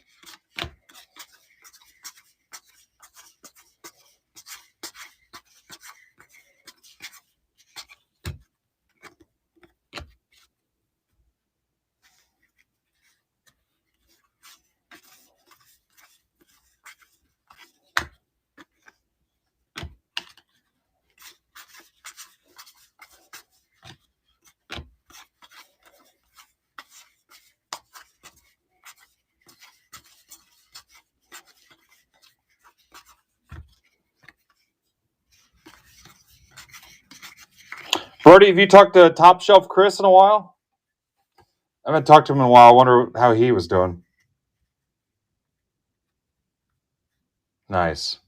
Brody, have you talked to Top Shelf Chris in a while? I haven't talked to him in a while. I wonder how he was doing. Nice.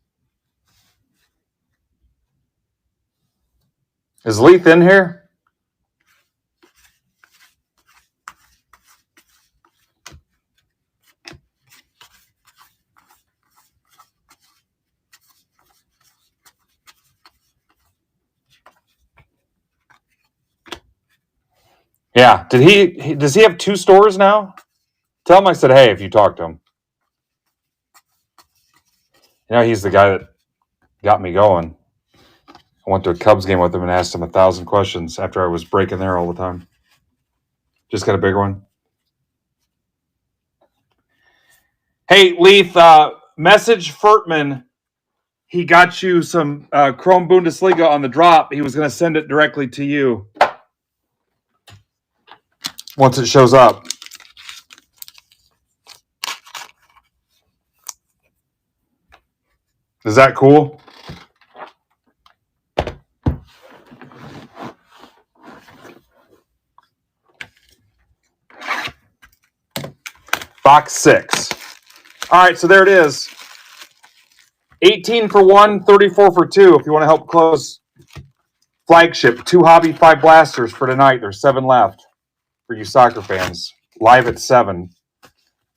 Is Leith in here? Yeah. Does he have 2 stores now? Tell him I said, hey, if you talk to him. You know, he's the guy that got me going. I went to a Cubs game with him and asked him 1,000 questions after I was breaking there all the time. Just got a bigger one. Hey, Leith, message Furtman. He got you some Chrome Bundesliga on the drop. He was going to send it directly to you once it shows up. Is that cool? Box 6. All right, so there it is. 18 for 1, 34 for 2. If you want to help close flagship, 2 hobby, 5 blasters for tonight. There's 7 left for you soccer fans. Live at 7.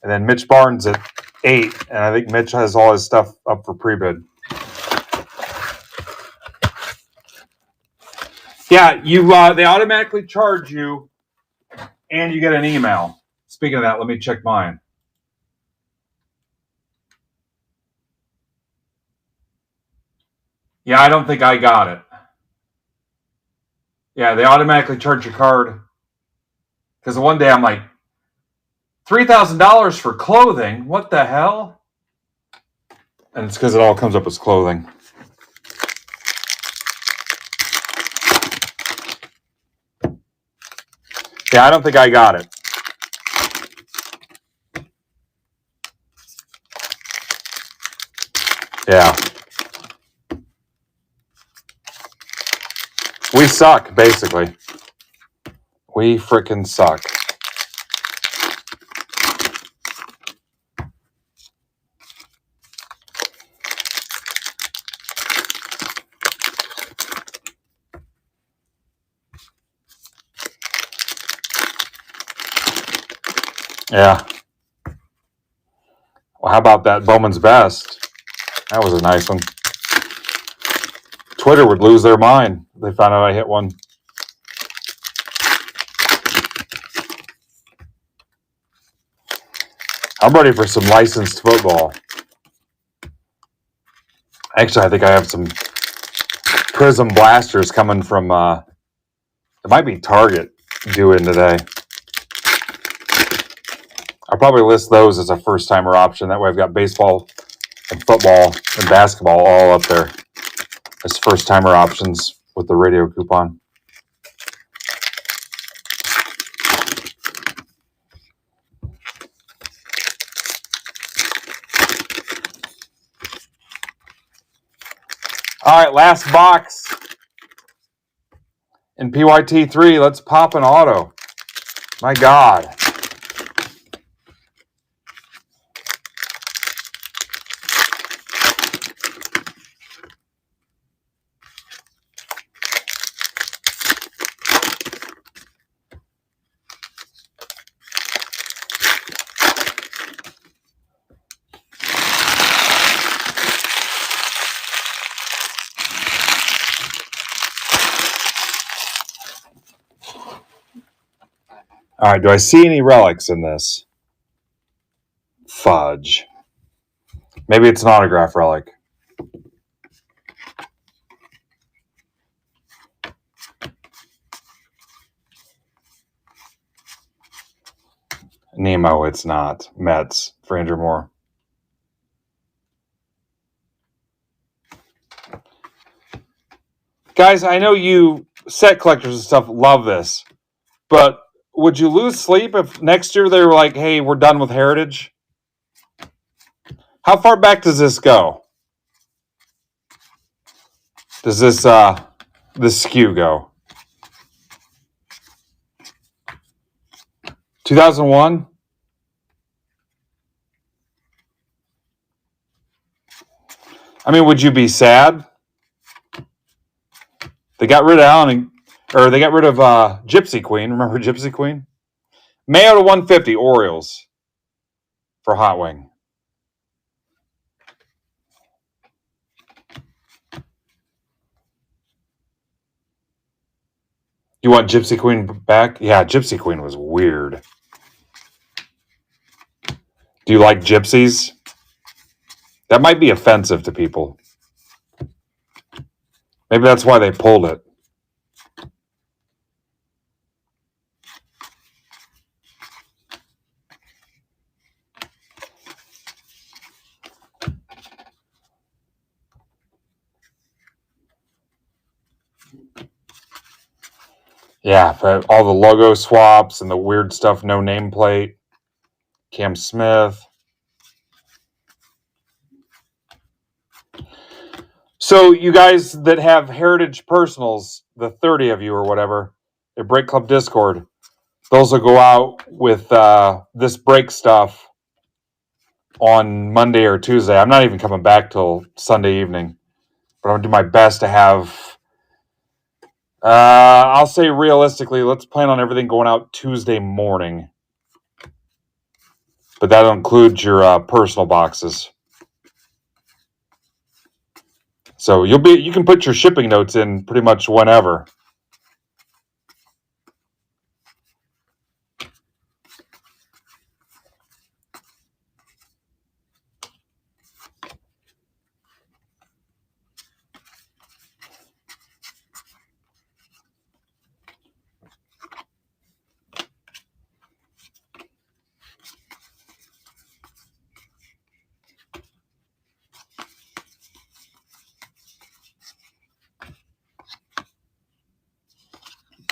And then Mitch Barnes at 8. And I think Mitch has all his stuff up for pre-bid. Yeah, they automatically charge you and you get an email. Speaking of that, let me check mine. Yeah, I don't think I got it. Yeah, they automatically charge your card. Because one day I'm like, $3,000 for clothing? What the hell? And it's because it all comes up as clothing. Yeah, I don't think I got it. Yeah. We suck, basically. We frickin' suck. Yeah. Well, how about that Bowman's Best? That was a nice one. Twitter would lose their mind if they found out I hit one. I'm ready for some licensed football. Actually, I think I have some Prism blasters coming from, it might be Target due in today. I'll probably list those as a first-timer option. That way I've got baseball and football and basketball all up there as first-timer options with the radio coupon. All right, last box in PYT3. Let's pop an auto. My God. All right, do I see any relics in this? Fudge. Maybe it's an autograph relic. Nemo, it's not. Mets for Andrew Moore. Guys, I know you set collectors and stuff love this, but would you lose sleep if next year they were like, hey, we're done with Heritage? How far back does this go? Does this SKU go? 2001? I mean, would you be sad? They got rid of they got rid of Gypsy Queen. Remember Gypsy Queen? Mayo to 150 Orioles for Hot Wing. You want Gypsy Queen back? Yeah, Gypsy Queen was weird. Do you like gypsies? That might be offensive to people. Maybe that's why they pulled it. Yeah, but all the logo swaps and the weird stuff, no nameplate. Cam Smith. So you guys that have Heritage Personals, the 30 of you or whatever, at Break Club Discord, those will go out with this break stuff on Monday or Tuesday. I'm not even coming back till Sunday evening, but I'm going to do my best to have, I'll say realistically, let's plan on everything going out Tuesday morning. But that'll include your personal boxes. So you can put your shipping notes in pretty much whenever.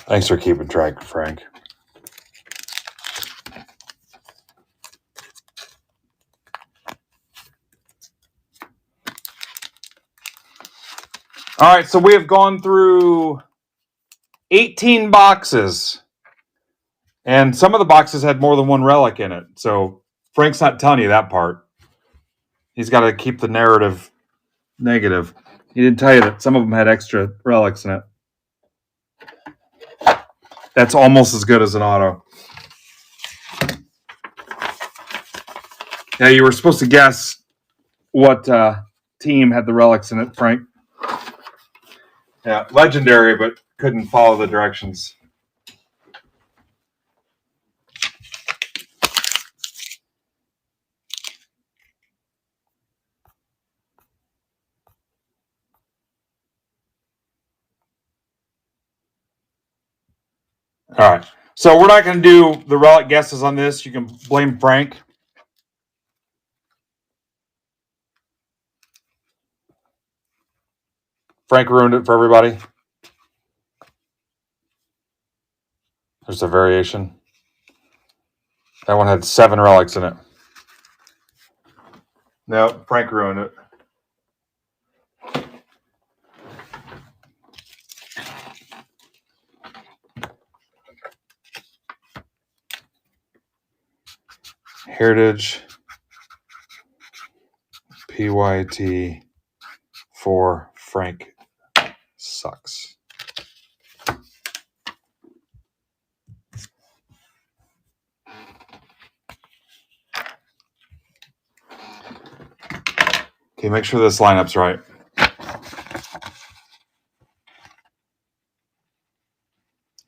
Thanks for keeping track, Frank. All right, so we have gone through 18 boxes, and some of the boxes had more than one relic in it. So Frank's not telling you that part. He's got to keep the narrative negative. He didn't tell you that some of them had extra relics in it. That's almost as good as an auto. Yeah, you were supposed to guess what team had the relics in it, Frank. Yeah, legendary, but couldn't follow the directions. All right. So we're not going to do the relic guesses on this. You can blame Frank. Frank ruined it for everybody. There's a variation. That one had 7 relics in it. No, Frank ruined it. Heritage PYT for Frank sucks. Okay, make sure this lineup's right.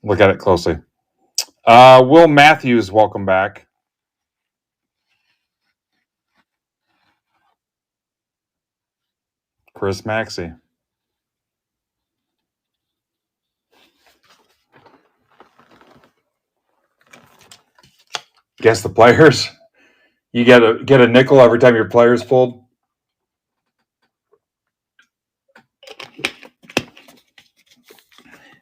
Look at it closely. Will Matthews, welcome back. Chris Maxey. Guess the players. You get a nickel every time your player's pulled.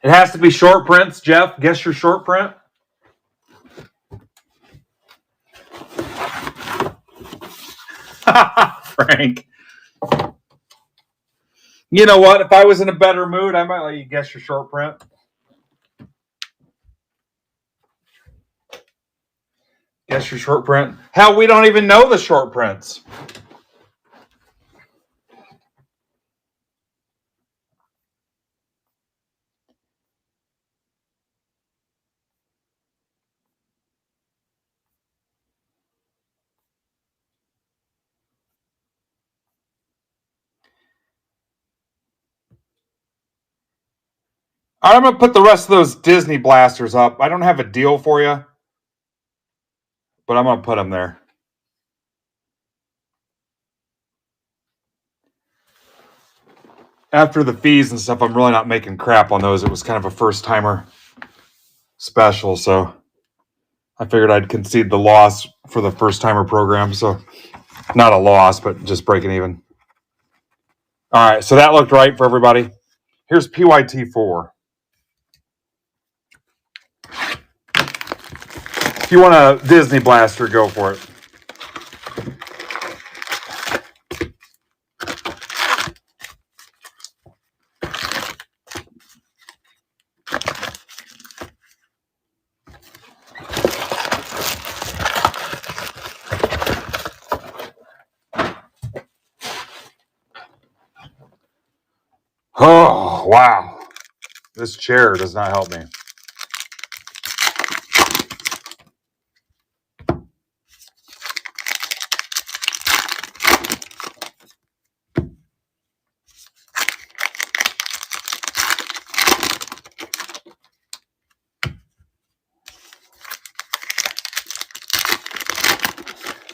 It has to be short prints, Jeff. Guess your short print. Frank. You know what? If I was in a better mood, I might let you guess your short print. Guess your short print. Hell, we don't even know the short prints. All right, I'm going to put the rest of those Disney blasters up. I don't have a deal for you, but I'm going to put them there. After the fees and stuff, I'm really not making crap on those. It was kind of a first-timer special, so I figured I'd concede the loss for the first-timer program. So not a loss, but just breaking even. All right, so that looked right for everybody. Here's PYT4. If you want a Disney blaster, go for it. Oh, wow. This chair does not help me.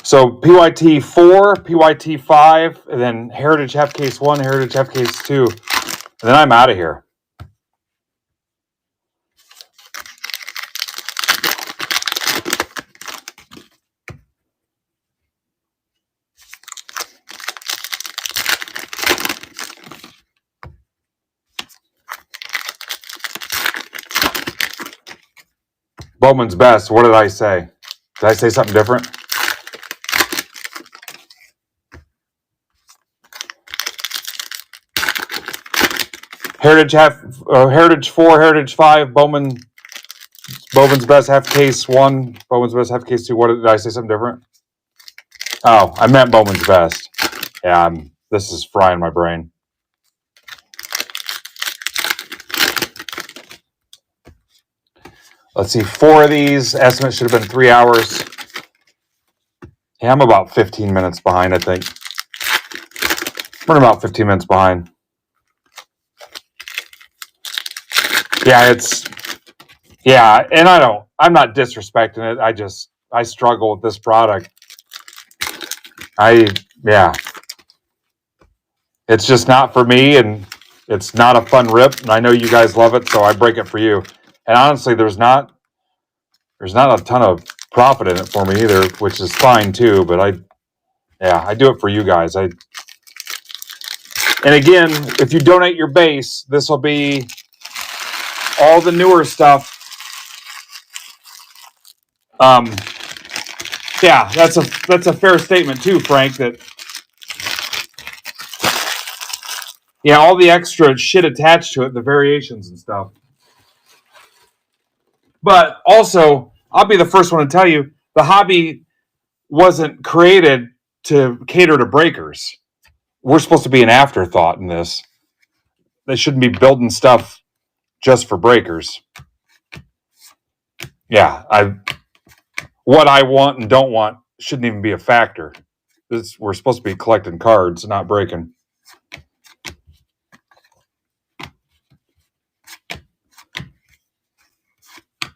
So PYT 4, PYT 5, and then Heritage Half Case 1, Heritage Half Case 2. And then I'm out of here. Bowman's best. What did I say? Did I say something different? Heritage 4, Heritage 5, Bowman's best half case 1, Bowman's best half case 2. What did I say something different? Oh, I meant Bowman's best. Yeah, this is frying my brain. Let's see, 4 of these. Estimate should have been 3 hours. Yeah, I'm about 15 minutes behind, I think. We're about 15 minutes behind. Yeah, and I'm not disrespecting it. I struggle with this product. It's just not for me, and it's not a fun rip, and I know you guys love it, so I break it for you. And honestly, there's not There's not a ton of profit in it for me either, which is fine too. But I do it for you guys. And again, if you donate your base, this will be all the newer stuff. Yeah, that's a fair statement too, Frank. That all the extra shit attached to it, the variations and stuff. But also, I'll be the first one to tell you, the hobby wasn't created to cater to breakers. We're supposed to be an afterthought in this. They shouldn't be building stuff just for breakers. Yeah, what I want and don't want shouldn't even be a factor. We're supposed to be collecting cards, not breaking.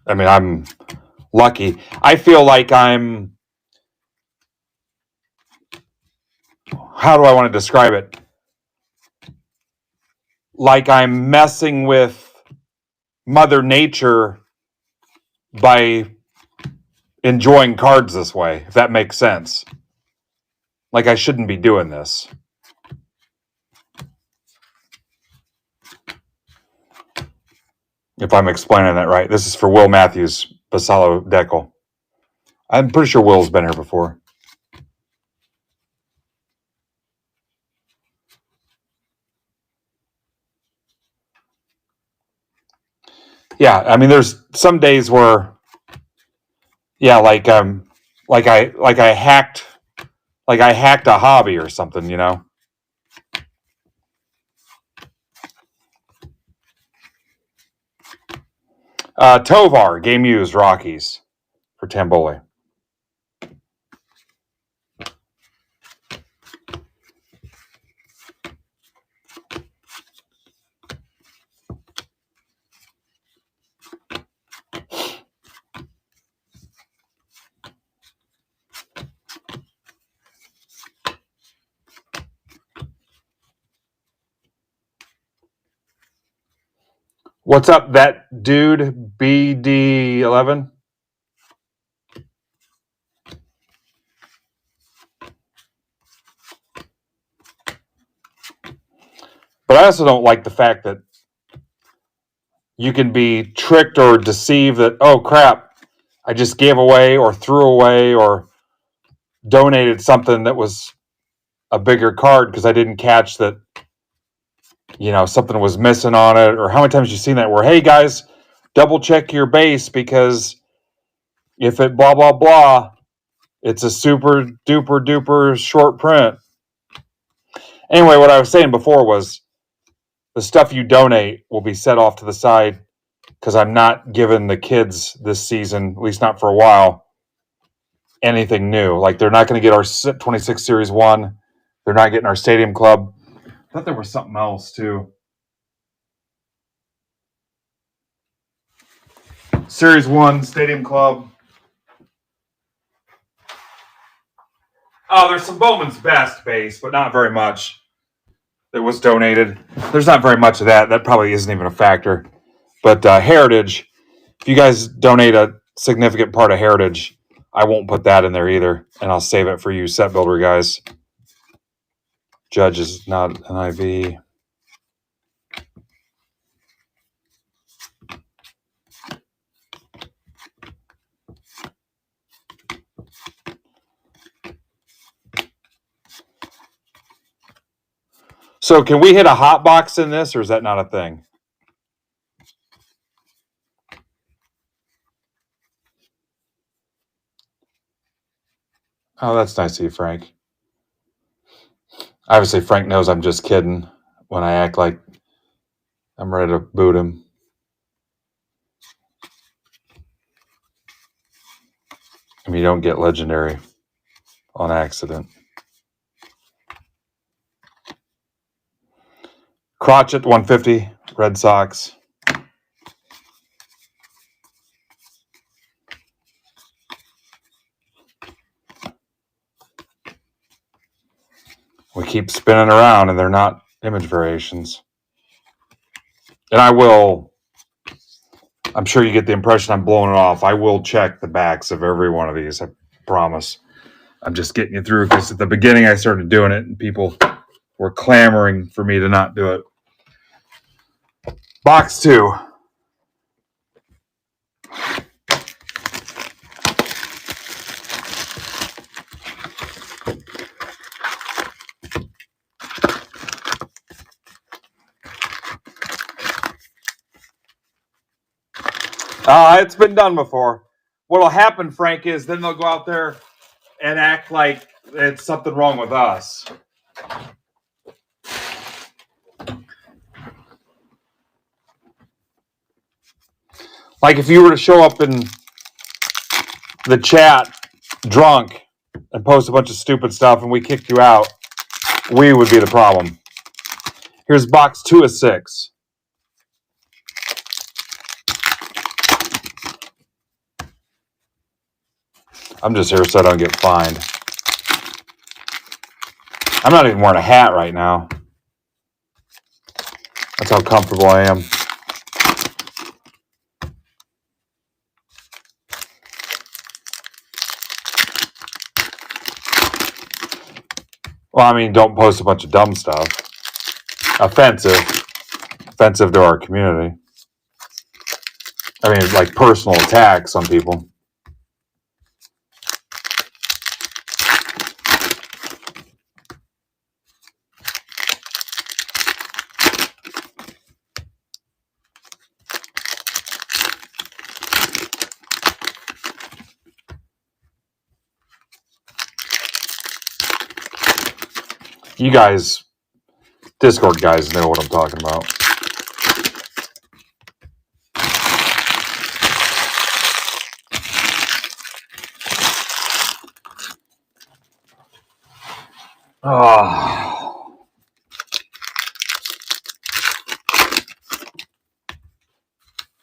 I mean, I'm lucky. I feel like I'm, how do I want to describe it? Like I'm messing with Mother Nature by enjoying cards this way, if that makes sense. Like I shouldn't be doing this. If I'm explaining that right. This is for Will Matthews, Basalo Decal. I'm pretty sure Will's been here before. Yeah, I mean, there's some days where, like I hacked a hobby or something, you know. Tovar, game used Rockies for Tamboli. What's up, that dude, BD11? But I also don't like the fact that you can be tricked or deceived that, oh crap, I just gave away or threw away or donated something that was a bigger card because I didn't catch that, something was missing on it. Or how many times have you seen that where, hey guys, double check your base because if it blah, blah, blah, it's a super duper duper short print. Anyway, what I was saying before was the stuff you donate will be set off to the side because I'm not giving the kids this season, at least not for a while, anything new. Like they're not going to get our 26 Series 1. They're not getting our Stadium Club. I thought there was something else too. Series 1, Stadium Club. Oh, there's some Bowman's Best base, but not very much that was donated. There's not very much of that. That probably isn't even a factor. But Heritage, if you guys donate a significant part of Heritage, I won't put that in there either. And I'll save it for you set builder guys. Judge is not an IV. So can we hit a hot box in this, or is that not a thing? Oh, that's nice of you, Frank. Obviously, Frank knows I'm just kidding when I act like I'm ready to boot him. I mean, you don't get legendary on accident. Crotch at 150, Red Sox. We keep spinning around and they're not image variations. And I will I'm sure you get the impression I'm blowing it off. I will check the backs of every one of these. I promise. I'm just getting you through because at the beginning I started doing it and people were clamoring for me to not do it. Box 2. It's been done before. What'll happen, Frank, is then they'll go out there and act like it's something wrong with us. Like if you were to show up in the chat drunk and post a bunch of stupid stuff and we kicked you out, we would be the problem. Here's box 2 of 6. I'm just here so I don't get fined. I'm not even wearing a hat right now. That's how comfortable I am. Well, I mean, don't post a bunch of dumb stuff. Offensive to our community. I mean, like personal attacks on people. You guys, Discord guys, know what I'm talking about.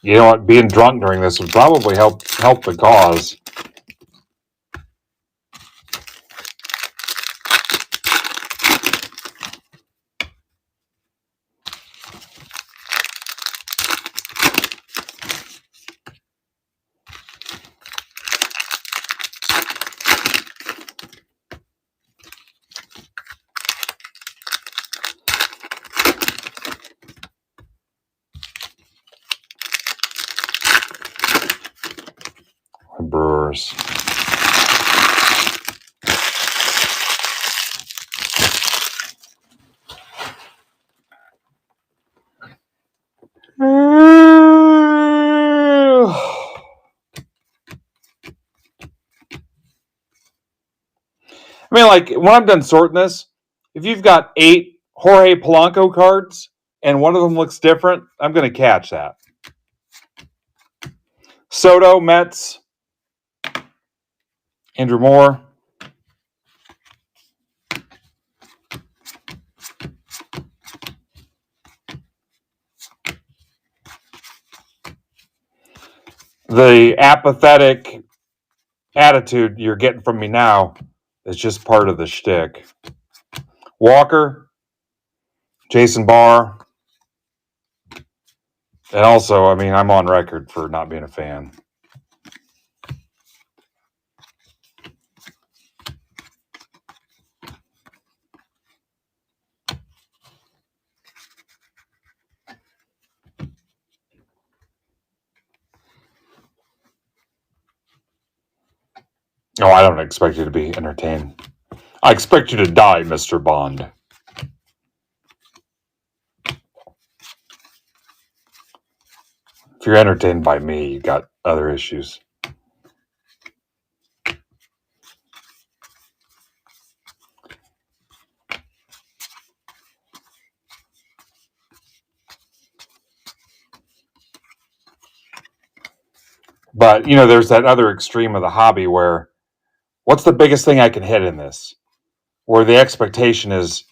You know what? Being drunk during this would probably help the cause. Brewers. I mean, like, when I'm done sorting this, if you've got 8 Jorge Polanco cards and one of them looks different, I'm going to catch that. Soto, Mets, Andrew Moore. The apathetic attitude you're getting from me now is just part of the shtick. Walker, Jason Barr, and also, I mean, I'm on record for not being a fan. No, I don't expect you to be entertained. I expect you to die, Mr. Bond. If you're entertained by me, you got other issues. But, you know, there's that other extreme of the hobby where what's the biggest thing I can hit in this? Where the expectation is,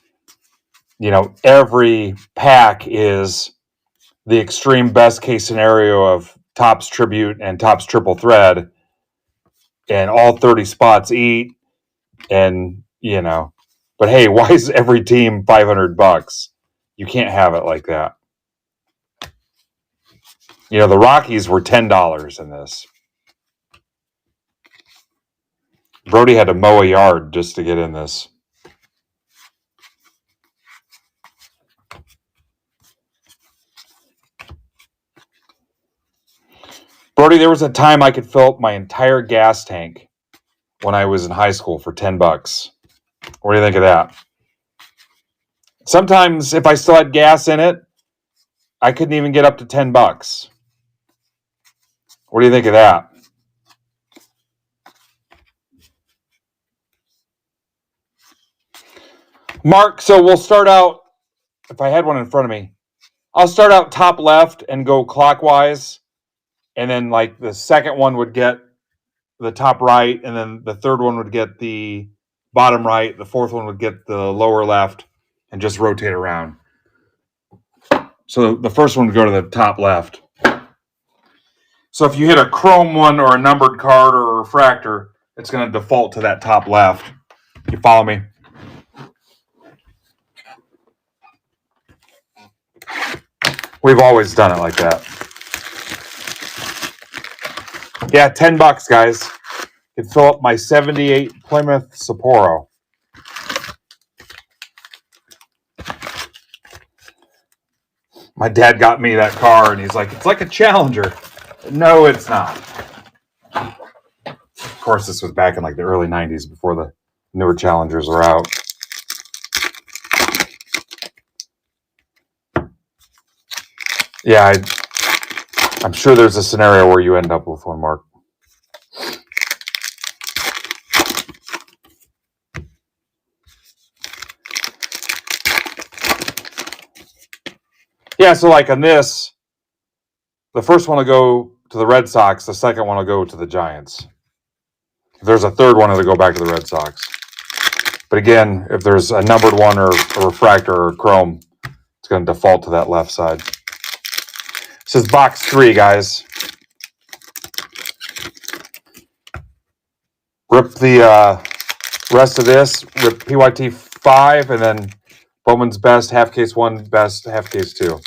you know, every pack is the extreme best case scenario of Topps Tribute and Topps Triple Thread, and all 30 spots eat, and, you know, but hey, why is every team $500? You can't have it like that. You know, the Rockies were $10 in this. Brody had to mow a yard just to get in this. Brody, there was a time I could fill up my entire gas tank when I was in high school for $10. What do you think of that? Sometimes if I still had gas in it, I couldn't even get up to $10. What do you think of that? Mark, so we'll start out, if I had one in front of me, I'll start out top left and go clockwise. And then like the second one would get the top right. And then the third one would get the bottom right. The fourth one would get the lower left and just rotate around. So the first one would go to the top left. So if you hit a chrome one or a numbered card or a refractor, it's going to default to that top left. You follow me? We've always done it like that. Yeah, $10, guys. Could fill up my 78 Plymouth Sapporo. My dad got me that car, and he's like, it's like a Challenger. No, it's not. Of course, this was back in like the early 90s before the newer Challengers were out. Yeah, I'm sure there's a scenario where you end up with one, Mark. Yeah, so like on this, the first one will go to the Red Sox. The second one will go to the Giants. If there's a third one, it'll go back to the Red Sox. But again, if there's a numbered one or a refractor or a chrome, it's going to default to that left side. This is box 3, guys. Rip the rest of this. Rip PYT 5, and then Bowman's Best, half case 1, best, half case 2.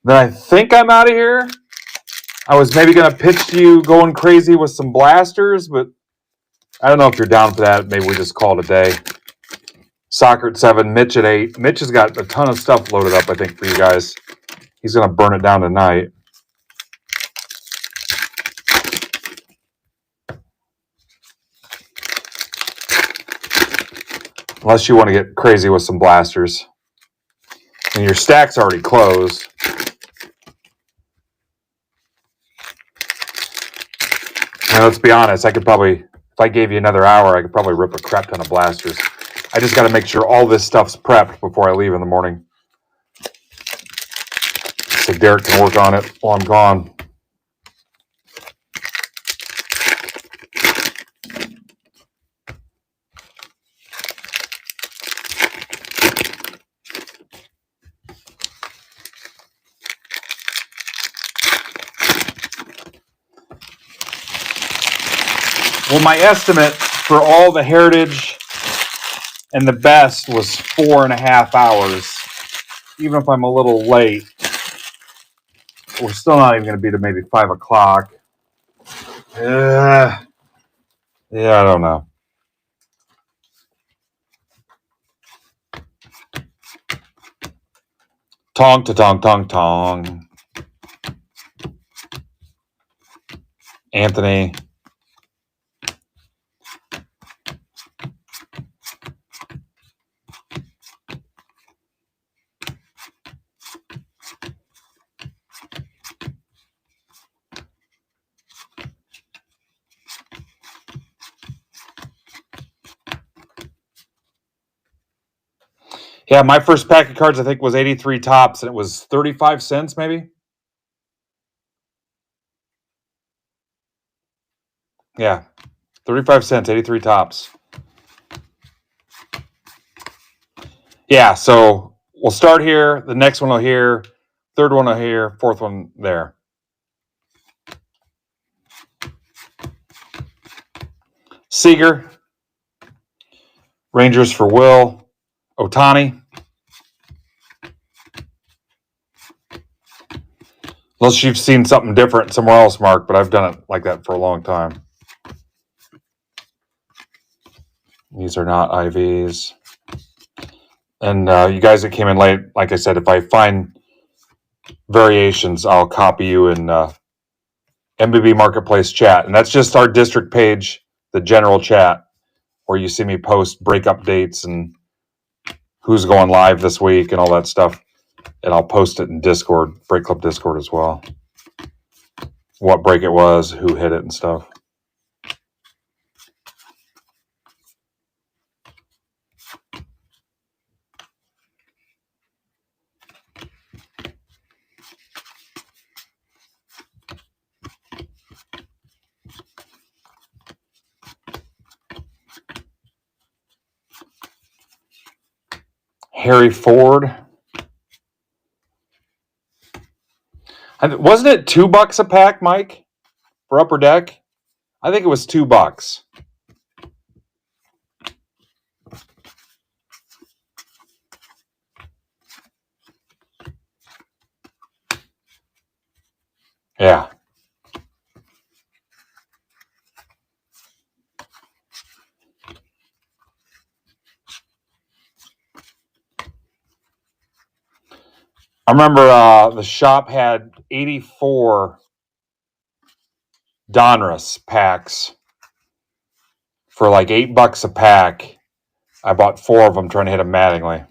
Then I think I'm out of here. I was maybe going to pitch to you going crazy with some blasters, but I don't know if you're down for that. Maybe we just call it a day. Soccer at 7, Mitch at 8. Mitch has got a ton of stuff loaded up, I think, for you guys. He's going to burn it down tonight. Unless you want to get crazy with some blasters. And your stack's already closed. And let's be honest, I could probably, if I gave you another hour, I could probably rip a crap ton of blasters. I just got to make sure all this stuff's prepped before I leave in the morning. So Derek can work on it while I'm gone. Well, my estimate for all the Heritage and the best was 4.5 hours. Even if I'm a little late, we're still not even going to be to maybe 5 o'clock. Yeah, I don't know. Tong to tong tong tong. Anthony. Yeah, my first pack of cards, I think, was 83 tops, and it was 35 cents, maybe. Yeah, 35 cents, 83 tops. Yeah, so we'll start here. The next one will here. Third one will here. Fourth one there. Seager. Rangers for Will. Ohtani. Unless you've seen something different somewhere else, Mark, but I've done it like that for a long time. These are not IVs. And you guys that came in late, like I said, if I find variations, I'll copy you in MBB Marketplace chat. And that's just our district page, the general chat, where you see me post break updates and who's going live this week and all that stuff. And I'll post it in Discord, Break Club Discord as well. What break it was, who hit it and stuff. Harry Ford. Wasn't it $2 a pack, Mike, for Upper Deck? I think it was $2. Yeah. I remember the shop had 84 Donruss packs for like $8 a pack. I bought 4 of them trying to hit them Mattingly.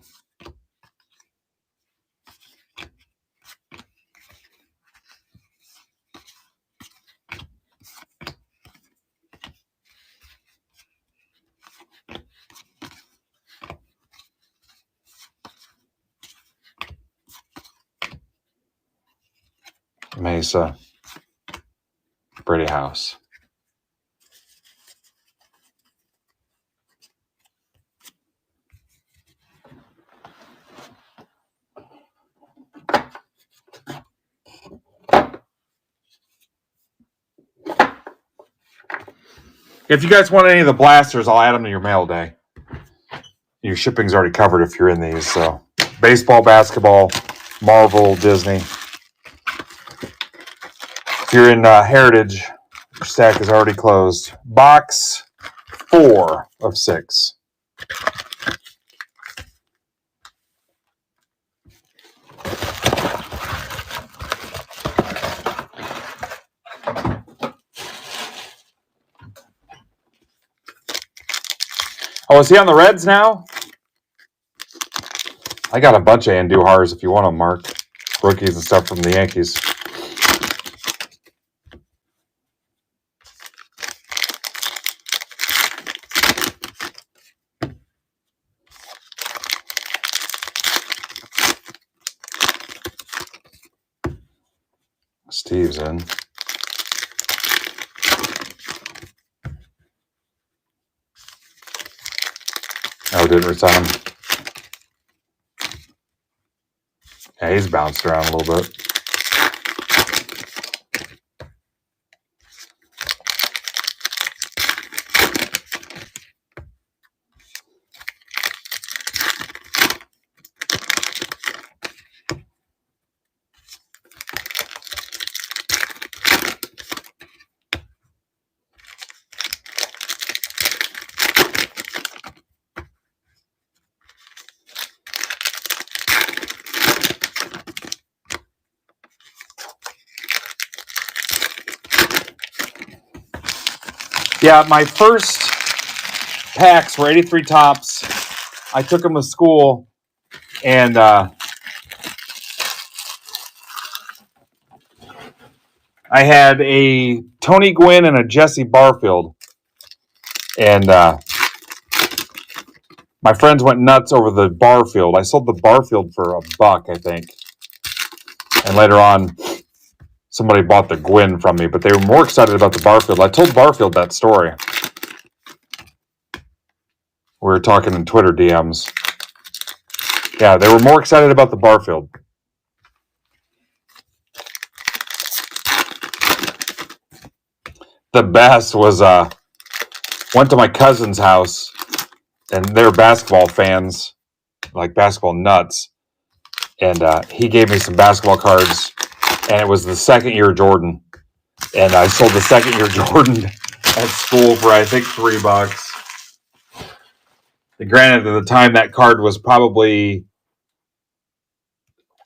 Mesa. Brady House. If you guys want any of the blasters, I'll add them to your mail day. Your shipping's already covered if you're in these. So, baseball, basketball, Marvel, Disney. If you're in Heritage, your stack is already closed. Box 4 of 6. Oh, is he on the Reds now? I got a bunch of Andujars if you want them, Mark. Rookies and stuff from the Yankees. Steve's in. Oh, didn't resign him. Yeah, he's bounced around a little bit. Yeah, my first packs were 83 tops. I took them to school, and I had a Tony Gwynn and a Jesse Barfield. And my friends went nuts over the Barfield. I sold the Barfield for $1, I think. And later on, somebody bought the Gwynn from me, but they were more excited about the Barfield. I told Barfield that story. We were talking in Twitter DMs. Yeah, they were more excited about the Barfield. The best was went to my cousin's house, and they're basketball fans, like basketball nuts. And he gave me some basketball cards, and it was the second year Jordan. And I sold the second year Jordan at school for, I think, $3. Granted, at the time, that card was probably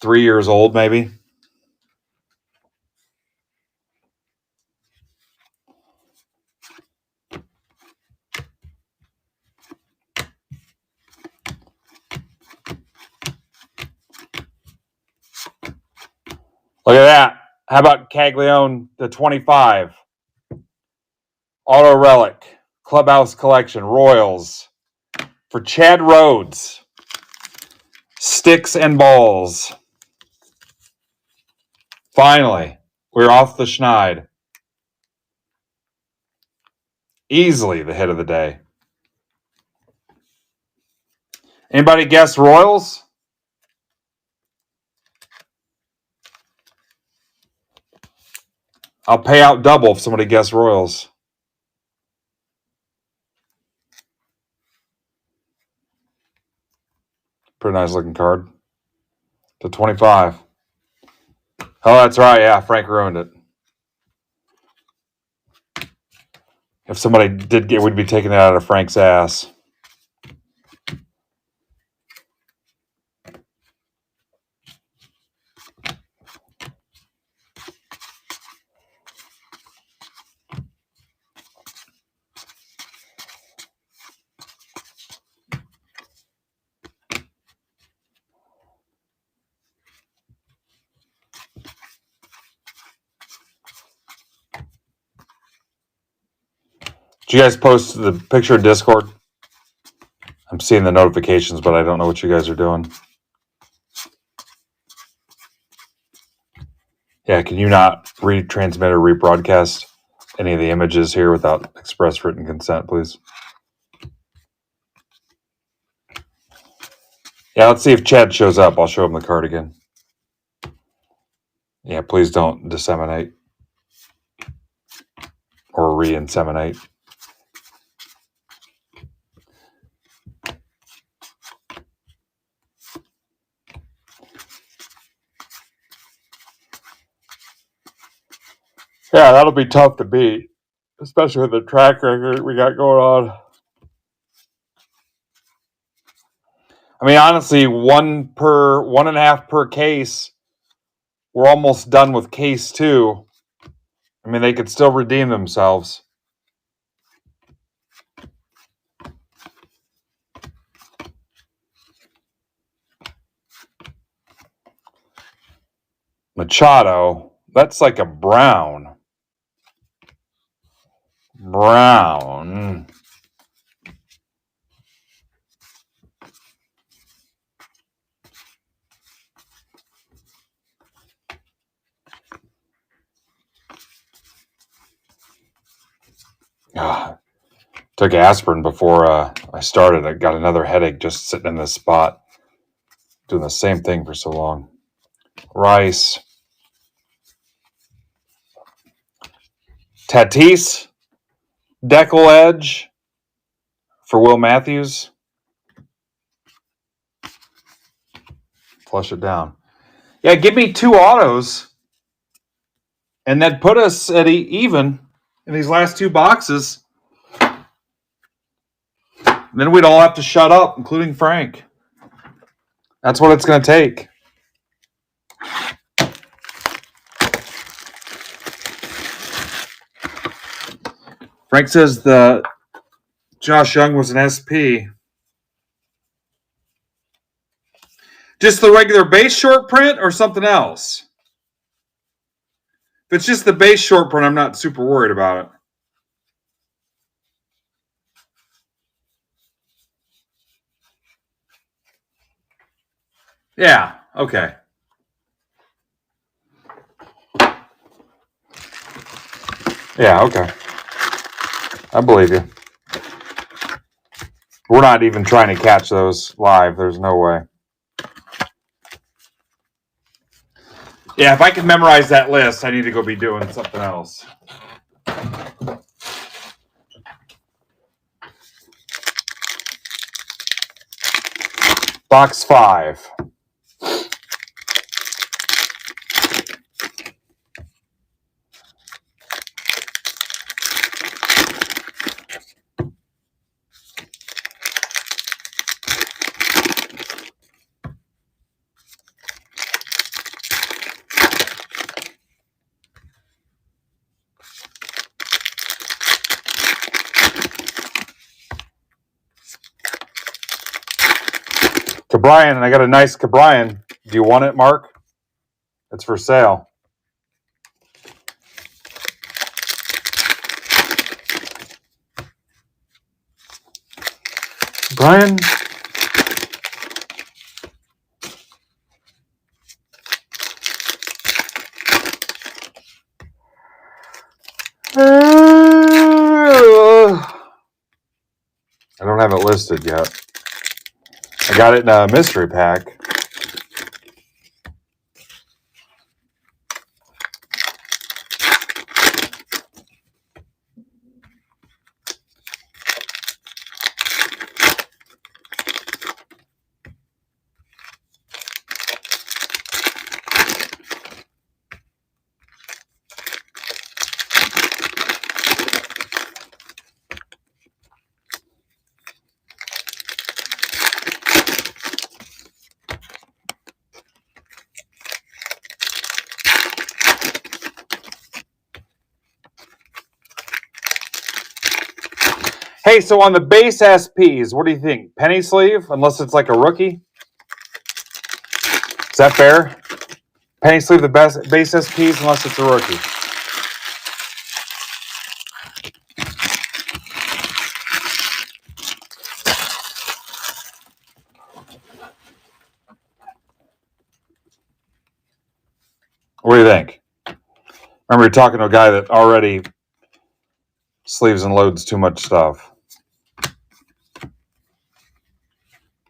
3 years old, maybe. Look at that. How about Caglione to 25? Auto Relic, Clubhouse Collection, Royals. For Chad Rhodes, Sticks and Balls. Finally, we're off the schneid. Easily the hit of the day. Anybody guess Royals? I'll pay out double if somebody guessed Royals. Pretty nice looking card. To 25. Oh, that's right. Yeah, Frank ruined it. If somebody did get, we'd be taking it out of Frank's ass. Did you guys post the picture in Discord? I'm seeing the notifications, but I don't know what you guys are doing. Yeah, can you not retransmit or rebroadcast any of the images here without express written consent, please? Yeah, let's see if Chad shows up. I'll show him the card again. Yeah, please don't disseminate or re-inseminate. Yeah, that'll be tough to beat, especially with the track record we got going on. I mean, honestly, 1.5 per case. We're almost done with case 2. I mean, they could still redeem themselves. Machado, that's like a brown. Brown. Took aspirin before I started. I got another headache just sitting in this spot, doing the same thing for so long. Rice. Tatis. Deckle Edge for Will Matthews. Flush it down. Yeah, give me 2 autos and then put us at even in these last 2 boxes. Then we'd all have to shut up, including Frank. That's what it's going to take. Frank says the Josh Young was an SP. Just the regular base short print or something else? If it's just the base short print, I'm not super worried about it. Yeah, okay. Yeah, okay. I believe you. We're not even trying to catch those live. There's no way. Yeah, if I can memorize that list, I need to go be doing something else. Box 5. Cabrian, and I got a nice Cabrian. Do you want it, Mark? It's for sale. Brian? I don't have it listed yet. I got it in a mystery pack. Hey, so on the base SPs, what do you think? Penny sleeve, unless it's like a rookie? Is that fair? Penny sleeve the base SPs unless it's a rookie. What do you think? Remember, you're talking to a guy that already sleeves and loads too much stuff.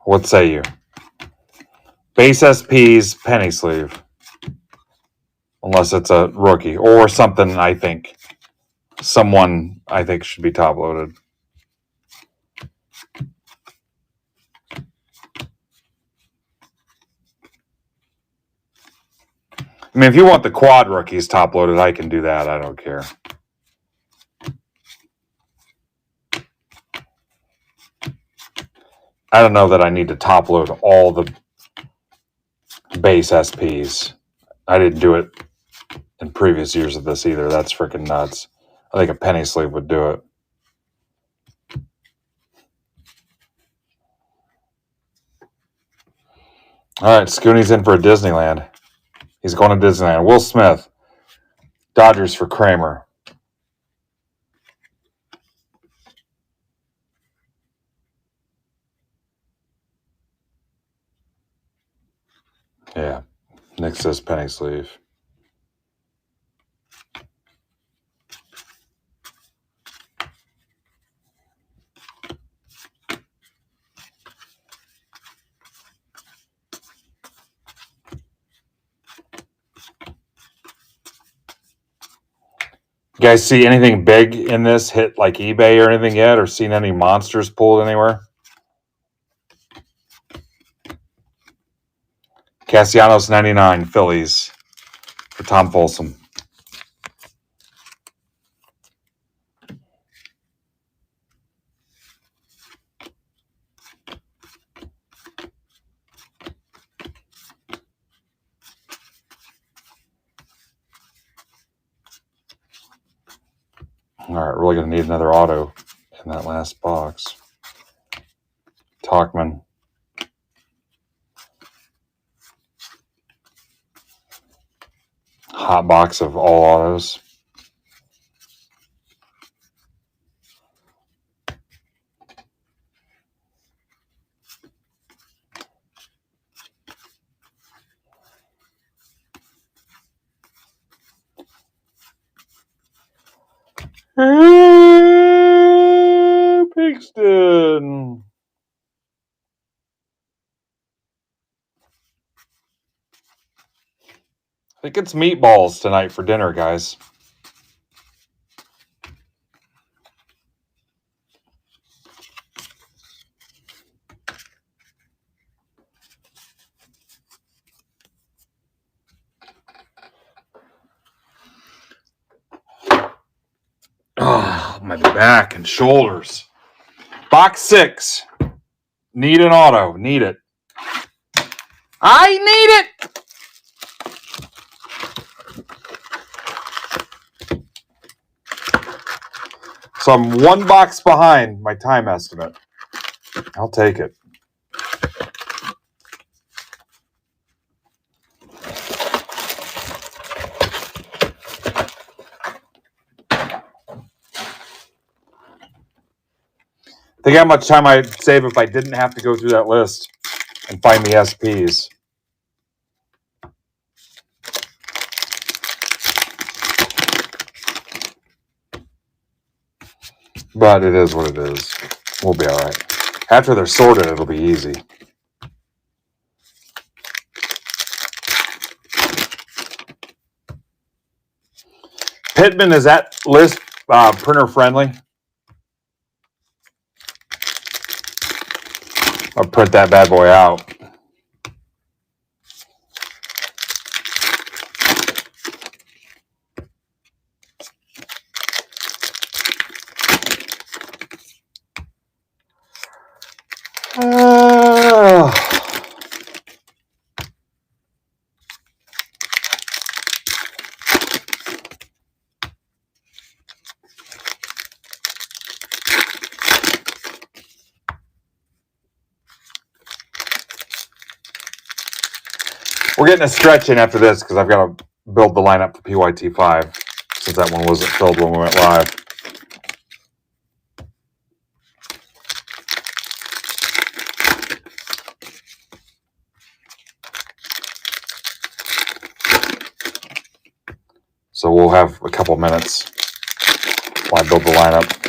What say you? Base SPs, penny sleeve. Unless it's a rookie or something I think. Someone I think should be top loaded. I mean, if you want the quad rookies top loaded, I can do that. I don't care. I don't know that I need to top load all the base SPs. I didn't do it in previous years of this either. That's freaking nuts. I think a penny sleeve would do it. All right, Scooney's in for a Disneyland. He's going to Disneyland. Will Smith, Dodgers for Kramer. Yeah, Nick says penny sleeve. You guys see anything big in this hit like eBay or anything yet, or seen any monsters pulled anywhere? Castellanos 99 Phillies for Tom Folsom. All right, really going to need another auto in that last box. Talkman. Hot box of all autos. Pigston. I think it's meatballs tonight for dinner, guys. Oh, my back and shoulders. Box 6. Need an auto. Need it. I need it. So I'm one box behind my time estimate. I'll take it. Think how much time I'd save if I didn't have to go through that list and find the SPs. But it is what it is. We'll be all right. After they're sorted, it'll be easy. Pittman, is that list printer friendly? I'll print that bad boy out. We're getting a stretch in after this because I've got to build the lineup for PYT5 since that one wasn't filled when we went live. So we'll have a couple minutes while I build the lineup.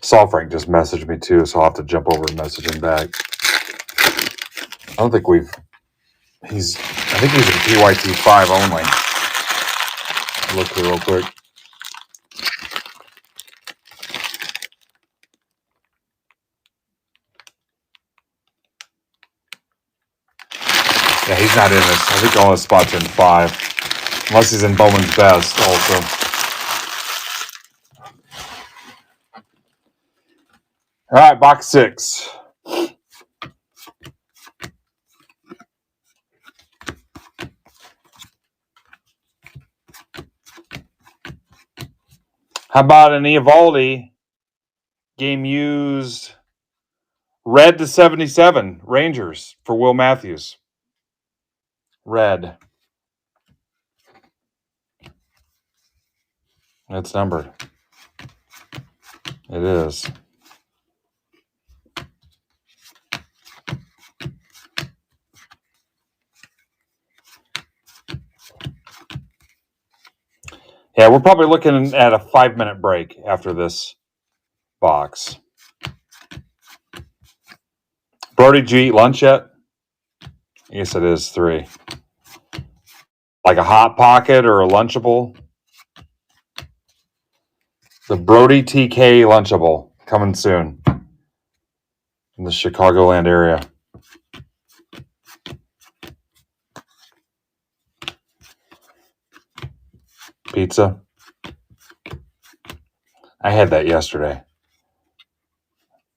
Saw Frank just messaged me too, so I'll have to jump over and message him back. I don't think I think he's in PYT5 only. Look here real quick. Yeah, he's not in this. I think all his spots are in 5. Unless he's in Bowman's Best also. All right, box 6. How about an Eovaldi game used red to 77 Rangers for Will Matthews? Red. It's numbered. It is. Yeah, we're probably looking at a 5-minute break after this box. Brody, did you eat lunch yet? I guess it is 3. Like a Hot Pocket or a Lunchable? The Brody TK Lunchable coming soon in the Chicagoland area. Pizza. I had that yesterday.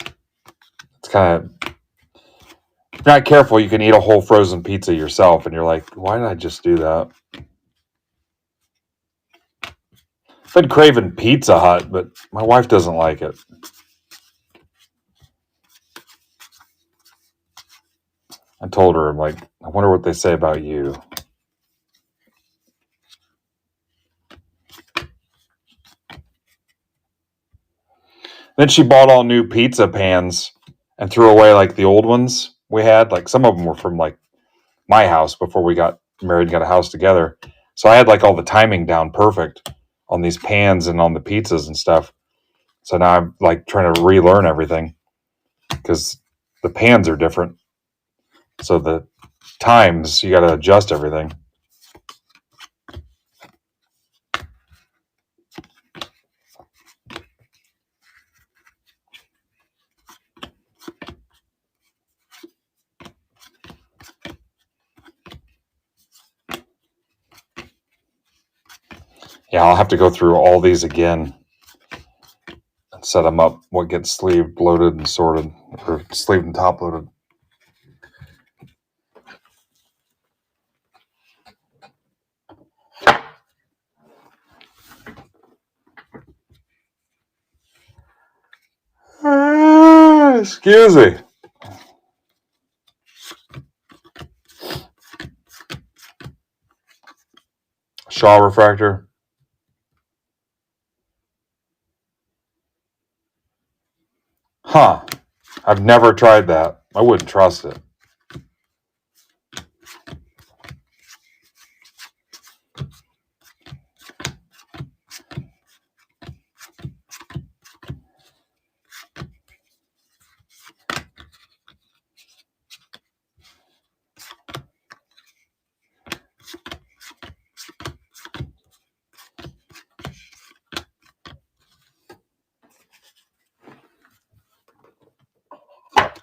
It's kind of, if you're not careful, you can eat a whole frozen pizza yourself, and you're like, why did I just do that? I've been craving Pizza Hut, but my wife doesn't like it. I told her, I'm like, I wonder what they say about you. Then she bought all new pizza pans and threw away like the old ones we had. Like some of them were from like my house before we got married and got a house together. So I had like all the timing down perfect on these pans and on the pizzas and stuff. So now I'm like trying to relearn everything because the pans are different. So the times, you got to adjust everything. Yeah, I'll have to go through all these again and set them up. What gets sleeved, loaded, and sorted, or sleeved and top loaded. Excuse me. Shaw refractor. Huh. I've never tried that. I wouldn't trust it.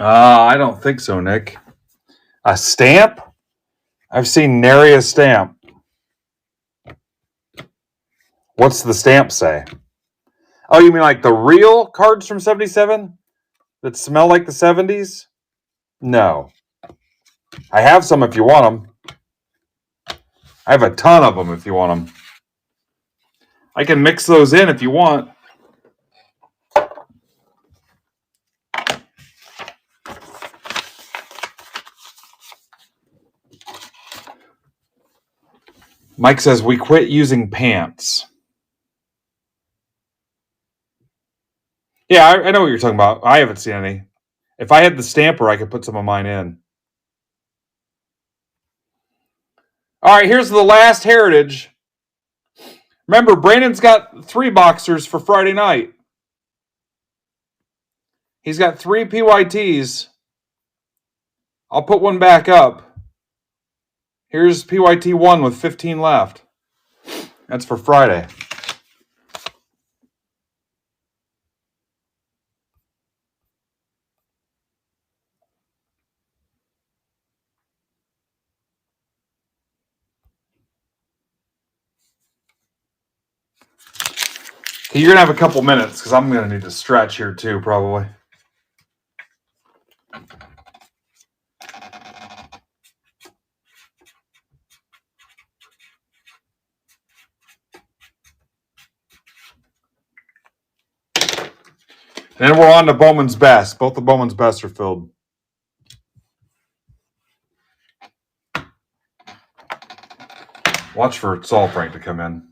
I don't think so, Nick. A stamp? I've seen nary a stamp. What's the stamp say? Oh, you mean like the real cards from 77 that smell like the 70s? No. I have some if you want them. I have a ton of them if you want them. I can mix those in if you want. Mike says we quit using pants. Yeah, I know what you're talking about. I haven't seen any. If I had the stamper, I could put some of mine in. All right, here's the last Heritage. Remember, Brandon's got 3 boxers for Friday night. He's got 3 PYTs. I'll put one back up. Here's PYT 1 with 15 left. That's for Friday. Okay, you're going to have a couple minutes because I'm going to need to stretch here too, probably. And then we're on to Bowman's Best. Both the Bowman's Best are filled. Watch for Saul Frank to come in.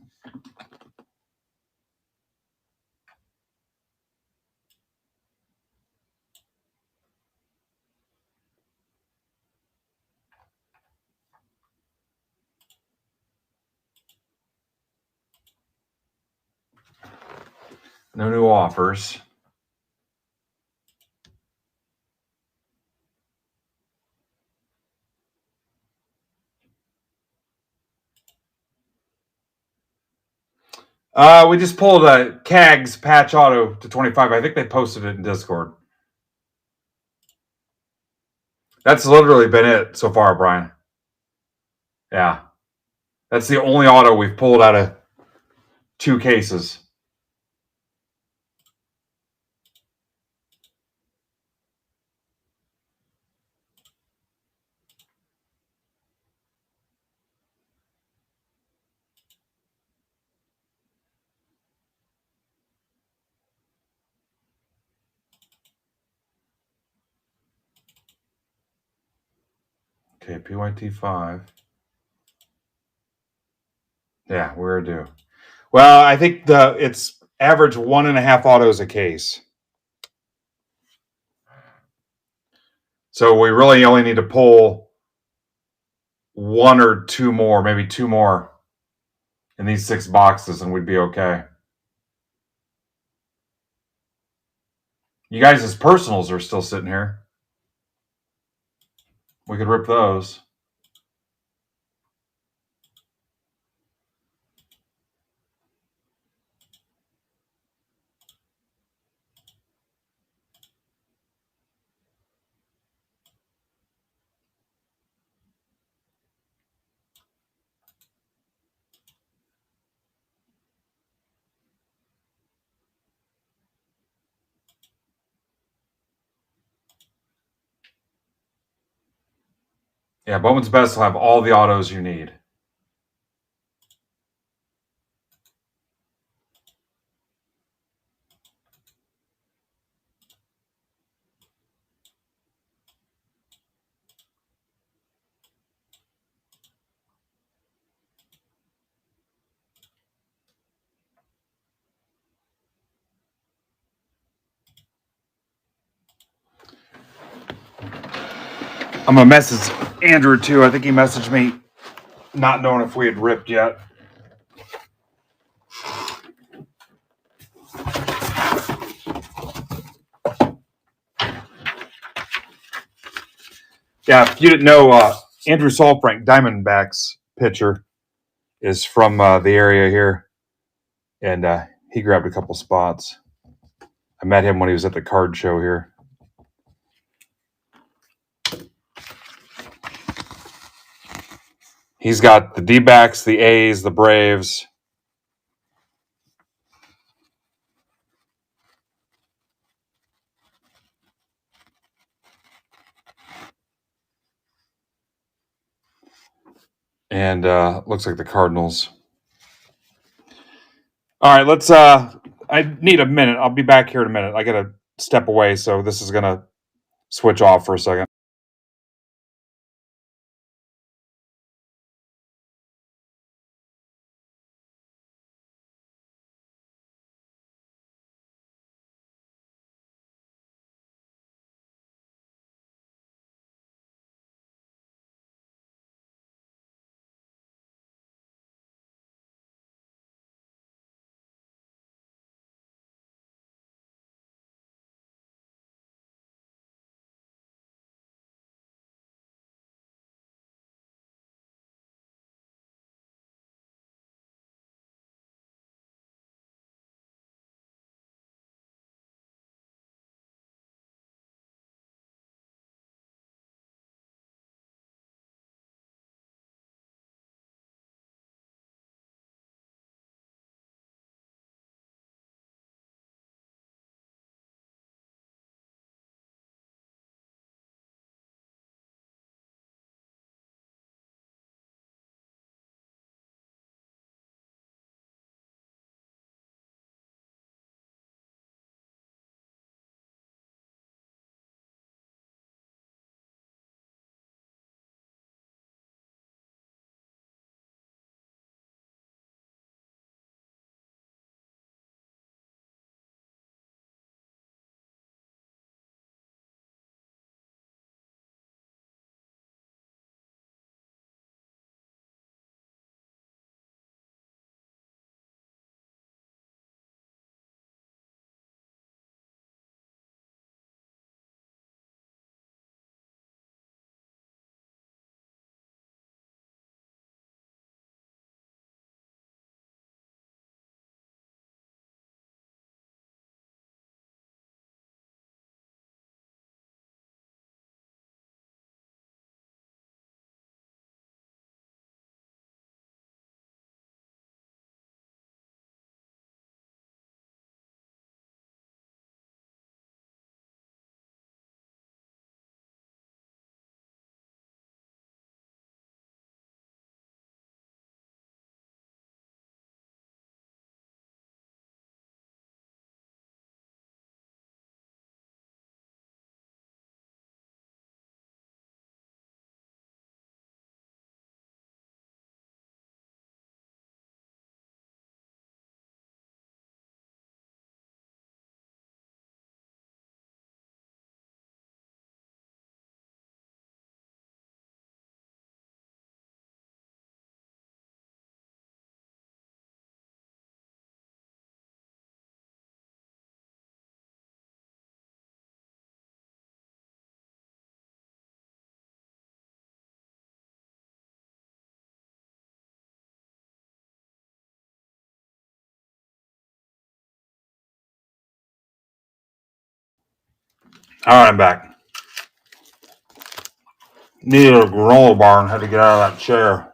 No new offers. We just pulled a CAGS patch auto to 25. I think they posted it in Discord. That's literally been it so far, Brian. Yeah. That's the only auto we've pulled out of 2 cases. Okay, PYT 5. Yeah, we're due. Well, I think it's average 1.5 autos a case. So we really only need to pull 1 or 2 more, maybe 2 more in these 6 boxes, and we'd be okay. You guys' personals are still sitting here. We could rip those. Yeah, Bowman's Best will have all the autos you need. I'm going to message Andrew, too. I think he messaged me not knowing if we had ripped yet. Yeah, if you didn't know, Andrew Saalfrank, Diamondbacks pitcher, is from the area here. And he grabbed a couple spots. I met him when he was at the card show here. He's got the D-backs, the A's, the Braves. And looks like the Cardinals. All right, let's I need a minute. I'll be back here in a minute. I got to step away, so this is going to switch off for a second. All right, I'm back. Needed a granola bar and had to get out of that chair.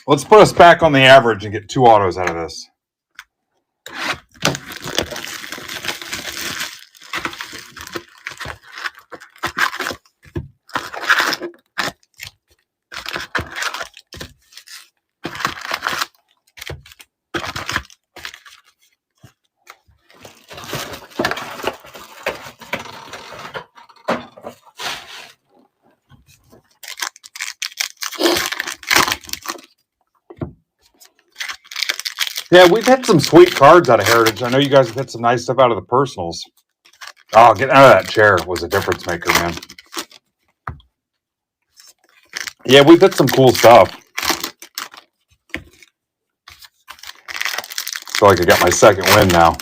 Let's put us back on the average and get 2 autos out of this. Yeah, we've had some sweet cards out of Heritage. I know you guys have had some nice stuff out of the personals. Oh, getting out of that chair was a difference maker, man. Yeah, we've hit some cool stuff. I feel like I got my second win now.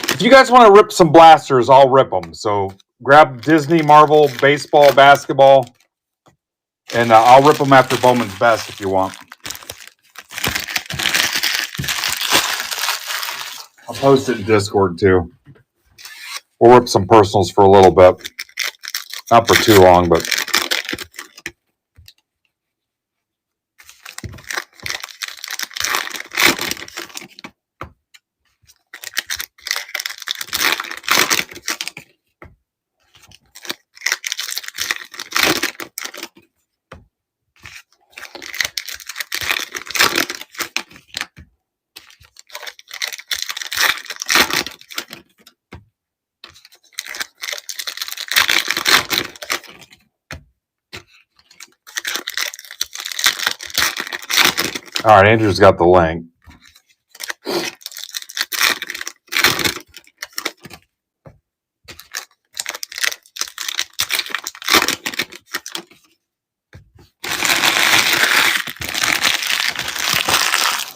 If you guys want to rip some blasters, I'll rip them. So grab Disney, Marvel, baseball, basketball, and I'll rip them after Bowman's Best if you want. I'll post it in Discord too. We'll rip some personals for a little bit. Not for too long, but... All right, Andrew's got the link.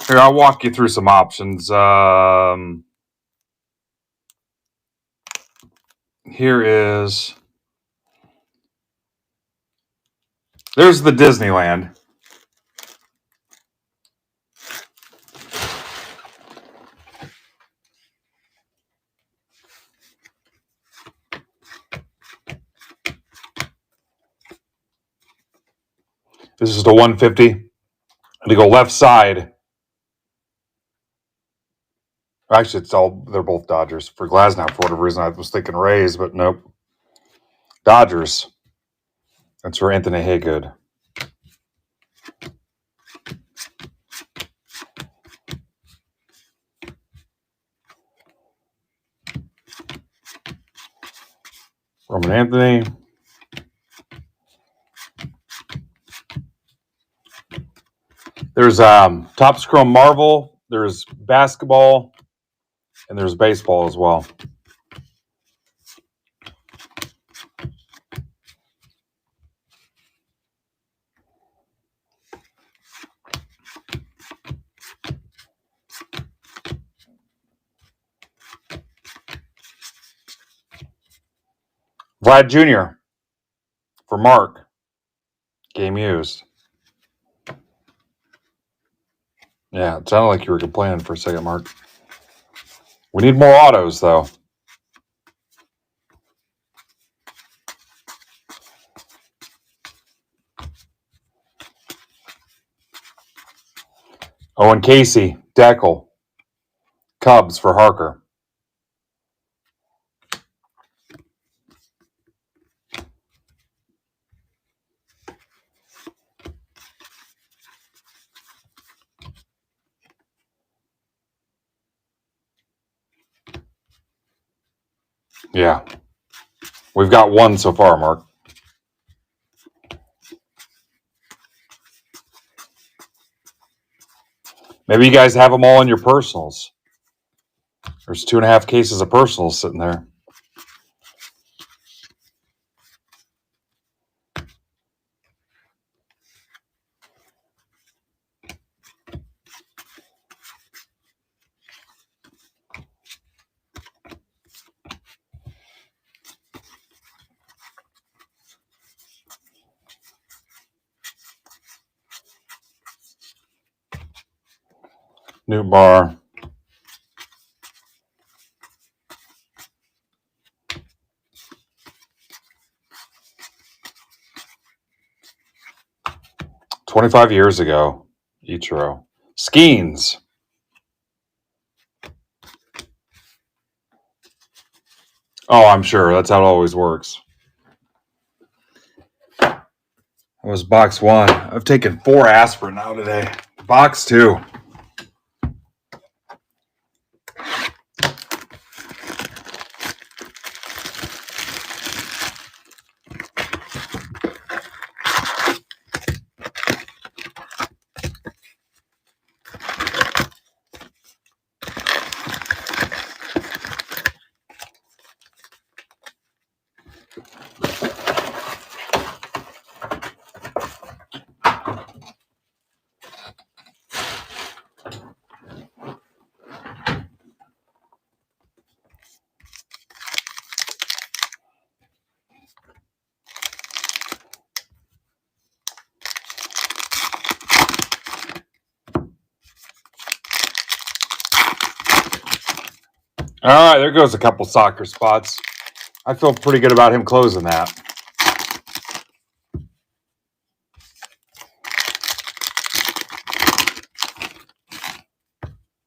Here, I'll walk you through some options. Here is... There's the Disneyland. This is the 150. And to go left side... Actually, they're both Dodgers. For Glasnow, for whatever reason, I was thinking Rays, but nope. Dodgers. That's for Anthony Haygood. Roman Anthony. There's Topps Chrome Marvel. There's basketball. And there's baseball as well. Vlad Jr. for Mark. Game used. Yeah, it sounded like you were complaining for a second, Mark. We need more autos, though. Owen Casey, Deckel. Cubs for Harker. Yeah. We've got one so far, Mark. Maybe you guys have them all in your personals. There's 2.5 cases of personals sitting there. New bar. $25 years ago. Ichiro. Skeens. Oh, I'm sure. That's how it always works. was box 1. I've taken 4 aspirin now today. Box 2. All right, there goes a couple soccer spots. I feel pretty good about him closing that.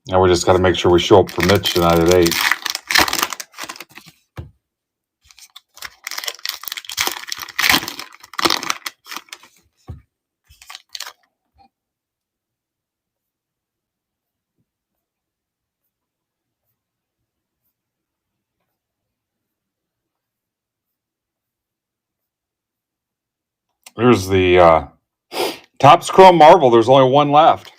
Now we just got to make sure we show up for Mitch tonight at 8. There's the Topps Chrome Marvel. There's only one left.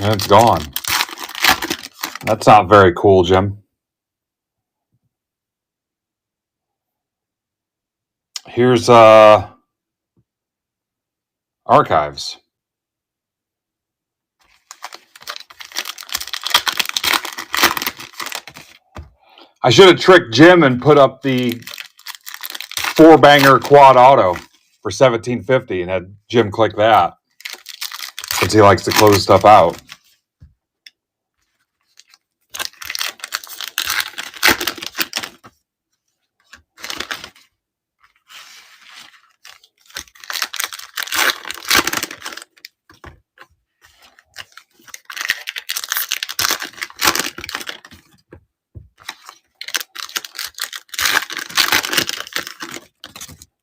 And it's gone. That's not very cool, Jim. Here's Archives. I should have tricked Jim and put up the 4-banger quad auto for $17.50 and had Jim click that, since he likes to close stuff out.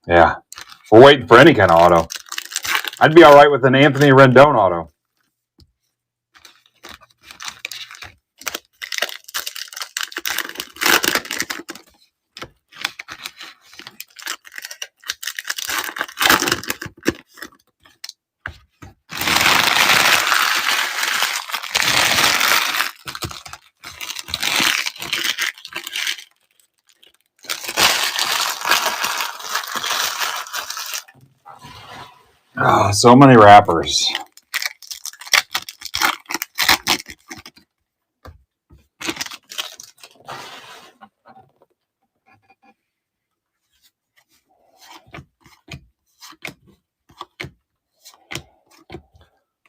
Yeah, we're waiting for any kind of auto. I'd be all right with an Anthony Rendon auto. Oh, so many wrappers.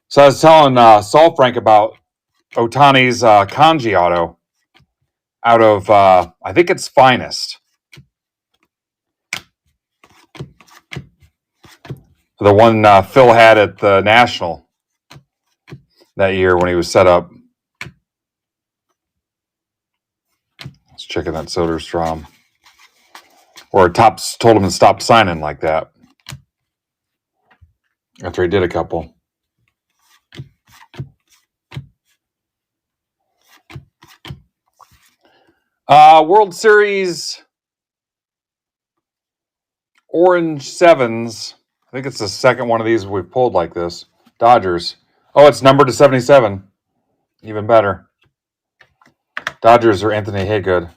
So I was telling Saul Frank about Otani's kanji auto out of, I think it's Finest. The one Phil had at the National that year when he was set up. Let's check in that Soderstrom. Or Topps told him to stop signing like that after he did a couple. World Series Orange 7s. I think it's the second one of these we've pulled like this. Dodgers. Oh, it's numbered to 77. Even better. Dodgers are Anthony Haygood.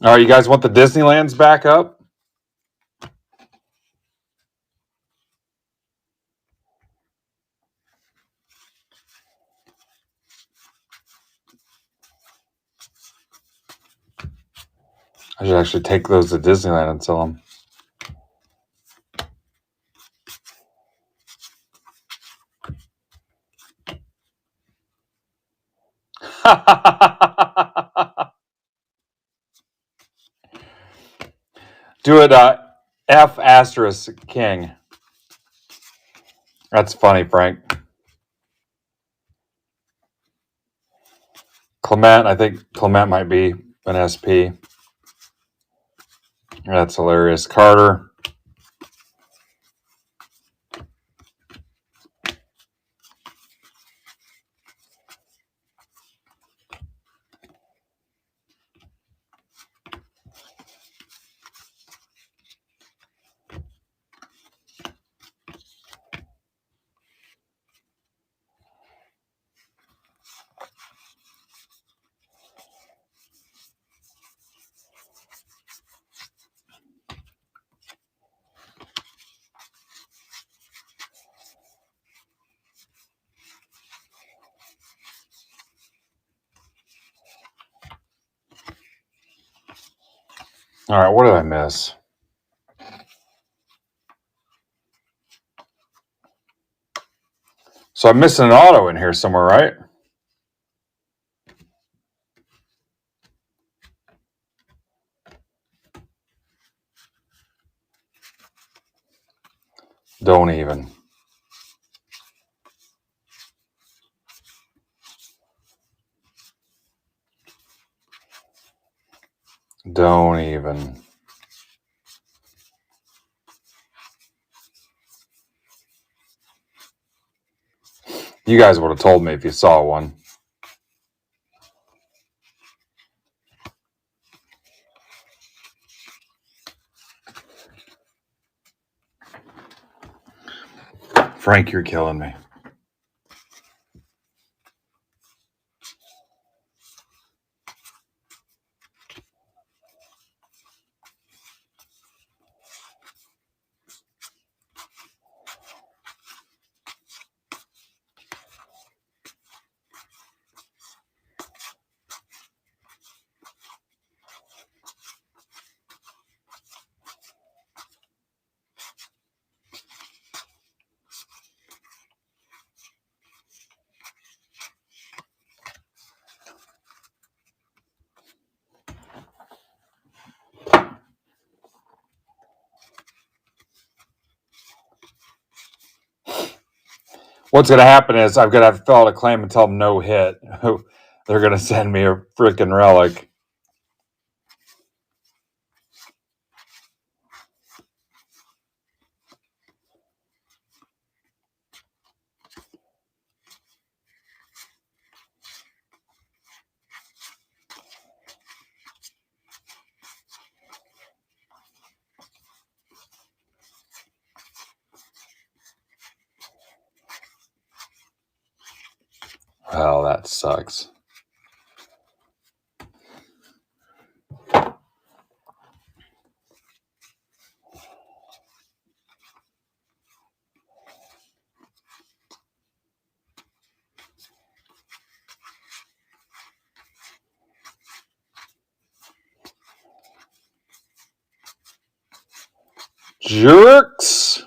All right, you guys want the Disneylands back up? I should actually take those to Disneyland and sell them. Do it F asterisk King. That's funny, Frank. Clement, I think Clement might be an SP. That's hilarious. Carter. All right, what did I miss? So I'm missing an auto in here somewhere, right? Don't even. Don't even. You guys would have told me if you saw one. Frank, you're killing me. What's going to happen is I've got to fill out a claim and tell them no hit. They're going to send me a freaking relic. Well, that sucks. Jerks.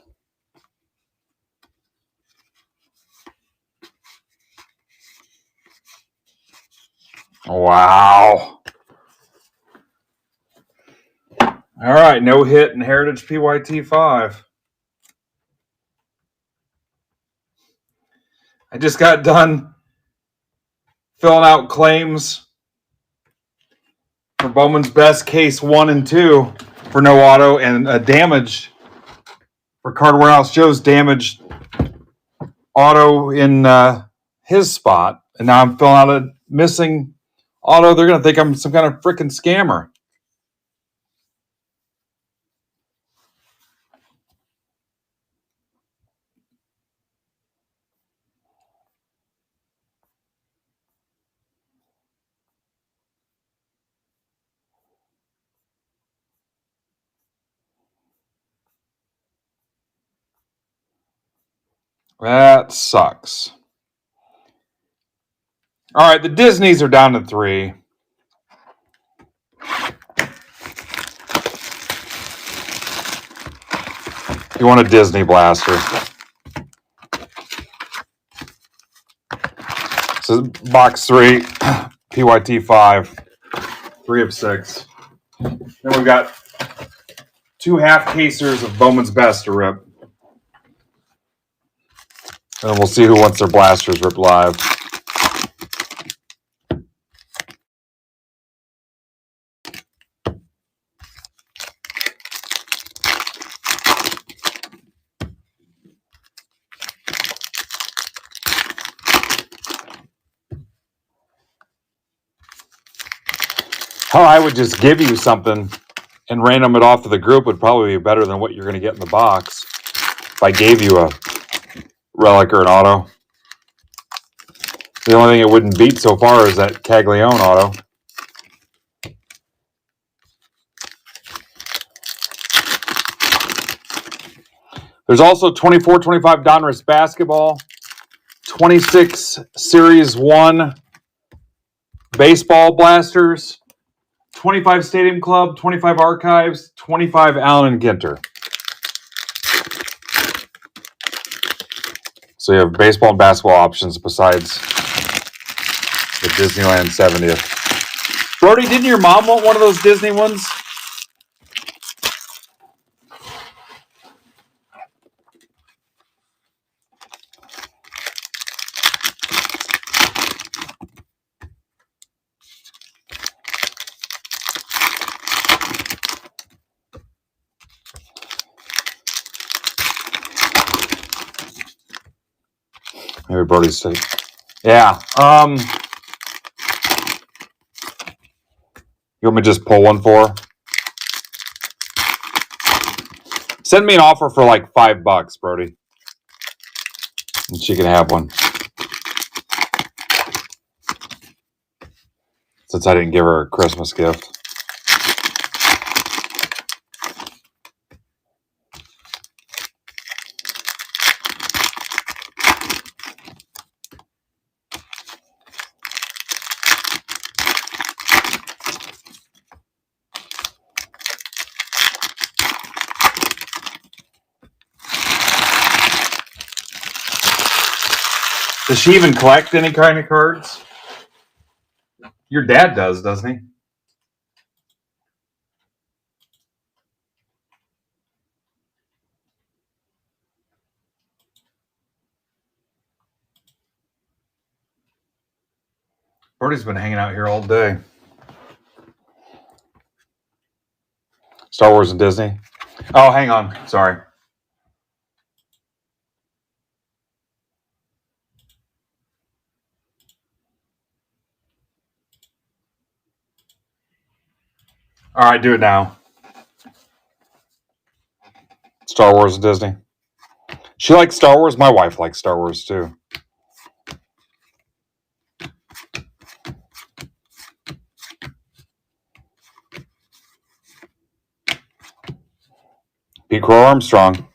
Wow. All right, no hit in Heritage PYT 5. I just got done filling out claims for Bowman's Best Case 1 and 2 for no auto, and a damage for Card Warehouse Joe's damaged auto in his spot. And now I'm filling out a missing auto. They're going to think I'm some kind of freaking scammer. That sucks. All right, the Disneys are down to 3. You want a Disney blaster. So box 3, PYT 5, 3 of 6. Then we've got 2 half casers of Bowman's Best to rip. And we'll see who wants their blasters ripped live. How I would just give you something and random it off to the group would probably be better than what you're going to get in the box if I gave you a relic or an auto. The only thing it wouldn't beat so far is that Caglione auto. There's also 24-25 Donruss basketball, 26 Series 1 baseball blasters, 25 Stadium Club, 25 Archives, 25 Allen and Ginter. So you have baseball and basketball options besides the Disneyland 70th. Brody, didn't your mom want one of those Disney ones? Maybe Brody's saying, yeah. You want me to just pull one for her? Send me an offer for like $5, Brody. And she can have one. Since I didn't give her a Christmas gift. Does she even collect any kind of cards? Your dad does, doesn't he? Brody's been hanging out here all day. Star Wars and Disney. Oh, hang on. Sorry. All right, do it now. Star Wars and Disney. She likes Star Wars. My wife likes Star Wars too. Pete Crow Armstrong.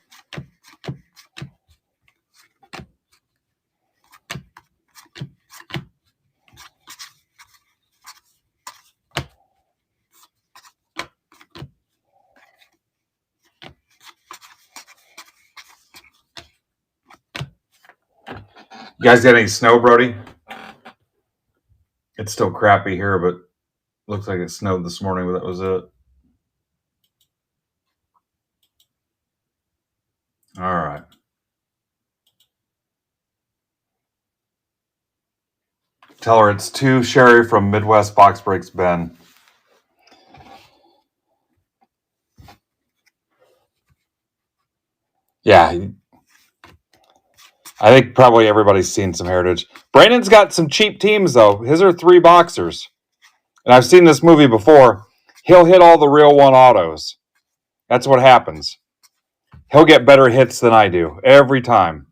You guys got any snow, Brody? It's still crappy here, but looks like it snowed this morning, but that was it. All right. Tell her it's 2 Sherry from Midwest Box Breaks Ben. Yeah. I think probably everybody's seen some Heritage. Brandon's got some cheap teams, though. His are 3 boxers. And I've seen this movie before. He'll hit all the real 1 autos. That's what happens. He'll get better hits than I do every time.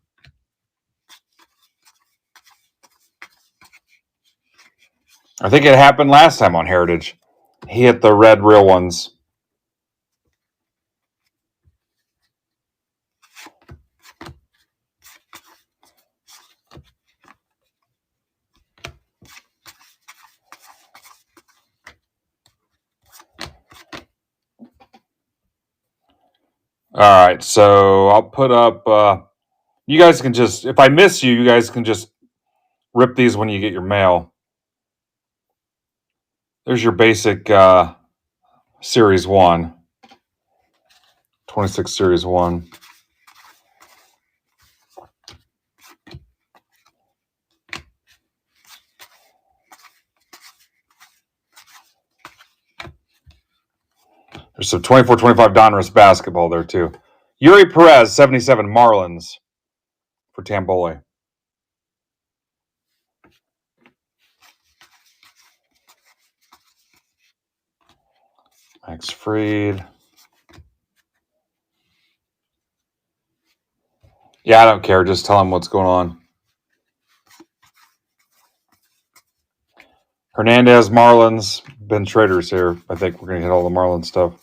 I think it happened last time on Heritage. He hit the red real ones. All right, so I'll put up... you guys can just... If I miss you, you guys can just rip these when you get your mail. There's your basic Series 1. 26 Series 1. There's some 24-25 Donruss basketball there, too. Yuri Perez, 77 Marlins for Tamboli. Max Fried. Yeah, I don't care. Just tell him what's going on. Hernandez, Marlins. Ben Schrader's here. I think we're going to hit all the Marlins stuff.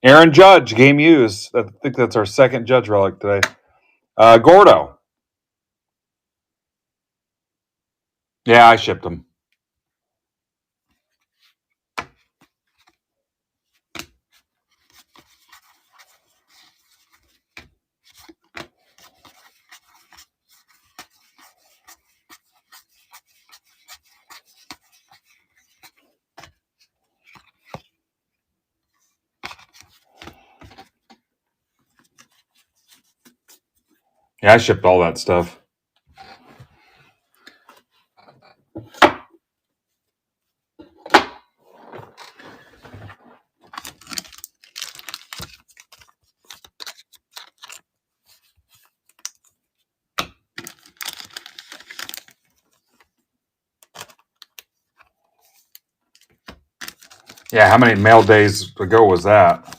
Aaron Judge, game used. I think that's our second Judge relic today. Gordo. Yeah, I shipped him. Yeah, I shipped all that stuff. Yeah, how many mail days ago was that?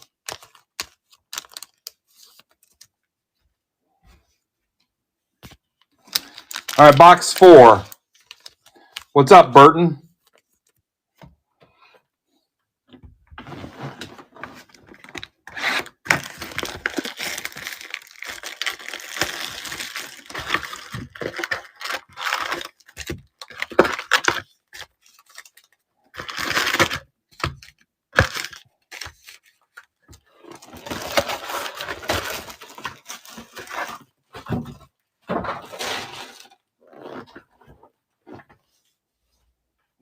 All right, box 4. What's up, Burton?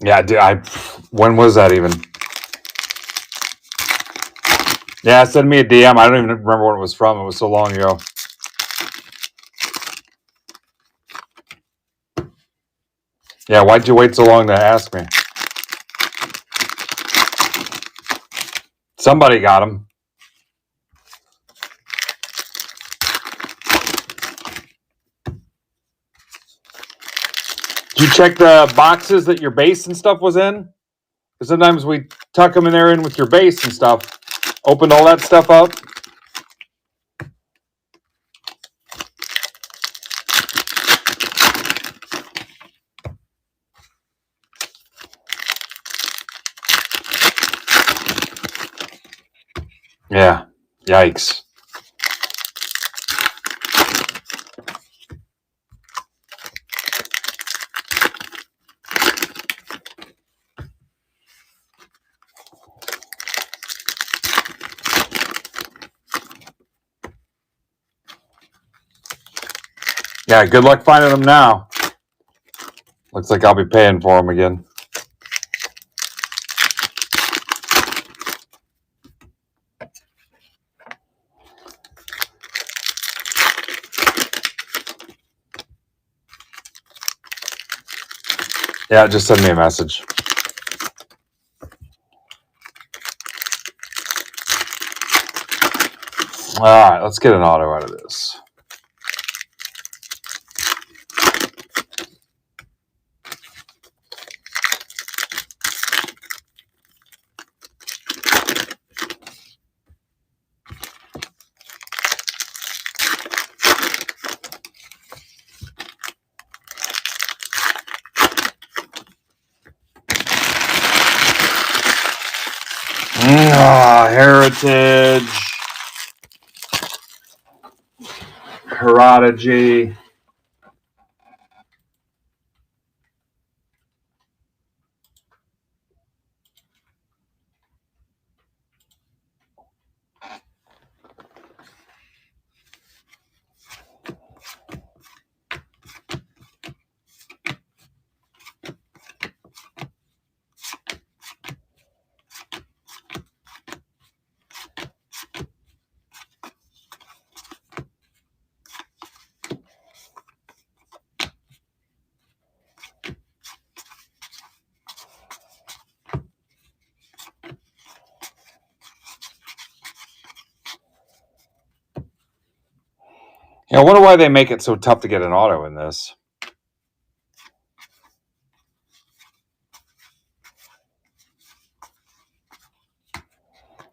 Yeah, when was that even? Yeah, send me a DM. I don't even remember what it was from. It was so long ago. Yeah, why'd you wait so long to ask me? Somebody got them. Did you check the boxes that your base and stuff was in? Because sometimes we tuck them in there in with your base and stuff. Opened all that stuff up. Yeah. Yikes. Yeah, good luck finding them now. Looks like I'll be paying for them again. Yeah, just send me a message. All right, let's get an auto out of this. Heritage. Herodigy. I wonder why they make it so tough to get an auto in this.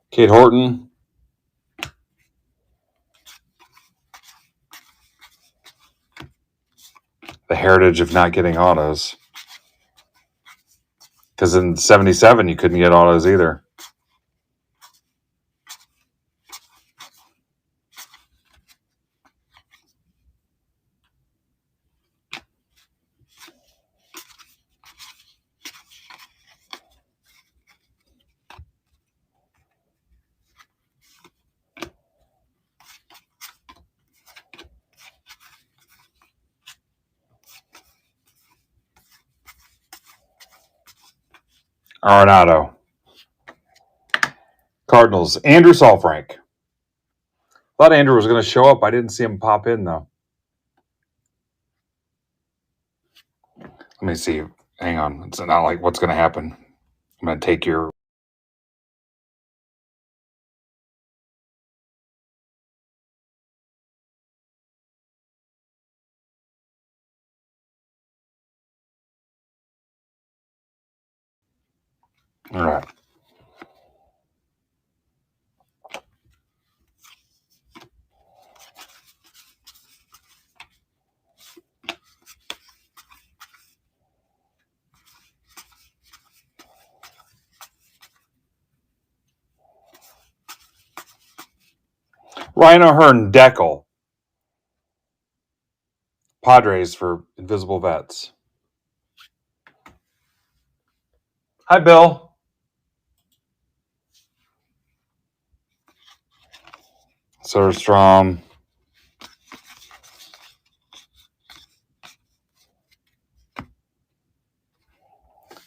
Kate Horton. The heritage of not getting autos. Because in 77, you couldn't get autos either. Arenado. Cardinals. Andrew Saalfrank. Thought Andrew was going to show up. I didn't see him pop in, though. Let me see. Hang on. It's not like what's going to happen. I'm going to take your... All right. Ryan O'Hearn, Deckel. Padres for Invisible Vets. Hi, Bill. Soderstrom.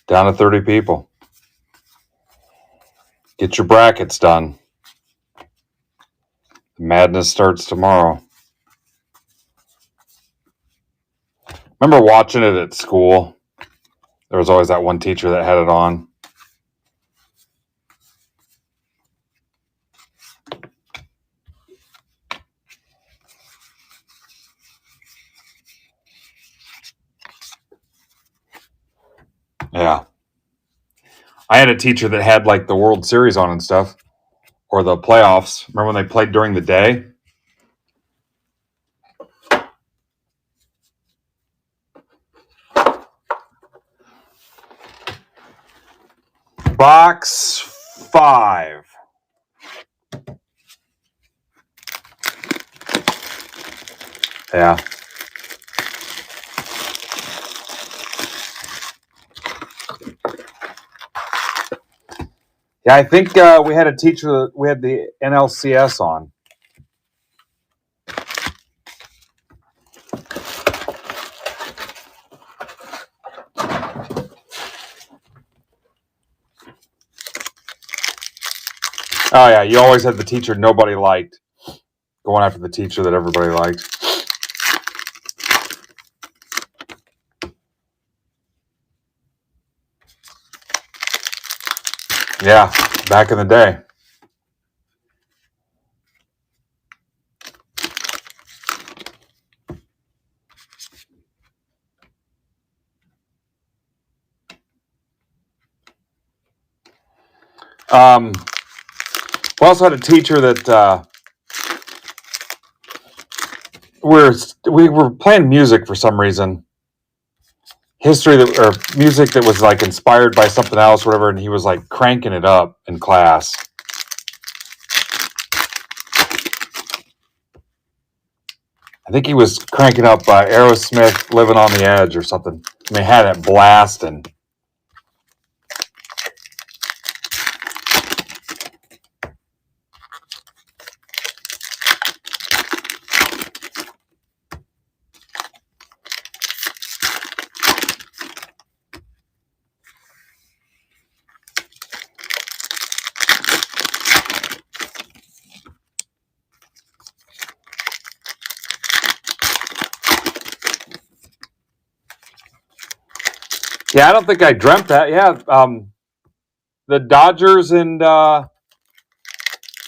Down to 30 people. Get your brackets done. The madness starts tomorrow. Remember watching it at school? There was always that one teacher that had it on. Yeah. I had a teacher that had like the World Series on and stuff, or the playoffs. Remember when they played during the day? Box 5. Yeah. Yeah, I think we had a teacher, we had the NLCS on. Oh, yeah, you always had the teacher nobody liked, going after the teacher that everybody liked. Yeah, back in the day. We also had a teacher that we were playing music for some reason. History that or music that was like inspired by something else, whatever, and he was like cranking it up in class. I think he was cranking up Aerosmith, "Living on the Edge" or something. I mean, had it blasting. Yeah, I don't think I dreamt that. Yeah, the Dodgers and yeah,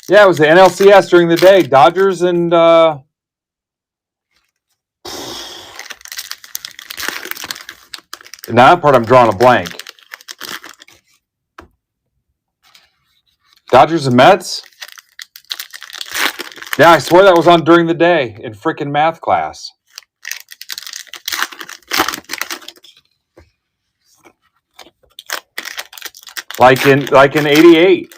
it was the NLCS during the day. Dodgers and Now that part I'm drawing a blank. Dodgers and Mets? Yeah, I swear that was on during the day in freaking math class. Like in 88.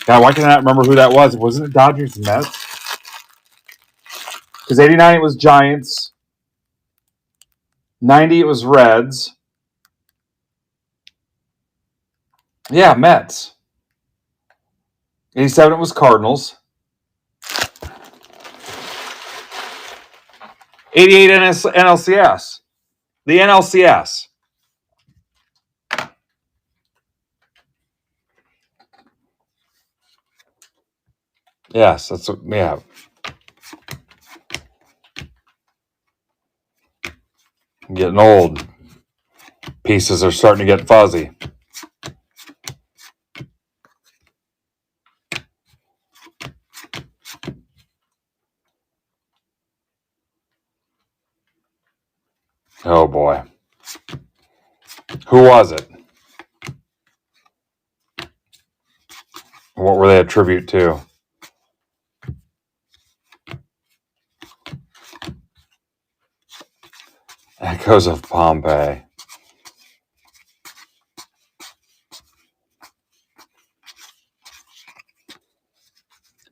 God, why can I not remember who that was? Wasn't it Dodgers and Mets? Because 89 it was Giants. 90 it was Reds. Yeah, Mets. 87 it was Cardinals. 88 NLCS. The NLCS. Yes, that's what, yeah. I'm getting old. Pieces are starting to get fuzzy. Oh boy. Who was it? What were they a tribute to? Echoes of Pompeii.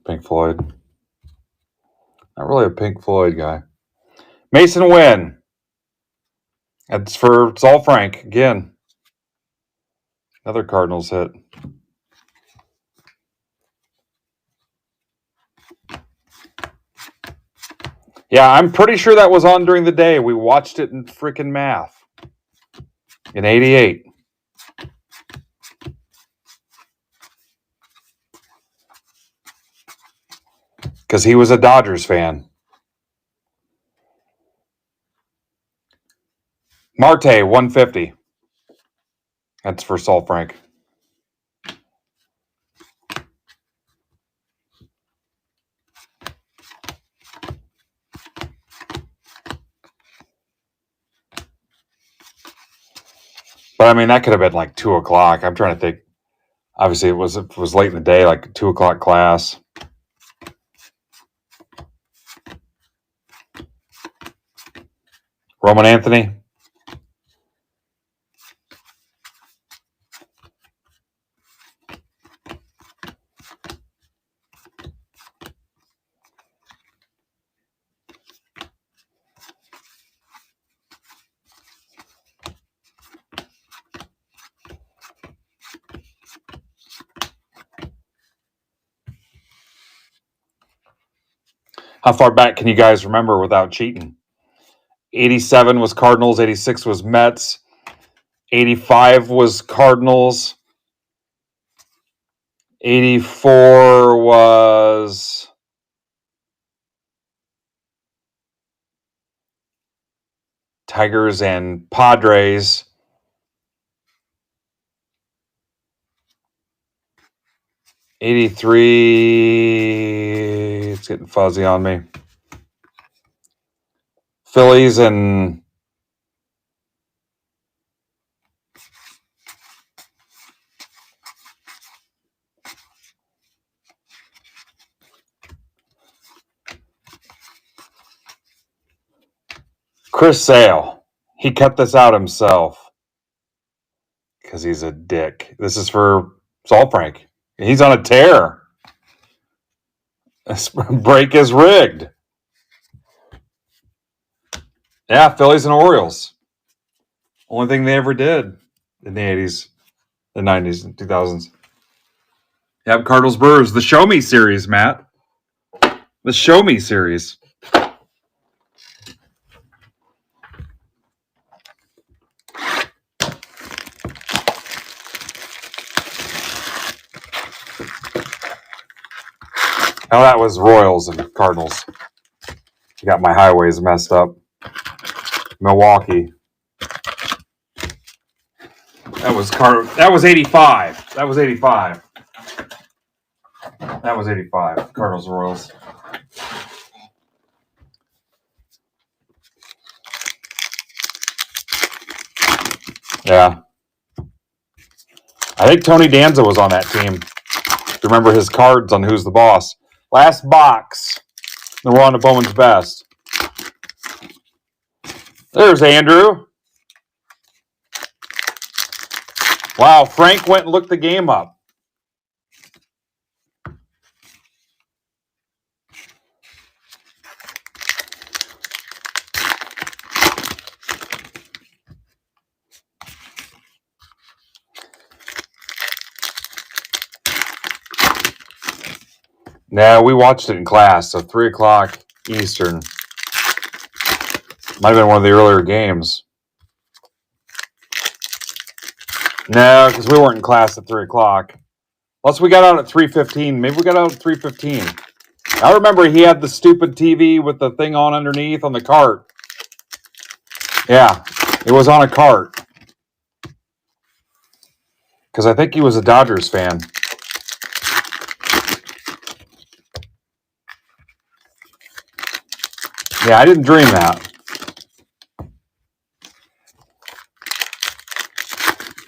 Pink Floyd. Not really a Pink Floyd guy. Mason Wynn. That's for Saul Frank again. Another Cardinals hit. Yeah, I'm pretty sure that was on during the day. We watched it in freaking math. In 88. Because he was a Dodgers fan. Marte, 150. That's for Saul Frank. But I mean, that could have been like 2 o'clock. I'm trying to think. Obviously, it was late in the day, like 2 o'clock class. Roman Anthony. How far back can you guys remember without cheating? 87 was Cardinals. 86 was Mets. 85 was Cardinals. 84 was Tigers and Padres. 83, it's getting fuzzy on me. Phillies and Chris Sale. He cut this out himself because he's a dick. This is for Saul Frank. He's on a tear. This break is rigged. Yeah, Phillies and Orioles. Only thing they ever did in the 80s, the 90s, and 2000s. Yep, Cardinals Brewers. The Show Me series, Matt. The Show Me series. Oh, that was Royals and Cardinals. You got my highways messed up. Milwaukee. That was 85. That was 85. That was 85. Cardinals Royals. Yeah. I think Tony Danza was on that team. Remember his cards on Who's the Boss. Last box. Then we're on to Bowman's Best. There's Andrew. Wow, Frank went and looked the game up. Yeah, we watched it in class, so 3 o'clock Eastern. Might have been one of the earlier games. No, because we weren't in class at 3 o'clock. Plus, we got out at 3:15. Maybe we got out at 3:15. I remember he had the stupid TV with the thing on underneath on the cart. Yeah, it was on a cart. Because I think he was a Dodgers fan. Yeah, I didn't dream that.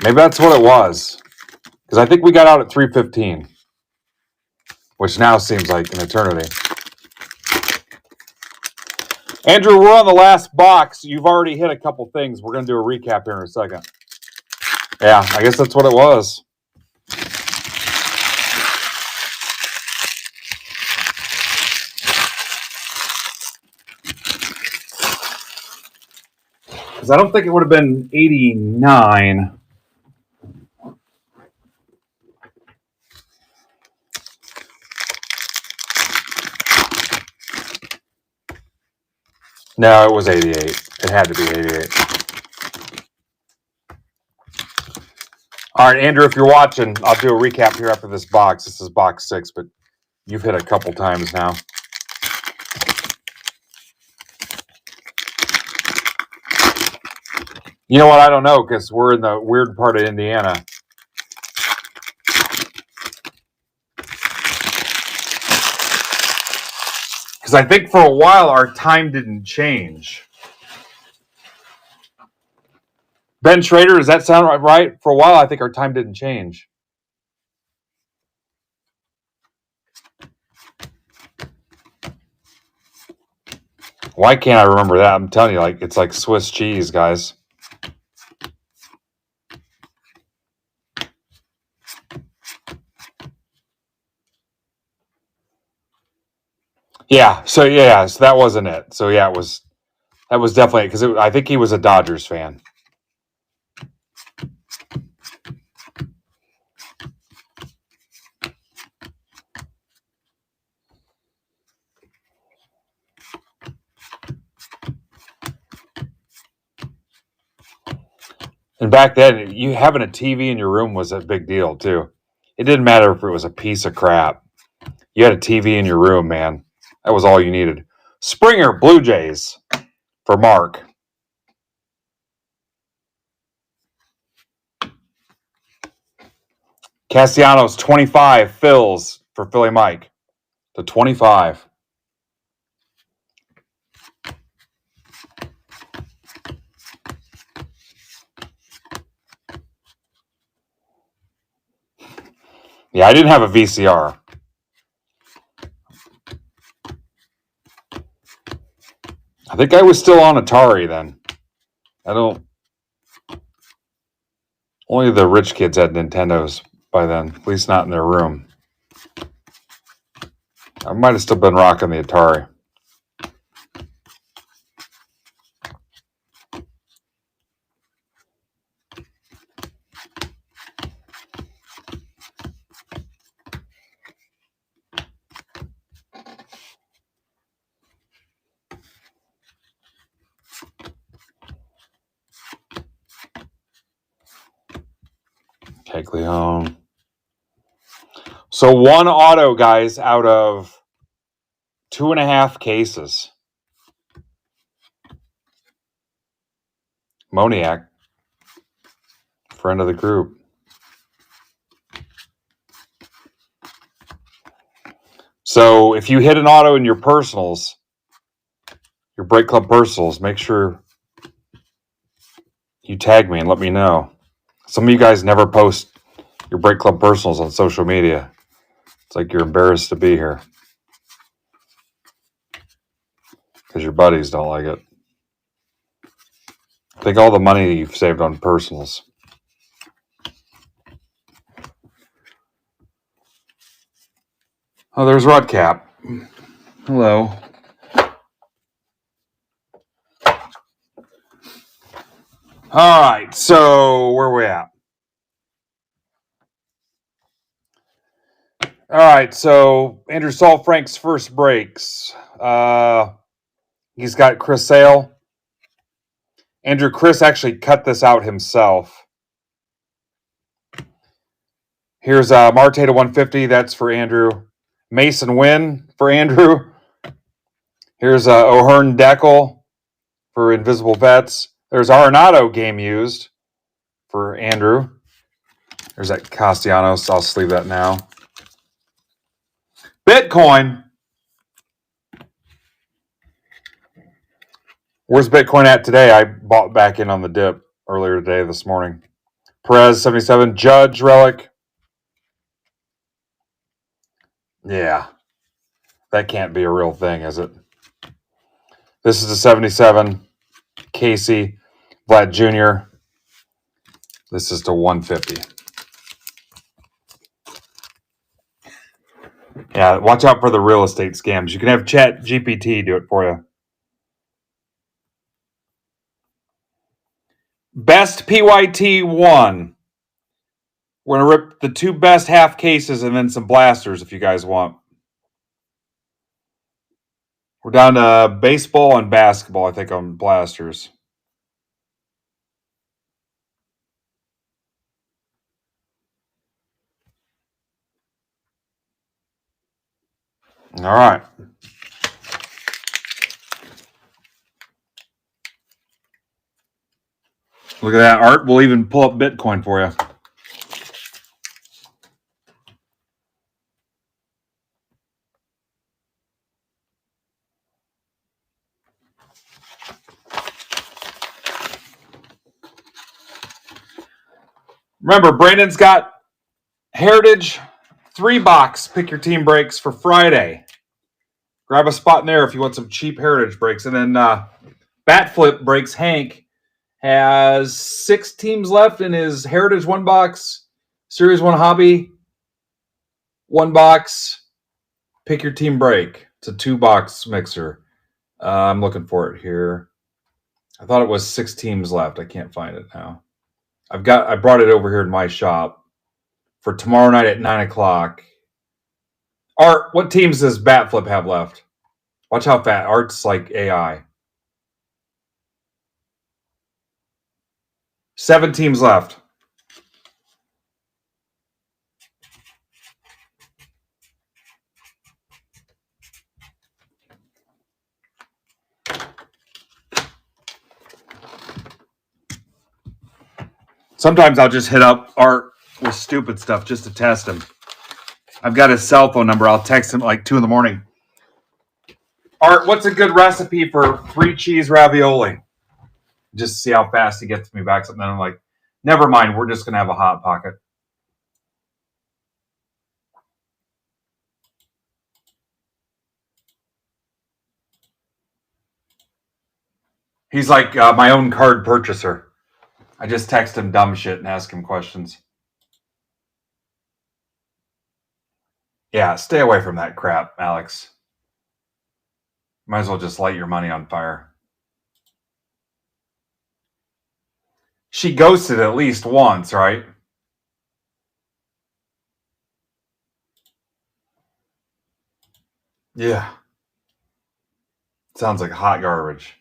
Maybe that's what it was. Because I think we got out at 3:15. Which now seems like an eternity. Andrew, we're on the last box. You've already hit a couple things. We're going to do a recap here in a second. Yeah, I guess that's what it was. Because I don't think it would have been 89. No, it was 88. It had to be 88. All right, Andrew, if you're watching, I'll do a recap here after this box. This is box 6, but you've hit a couple times now. You know what? I don't know because we're in the weird part of Indiana. Because I think for a while our time didn't change. Ben Schrader, does that sound right? For a while, I think our time didn't change. Why can't I remember that? I'm telling you, it's like Swiss cheese, guys. Yeah, so that wasn't it. So yeah, that was definitely because I think he was a Dodgers fan. And back then, you having a TV in your room was a big deal too. It didn't matter if it was a piece of crap. You had a TV in your room, man. That was all you needed. Springer, Blue Jays for Mark. Castellanos, 25. Phils for Philly Mike. The 25. Yeah, I didn't have a VCR. I think I was still on Atari then. Only the rich kids had Nintendos by then, at least not in their room. I might have still been rocking the Atari. Caglione. So 1 auto, guys, out of 2.5 cases. Moniac, friend of the group. So if you hit an auto in your personals, your Break Club personals, make sure you tag me and let me know. Some of you guys never post your Break Club personals on social media. It's like you're embarrassed to be here because your buddies don't like it. Think all the money you've saved on personals. Oh, there's Rudcap. Hello. All right, so where are we at? All right, so Andrew Salfrank's first breaks. He's got Chris Sale. Chris actually cut this out himself. Here's Marte to 150. That's for Andrew. Mason Wynn for Andrew. Here's O'Hearn Deckel for Invisible Vets. There's Arenado game used for Andrew. There's that Castellanos. I'll sleeve that now. Bitcoin. Where's Bitcoin at today? I bought back in on the dip earlier today, this morning. Perez 77. Judge Relic. Yeah. That can't be a real thing, is it? This is a 77. Casey. Vlad Jr. This is to 150. Yeah, watch out for the real estate scams. You can have Chat GPT do it for you. Best PYT 1. We're going to rip the two best half cases and then some blasters if you guys want. We're down to baseball and basketball, I think, on blasters. All right. Look at that, Art. We'll even pull up Bitcoin for you. Remember, Brandon's got Heritage 3-box pick your team breaks for Friday. Grab a spot in there if you want some cheap Heritage breaks. And then Bat Flip breaks. Hank has 6 teams left in his Heritage 1-box, Series 1 Hobby 1-box, pick your team break. It's a 2-box mixer. I'm looking for it here. I thought it was 6 teams left. I can't find it now. I brought it over here in my shop for tomorrow night at 9 o'clock. Art, what teams does Bat Flip have left? Watch how fat. Art's like AI. 7 teams left. Sometimes I'll just hit up Art with stupid stuff just to test him. I've got his cell phone number. I'll text him at like 2 in the morning. Art, what's a good recipe for 3 cheese ravioli? Just to see how fast he gets me back something. And I'm like, never mind. We're just going to have a Hot Pocket. He's like my own card purchaser. I just text him dumb shit and ask him questions. Yeah, stay away from that crap, Alex. Might as well just light your money on fire. She ghosted at least once, right? Yeah. Sounds like hot garbage.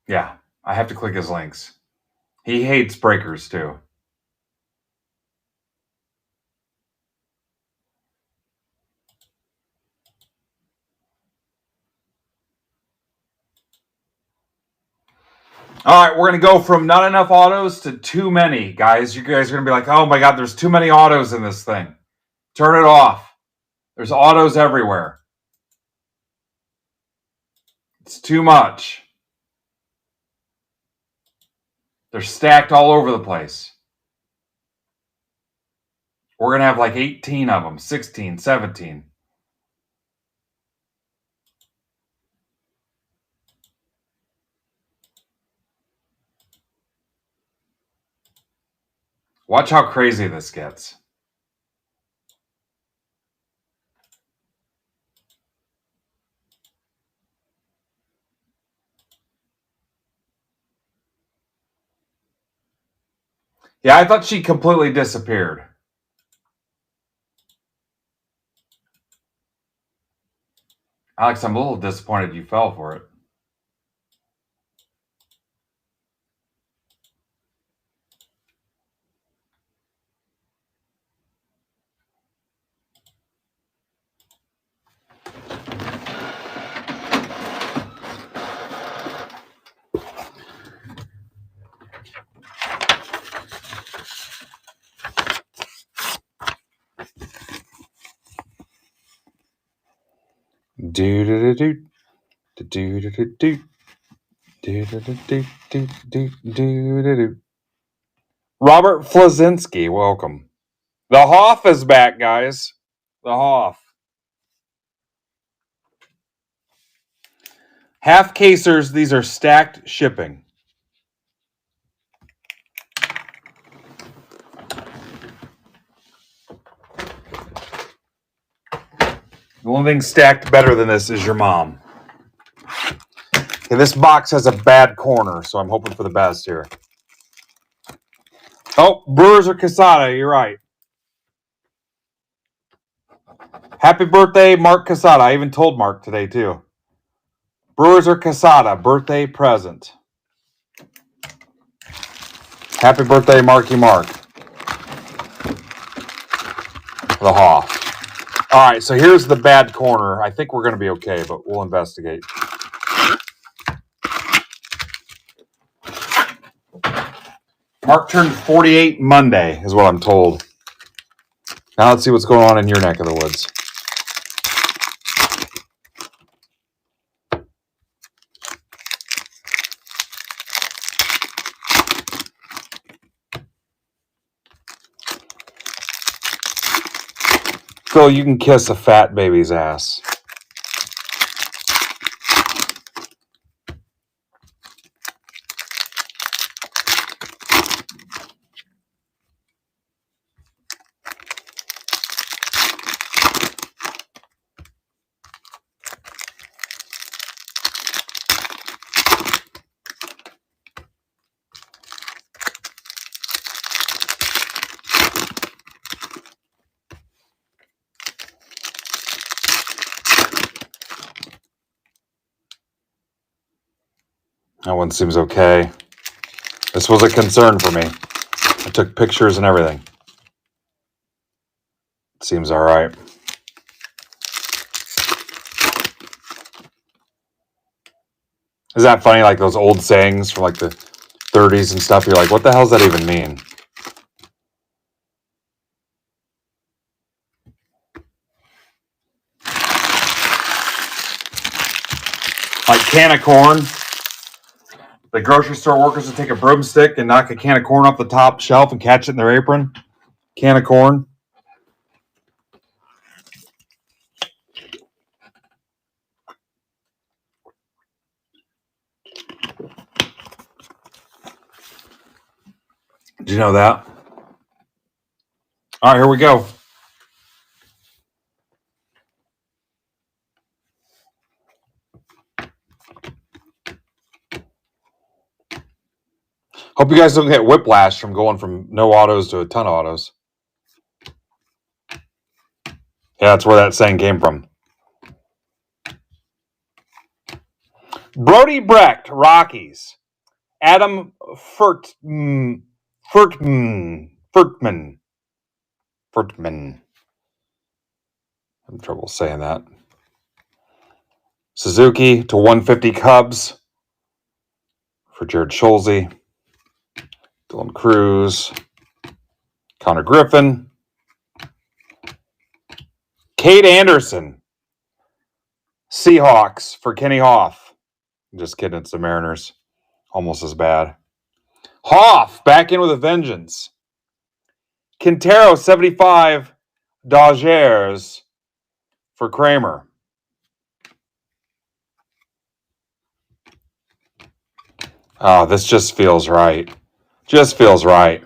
Yeah, I have to click his links. He hates breakers too. All right, we're going to go from not enough autos to too many, guys. You guys are going to be like, oh my God, there's too many autos in this thing. Turn it off. There's autos everywhere. It's too much. They're stacked all over the place. We're going to have like 18 of them, 16, 17. Watch how crazy this gets. Yeah, I thought she completely disappeared. Alex, I'm a little disappointed you fell for it. Do do do do do do do do do do do do do do do. Robert Flazinski, welcome. The Hoff is back, guys. The Hoff. Half casers, these are stacked shipping. The only thing stacked better than this is your mom. Okay, this box has a bad corner, so I'm hoping for the best here. Oh, Brewers or Quesada, you're right. Happy birthday, Mark Quesada. I even told Mark today, too. Brewers or Quesada, birthday present. Happy birthday, Marky Mark. The Hoff. All right, so here's the bad corner. I think we're going to be okay, but we'll investigate. Mark turned 48 Monday, is what I'm told. Now let's see what's going on in your neck of the woods. Phil, you can kiss a fat baby's ass. That one seems okay. This was a concern for me. I took pictures and everything. Seems all right. Is that funny? Like those old sayings from like the 30s and stuff. You're like, what the hell does that even mean? Like can of corn. The grocery store workers would take a broomstick and knock a can of corn off the top shelf and catch it in their apron. Can of corn. Did you know that? All right, here we go. Hope you guys don't get whiplash from going from no autos to a ton of autos. Yeah, that's where that saying came from. Brody Brecht, Rockies. Adam Furtman. I'm trouble saying that. Suzuki to 150 Cubs for Jared Schulze, Dylan Cruz, Connor Griffin, Kate Anderson, Seahawks for Kenny Hoff. Just kidding, it's the Mariners. Almost as bad. Hoff back in with a vengeance. Quintero 75 Dodgers for Kramer. Oh, this just feels right. Just feels right.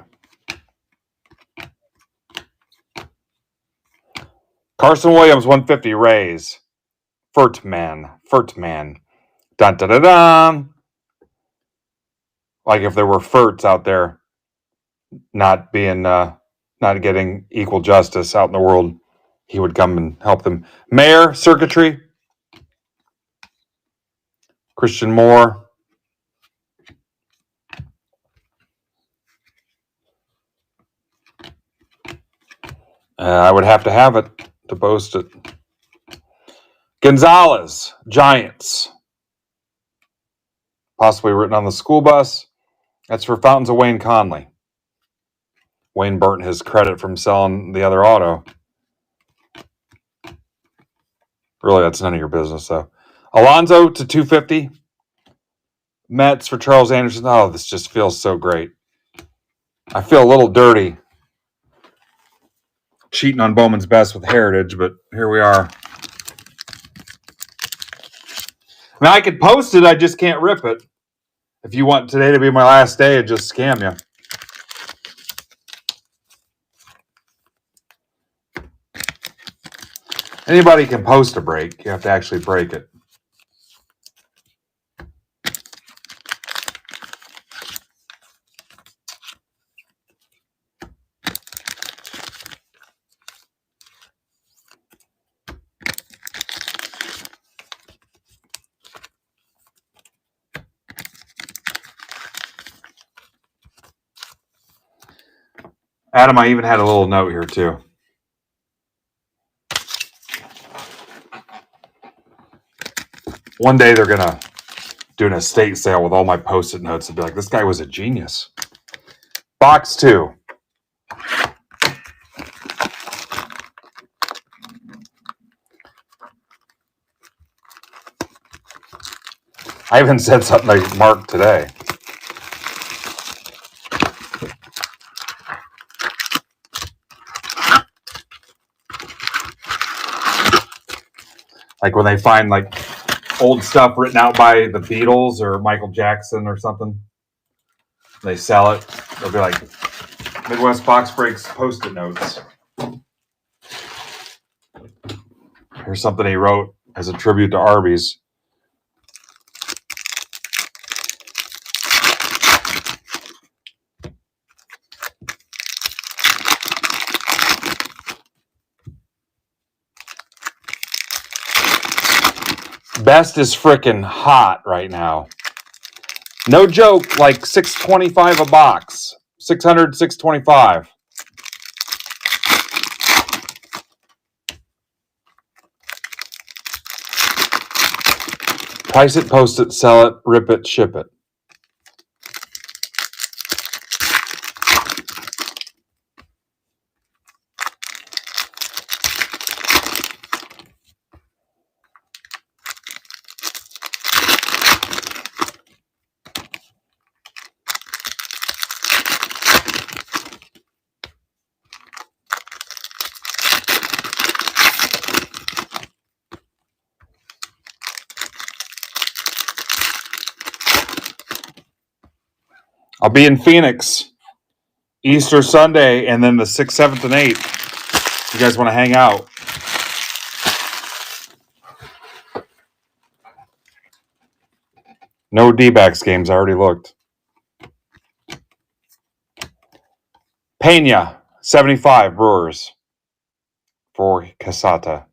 Carson Williams 150 Rays. Furtman. Dun dun dun dun. Like if there were Furts out there not getting equal justice out in the world, he would come and help them. Mayor Circuitry. Christian Moore. I would have to have it to post it. Gonzalez, Giants. Possibly written on the school bus. That's for Fountains of Wayne Conley. Wayne burnt his credit from selling the other auto. Really, that's none of your business, though. Alonso to 250. Mets for Charles Anderson. Oh, this just feels so great. I feel a little dirty cheating on Bowman's Best with Heritage, but here we are. Now, I could post it, I just can't rip it. If you want today to be my last day and just scam you. Anybody can post a break. You have to actually break it. Adam, I even had a little note here, too. One day they're going to do an estate sale with all my Post-it notes and be like, this guy was a genius. Box 2. I even said something like Mark today. Like when they find like old stuff written out by the Beatles or Michael Jackson or something, they sell it. They'll be like, Midwest Box Breaks Post-it notes. Here's something he wrote as a tribute to Arby's. Best is frickin' hot right now. No joke, like $6.25 a box. $600, $625. Price it, post it, sell it, rip it, ship it. I'll be in Phoenix Easter Sunday and then the 6th, 7th, and 8th. You guys want to hang out? No D-backs games. I already looked. Pena, 75 Brewers for Casata.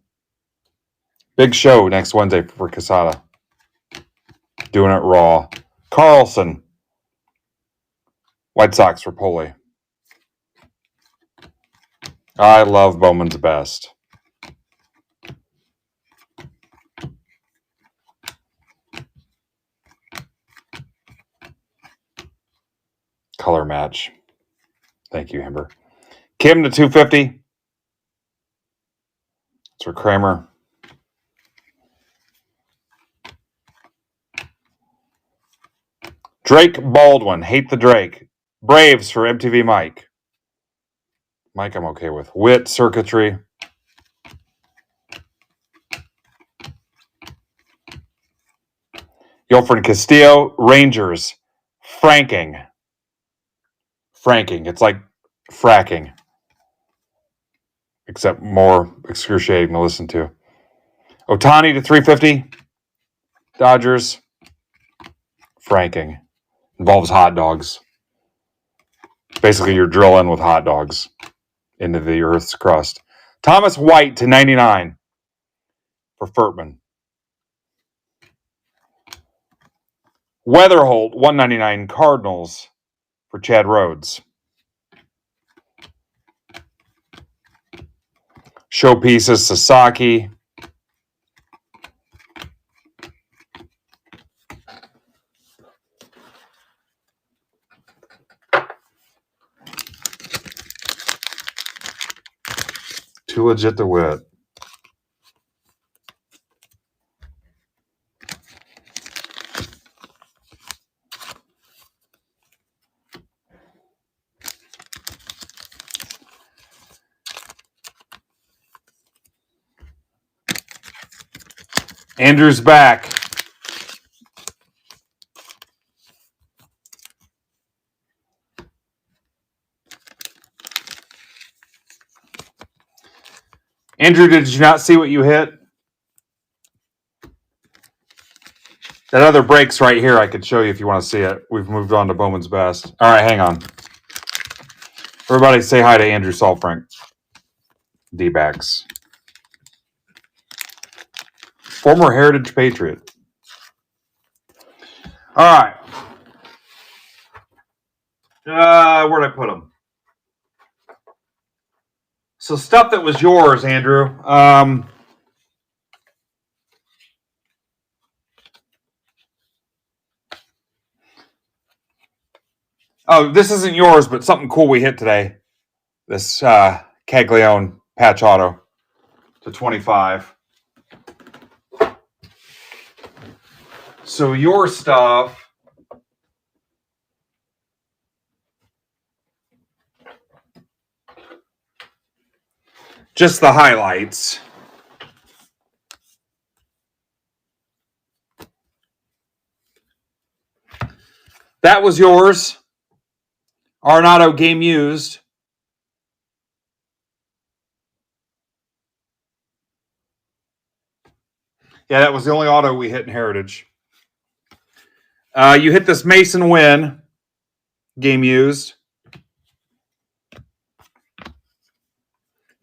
Big show next Wednesday for Casata. Doing it raw. Carlson, White Sox for Poli. I love Bowman's Best. Color match. Thank you, Amber. Kim to 250. It's for Kramer. Drake Baldwin. Hate the Drake. Braves for MTV Mike. Mike, I'm okay with. Witt Circuitry. Yolfred Castillo. Rangers. Franking. It's like fracking. Except more excruciating to listen to. Ohtani to 350. Dodgers. Franking. Involves hot dogs. Basically, you're drilling with hot dogs into the Earth's crust. Thomas White to 99 for Furtman. Weatherholt, 199 Cardinals for Chad Rhodes. Showpieces, Sasaki. Too legit to wit. Andrew's back. Andrew, did you not see what you hit? That other break's right here. I could show you if you want to see it. We've moved on to Bowman's Best. All right, hang on. Everybody say hi to Andrew Salfrank. D-backs. Former Heritage Patriot. All right. Where'd I put them? So stuff that was yours, Andrew. Oh, this isn't yours, but something cool we hit today. This Caglione patch auto to 25. So your stuff. Just the highlights. That was yours. Arenado game used. Yeah, that was the only auto we hit in Heritage. You hit this Mason Wynn game used.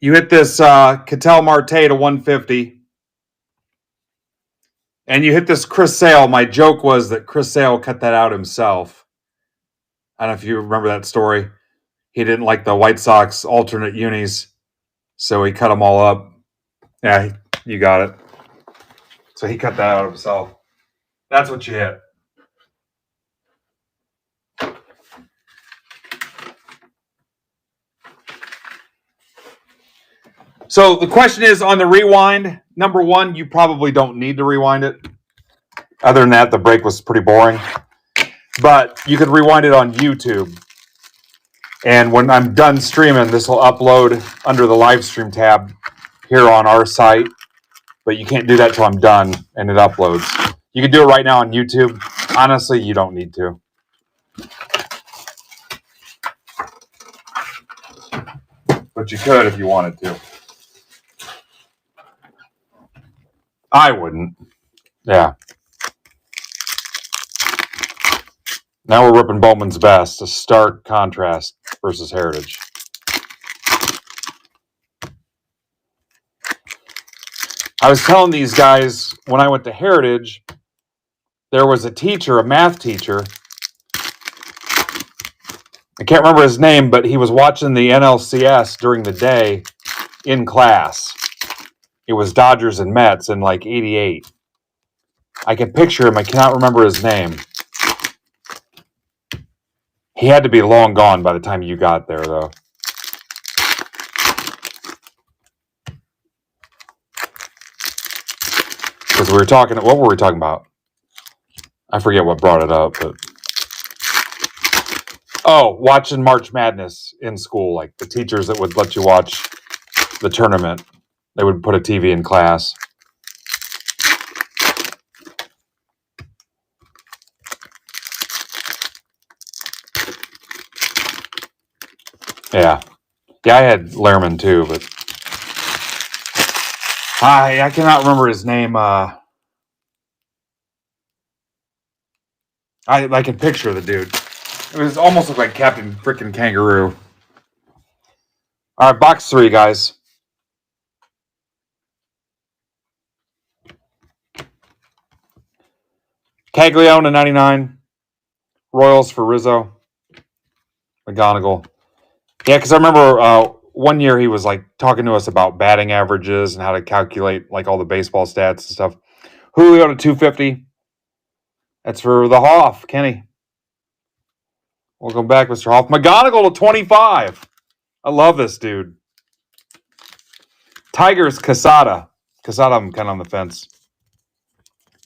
You hit this Ketel Marte to 150. And you hit this Chris Sale. My joke was that Chris Sale cut that out himself. I don't know if you remember that story. He didn't like the White Sox alternate unis, so he cut them all up. Yeah, you got it. So he cut that out himself. That's what you hit. So the question is on the rewind. Number one, you probably don't need to rewind it. Other than that, the break was pretty boring. But you could rewind it on YouTube. And when I'm done streaming, this will upload under the live stream tab here on our site. But you can't do that till I'm done and it uploads. You can do it right now on YouTube. Honestly, you don't need to. But you could if you wanted to. I wouldn't. Yeah. Now we're ripping Bowman's Best. A stark contrast versus Heritage. I was telling these guys when I went to Heritage, there was a teacher, a math teacher, I can't remember his name, but he was watching the NLCS during the day in class. It was Dodgers and Mets in like 88. I can picture him. I cannot remember his name. He had to be long gone by the time you got there, though. Because we were talking, what were we talking about? I forget what brought it up, but watching March Madness in school, like the teachers that would let you watch the tournament, they would put a TV in class. Yeah, I had Lehrman too, but I cannot remember his name. I can picture the dude. It was almost like Captain Frickin' Kangaroo. All right, box 3, guys. Caglione 99. Royals for Rizzo. McGonigal. Yeah, because I remember one year he was like talking to us about batting averages and how to calculate like all the baseball stats and stuff. Julio to 250. That's for the Hoff, Kenny. Welcome back, Mr. Hoff. McGonigal to 25. I love this dude. Tigers, Casada. Casada, I'm kind of on the fence.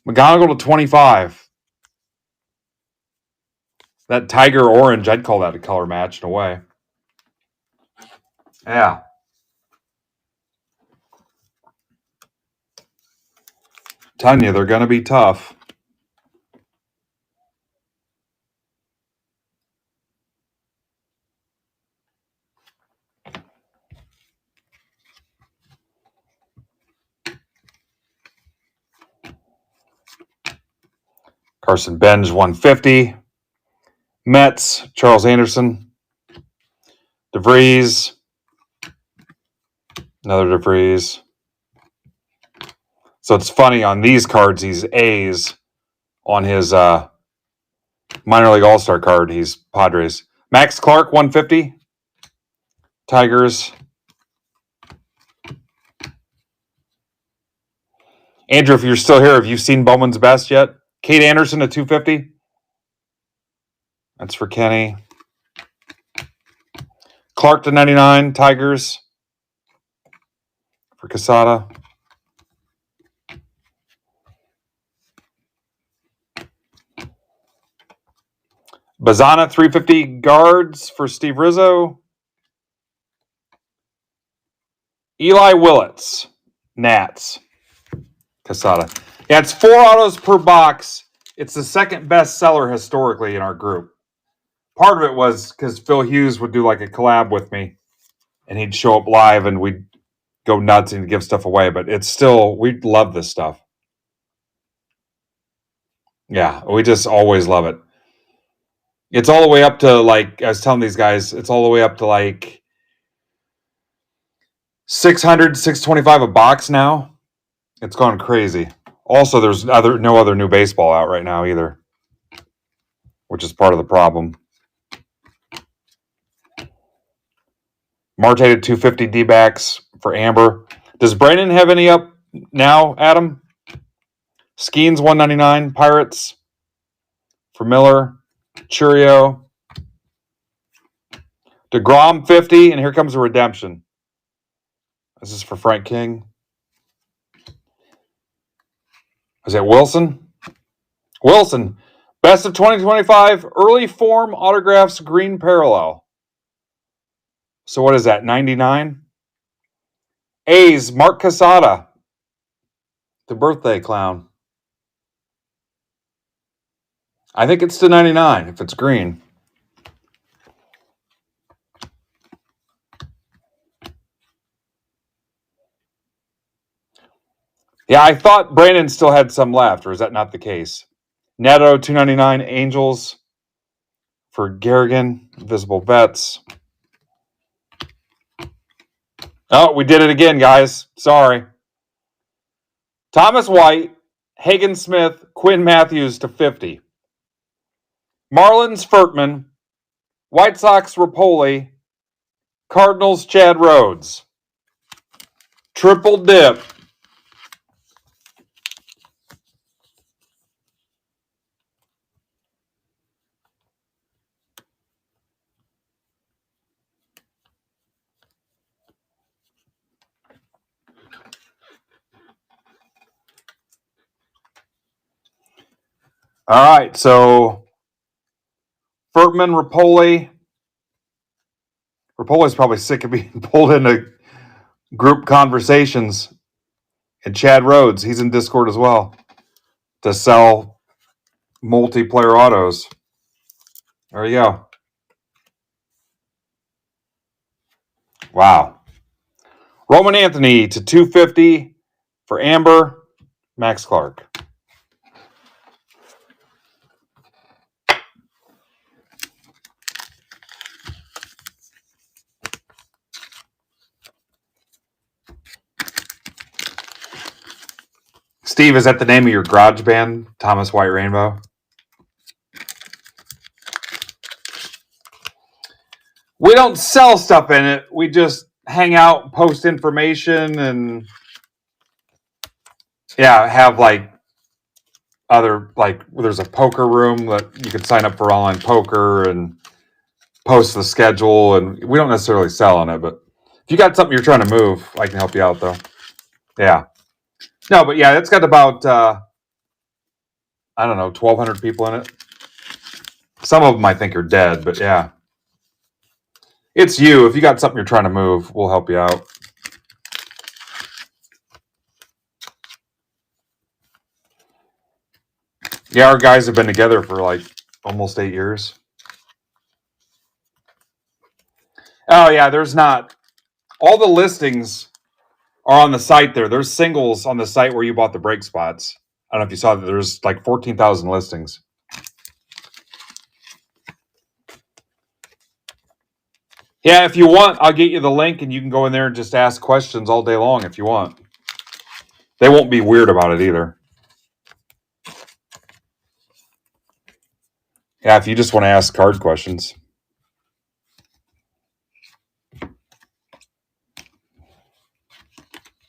McGonigal to 25. That tiger orange, I'd call that a color match in a way. Yeah. Telling you, they're going to be tough. Carson Benz 150. Mets, Charles Anderson. DeVries. Another DeVries. So it's funny, on these cards, he's A's. On his minor league all-star card, he's Padres. Max Clark 150. Tigers. Andrew, if you're still here, have you seen Bowman's Best yet? Kate Anderson at 250. That's for Kenny. Clark to 99. Tigers. For Casada. Bazana 350 guards for Steve Rizzo. Eli Willits. Nats. Casada. Yeah, it's 4 autos per box. It's the second best seller historically in our group. Part of it was because Phil Hughes would do like a collab with me, and he'd show up live and we'd go nuts and give stuff away. But it's still, we love this stuff. Yeah, we just always love it. It's all the way up to, like, I was telling these guys, it's all the way up to like 600, 625 a box now. It's gone crazy. Also, there's no other new baseball out right now either, which is part of the problem. Marte at 250 D-backs for Amber. Does Brandon have any up now, Adam? Skeens 199, Pirates for Miller. Churio. DeGrom 50, and here comes a redemption. This is for Frank King. Is it Wilson? Wilson. Best of 2025, early form autographs, green parallel. So what is that, 99? A's, Mark Casada. The birthday clown. I think it's to 99 if it's green. Yeah, I thought Brandon still had some left, or is that not the case? Neto, 299, Angels for Garrigan, Visible Vets. Oh, we did it again, guys. Sorry. Thomas White, Hagen Smith, Quinn Matthews to 50. Marlins Furtman, White Sox, Rapoli. Cardinals, Chad Rhodes. Triple dip. All right, so Furtman, Rapoli. Rapoli's probably sick of being pulled into group conversations. And Chad Rhodes, he's in Discord as well to sell multiplayer autos. There you go. Wow. Roman Anthony to 250 for Amber. Max Clark. Steve, is that the name of your garage band, Thomas White Rainbow? We don't sell stuff in it. We just hang out, post information, and have there's a poker room that you can sign up for online poker and post the schedule. And we don't necessarily sell in it, but if you got something you're trying to move, I can help you out though. Yeah. No, but yeah, it's got about, 1,200 people in it. Some of them I think are dead, but yeah. It's you. If you got something you're trying to move, we'll help you out. Yeah, our guys have been together for like almost 8 years. Oh, yeah, there's not. All the listings are on the site there. There's singles on the site where you bought the brake spots. I don't know if you saw that. There's like 14,000 listings. Yeah, if you want, I'll get you the link and you can go in there and just ask questions all day long if you want. They won't be weird about it either. Yeah, if you just want to ask card questions.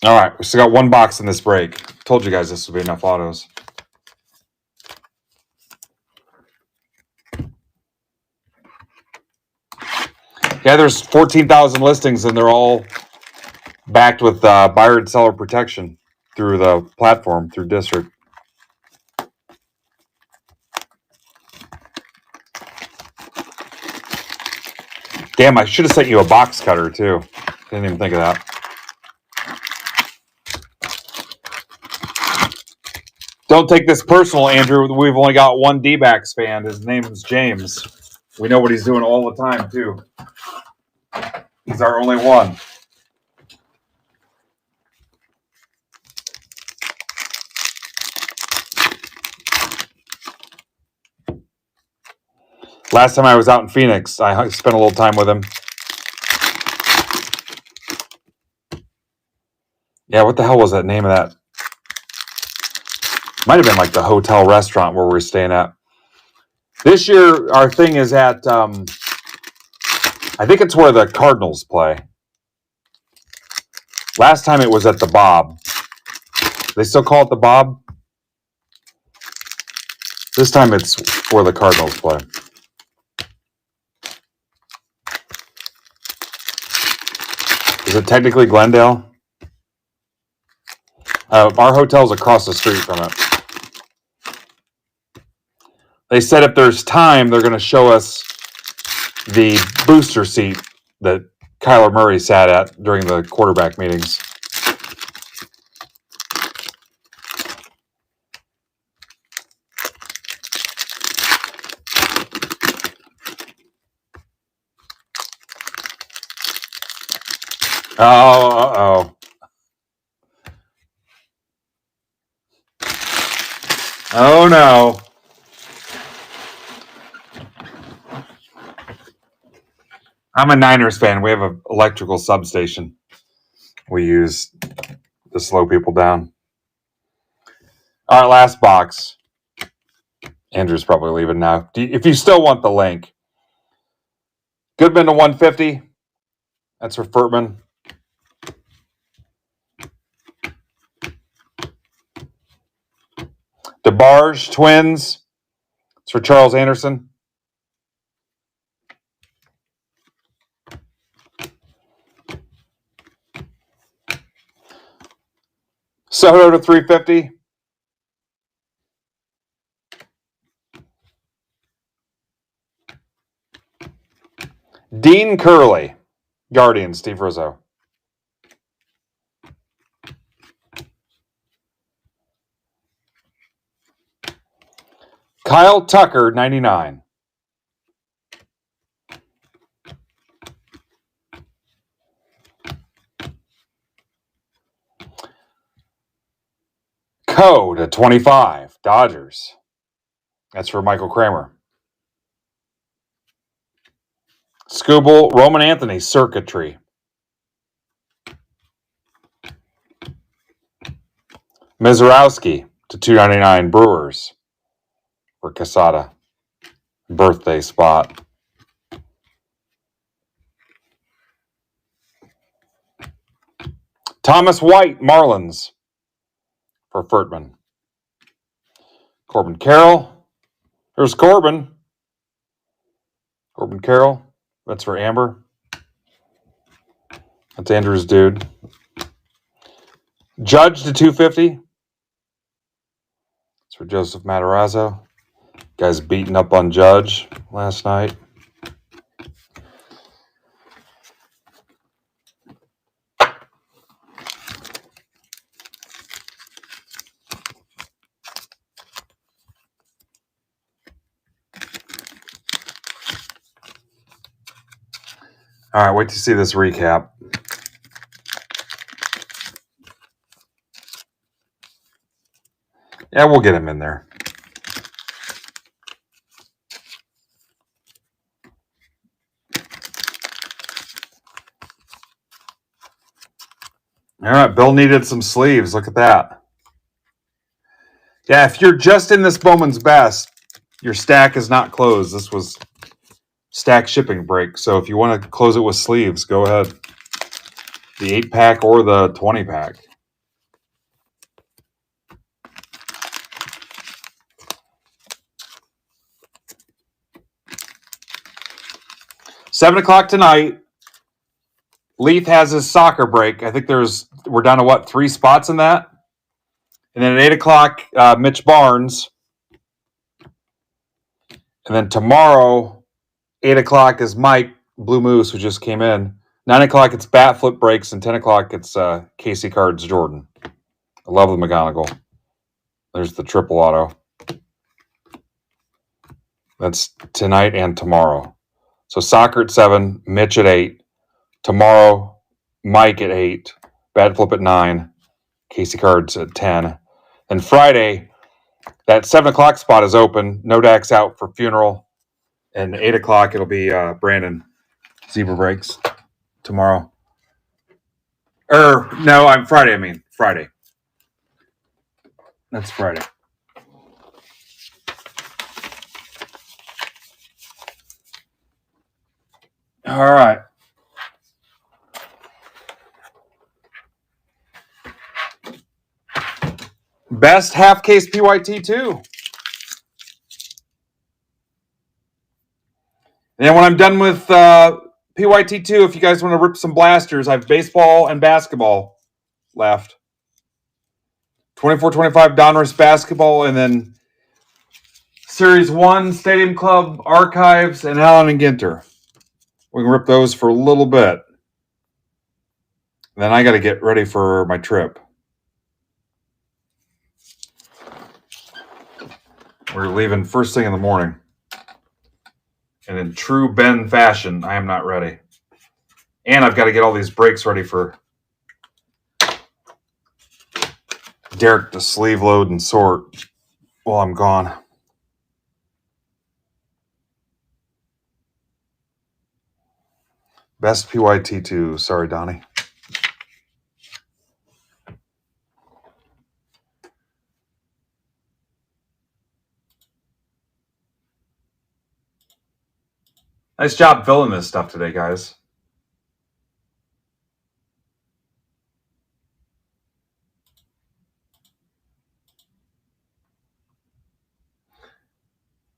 All right, we still got one box in this break. Told you guys this would be enough autos. Yeah, there's 14,000 listings, and they're all backed with buyer and seller protection through the platform, through District. Damn, I should have sent you a box cutter, too. Didn't even think of that. Don't take this personal, Andrew. We've only got one D-backs fan. His name is James. We know what he's doing all the time, too. He's our only one. Last time I was out in Phoenix, I spent a little time with him. Yeah, what the hell was that name of that? Might have been like the hotel restaurant where we're staying at. This year, our thing is at, I think it's where the Cardinals play. Last time it was at the Bob. They still call it the Bob? This time it's where the Cardinals play. Is it technically Glendale? Our hotel's across the street from it. They said if there's time, they're going to show us the booster seat that Kyler Murray sat at during the quarterback meetings. Oh, oh no. I'm a Niners fan. We have an electrical substation we use to slow people down. All right, last box. Andrew's probably leaving now. If you still want the link, Goodman to 150. That's for Furtman. DeBarge Twins. It's for Charles Anderson. Soto to 350. Dean Curley. Guardians, Steve Rizzo. Kyle Tucker, 99. Coe to 25. Dodgers. That's for Michael Kramer. Scooble, Roman Anthony, Circuitry. Mizorowski to 299. Brewers for Casada. Birthday spot. Thomas White, Marlins for Furtman. Corbin Carroll. There's Corbin. Corbin Carroll. That's for Amber. That's Andrew's dude. Judge to 250. It's for Joseph Matarazzo. Guys beating up on Judge last night. All right, wait to see this recap. Yeah, we'll get him in there. All right, Bill needed some sleeves. Look at that. Yeah, if you're just in this Bowman's Best, your stack is not closed. This was stack shipping break. So if you want to close it with sleeves, go ahead. The 8-pack or the 20-pack. $7 tonight. Leith has his soccer break. I think we're down to what, 3 spots in that? And then at 8:00, Mitch Barnes. And then tomorrow, 8:00 is Mike Blue Moose, who just came in. 9:00 it's Bat Flip Breaks, and 10:00 it's Casey Cards Jordan. I love the McGonigal. There's the triple auto. That's tonight and tomorrow. So soccer at 7, Mitch at 8. Tomorrow, Mike at 8. Bat Flip at 9. Casey Cards at 10. And Friday, that 7:00 spot is open. Nodak's out for funeral. And 8:00 it'll be Brandon Zebra Breaks tomorrow. No, I'm Friday. Friday. That's Friday. All right. Best half case PYT2. And when I'm done with PYT2, if you guys want to rip some blasters, I have baseball and basketball left. 24-25 Donruss basketball, and then Series 1, Stadium Club, Archives, and Allen and Ginter. We can rip those for a little bit. Then I got to get ready for my trip. We're leaving first thing in the morning. And in true Ben fashion, I am not ready. And I've got to get all these breaks ready for Derek to sleeve load and sort while I'm gone. Best PYT2. Sorry, Donnie. Nice job filling this stuff today, guys.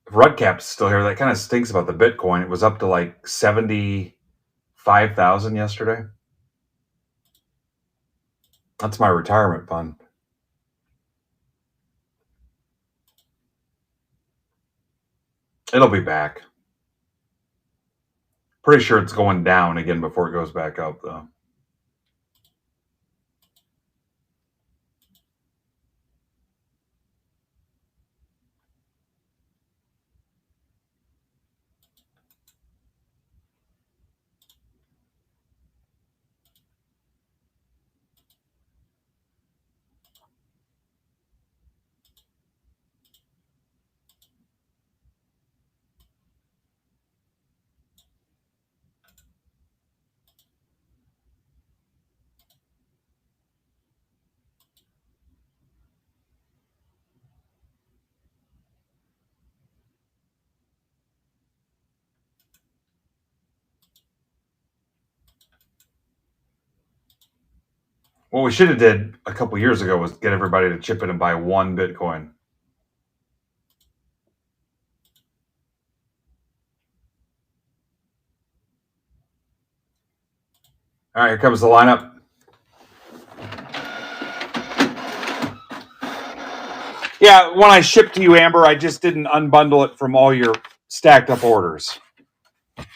If Rudcap's still here, that kind of stinks about the Bitcoin. It was up to like 75,000 yesterday. That's my retirement fund. It'll be back. Pretty sure it's going down again before it goes back up, though. What we should have did a couple years ago was get everybody to chip in and buy one Bitcoin. All right, here comes the lineup. Yeah, when I shipped to you, Amber, I just didn't unbundle it from all your stacked up orders.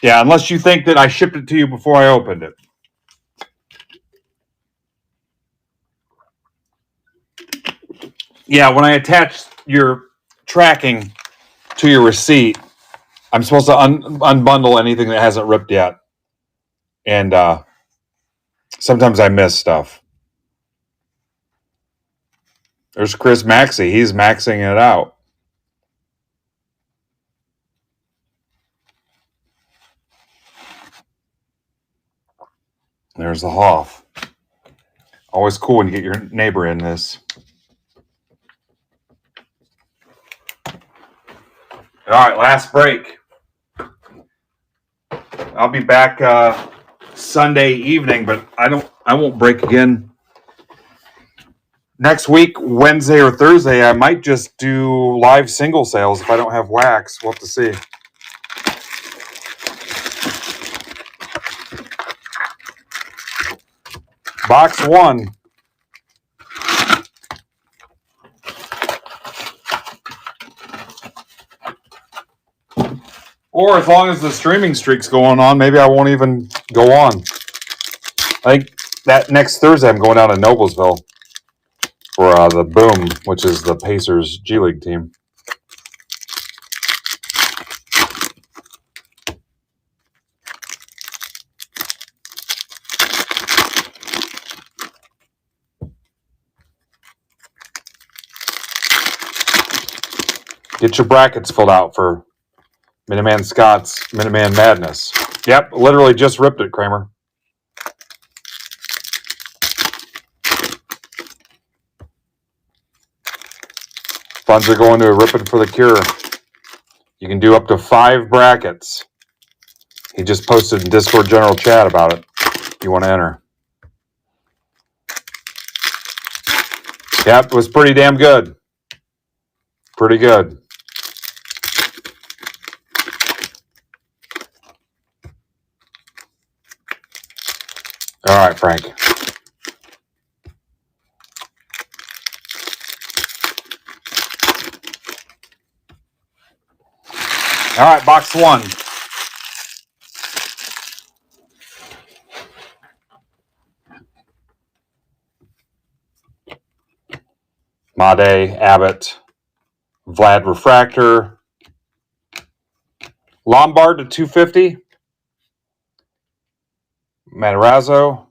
Yeah, unless you think that I shipped it to you before I opened it. Yeah, when I attach your tracking to your receipt, I'm supposed to unbundle anything that hasn't ripped yet. And sometimes I miss stuff. There's Chris Maxey. He's maxing it out. There's the Hoff. Always cool when you get your neighbor in this. All right, last break. I'll be back Sunday evening, but I won't break again next week, Wednesday or Thursday. I might just do live single sales if I don't have wax. We'll have to see. Box 1. Or as long as the streaming streak's going on, maybe I won't even go on. I think that next Thursday I'm going down to Noblesville for the Boom, which is the Pacers G League team. Get your brackets filled out for Minuteman Scott's Minuteman Madness. Yep, literally just ripped it, Kramer. Funds are going to Ripping for the Cure. You can do up to 5 brackets. He just posted in Discord general chat about it. If you want to enter. Yep, it was pretty damn good. Pretty good. All right, Frank. All right, box 1. Made, Abbott, Vlad Refractor, Lombard to 250, Matarazzo.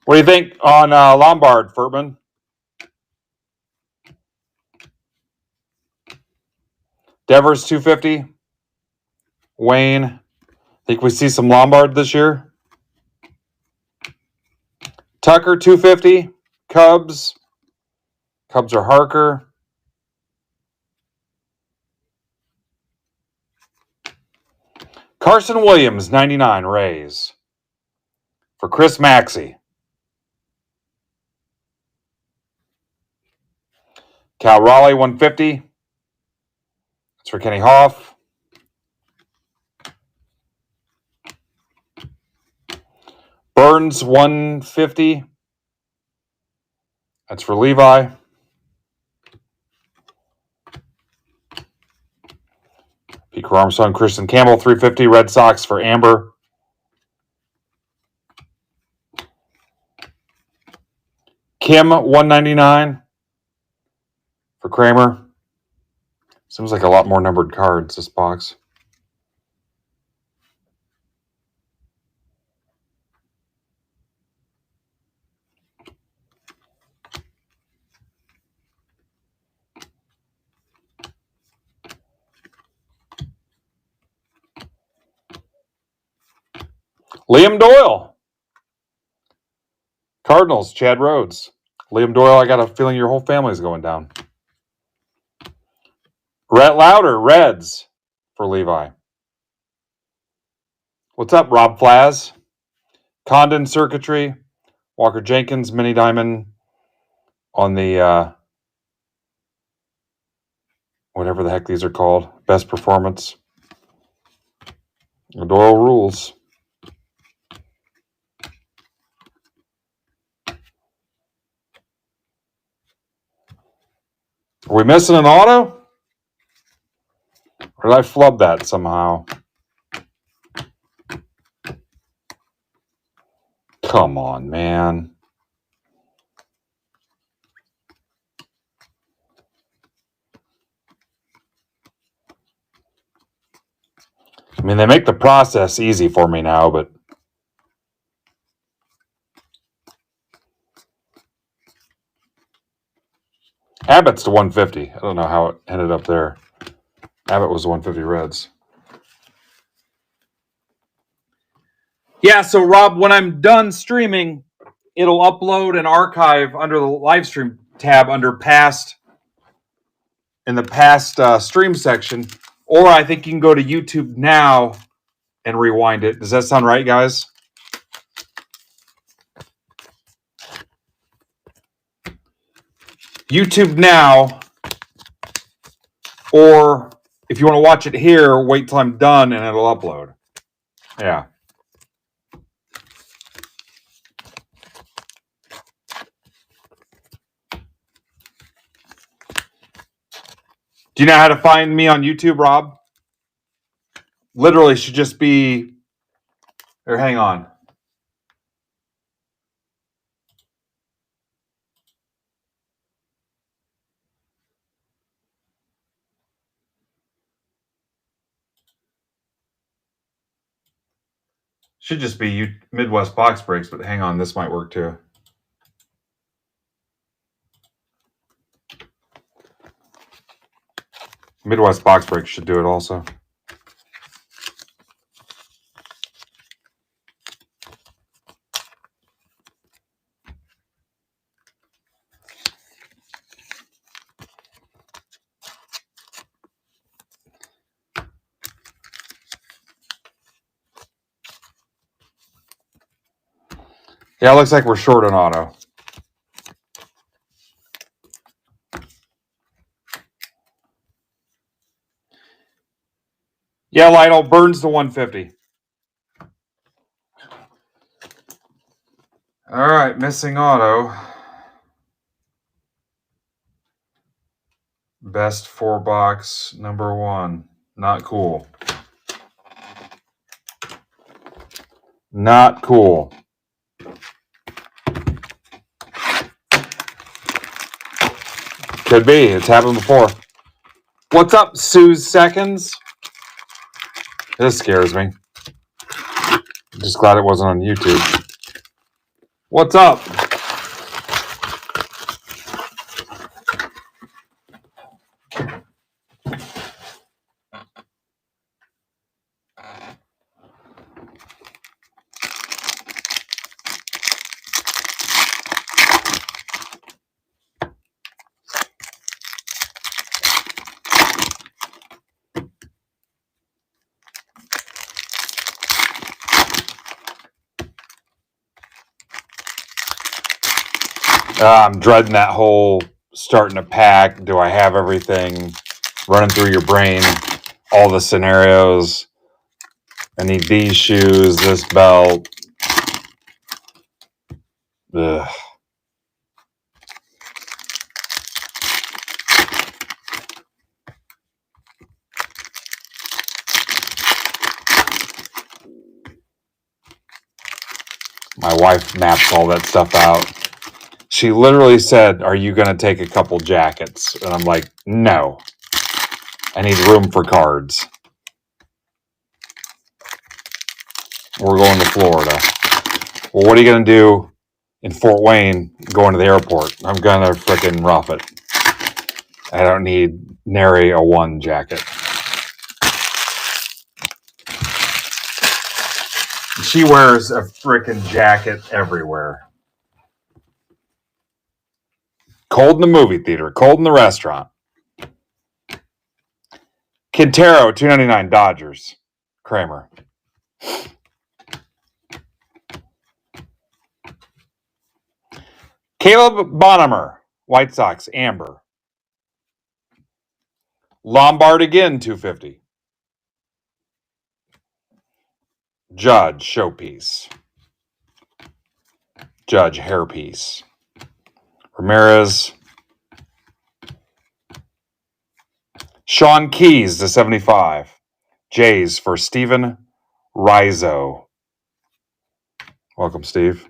What do you think on Lombard, Furman? Devers 250, Wayne. Think we see some Lombard this year? Tucker 250, Cubs. Cubs are Harker. Carson Williams, 99, Rays. For Chris Maxey. Cal Raleigh, 150. That's for Kenny Hoff. Burns, 150. That's for Levi. Pete Armstrong, Christian Campbell, 350. Red Sox for Amber. Kim, 199 for Kramer. Seems like a lot more numbered cards, this box. Liam Doyle. Cardinals, Chad Rhodes. Liam Doyle, I got a feeling your whole family's going down. Rhett Lauder, Reds for Levi. What's up, Rob Flaz? Condon Circuitry. Walker Jenkins, Mini Diamond on the, whatever the heck these are called. Best Performance. Doyle rules. Are we missing an auto? Or did I flub that somehow? Come on, man. I mean, they make the process easy for me now, but Abbott's to 150. I don't know how it ended up there. Abbott was 150 Reds. Yeah, so Rob, when I'm done streaming, it'll upload and archive under the live stream tab under past, in the past stream section. Or I think you can go to YouTube now and rewind it. Does that sound right, guys? YouTube now, or if you want to watch it here, wait till I'm done and it'll upload. Yeah. Do you know how to find me on YouTube, Rob? Literally should just be, or hang on. Should just be Midwest Box Breaks, but hang on, this might work too. Midwest Box Breaks should do it also. Yeah, it looks like we're short on auto. Yeah, Lytle, Burns to 150. All right, missing auto. Best 4-box, number 1. Not cool. Not cool. Could be. It's happened before. What's up, Sue's Seconds? This scares me. I'm just glad it wasn't on YouTube. What's up? I'm dreading that whole starting to pack. Do I have everything running through your brain? All the scenarios. I need these shoes, this belt. Ugh. My wife maps all that stuff out. She literally said, "Are you going to take a couple jackets?" And I'm like, "No. I need room for cards. We're going to Florida." Well, what are you going to do in Fort Wayne going to the airport? I'm going to frickin' rough it. I don't need nary a one jacket. She wears a frickin' jacket everywhere. Cold in the movie theater, cold in the restaurant. Quintero, $2.99, Dodgers. Kramer. Caleb Bonham, White Sox, Amber. Lombard again, $2.50. Judge, showpiece. Judge, hairpiece. Ramirez. Sean Keys to 75. Jays for Steven Rizzo. Welcome, Steve.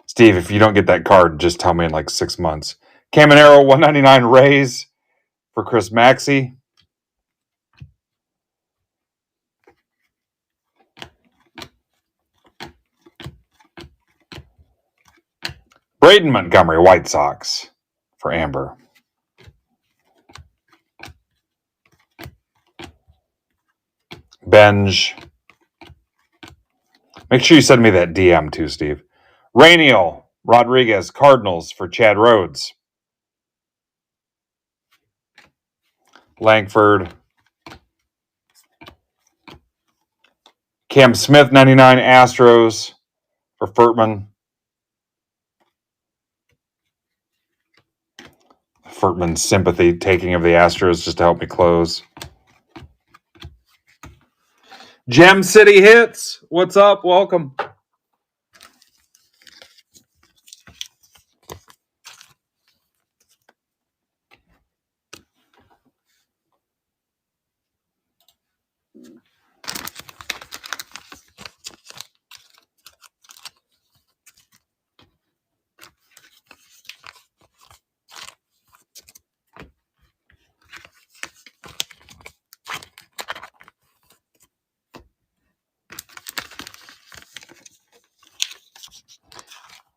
Steve, if you don't get that card, just tell me in like 6 months. Caminero, $1.99 Rays for Chris Maxey. Braden Montgomery, White Sox for Amber. Benj. Make sure you send me that DM too, Steve. Rainiel Rodriguez, Cardinals for Chad Rhodes. Langford. Cam Smith, 99 Astros for Furtman. Furtman's sympathy taking of the Astros just to help me close. Gem City Hits. What's up? Welcome.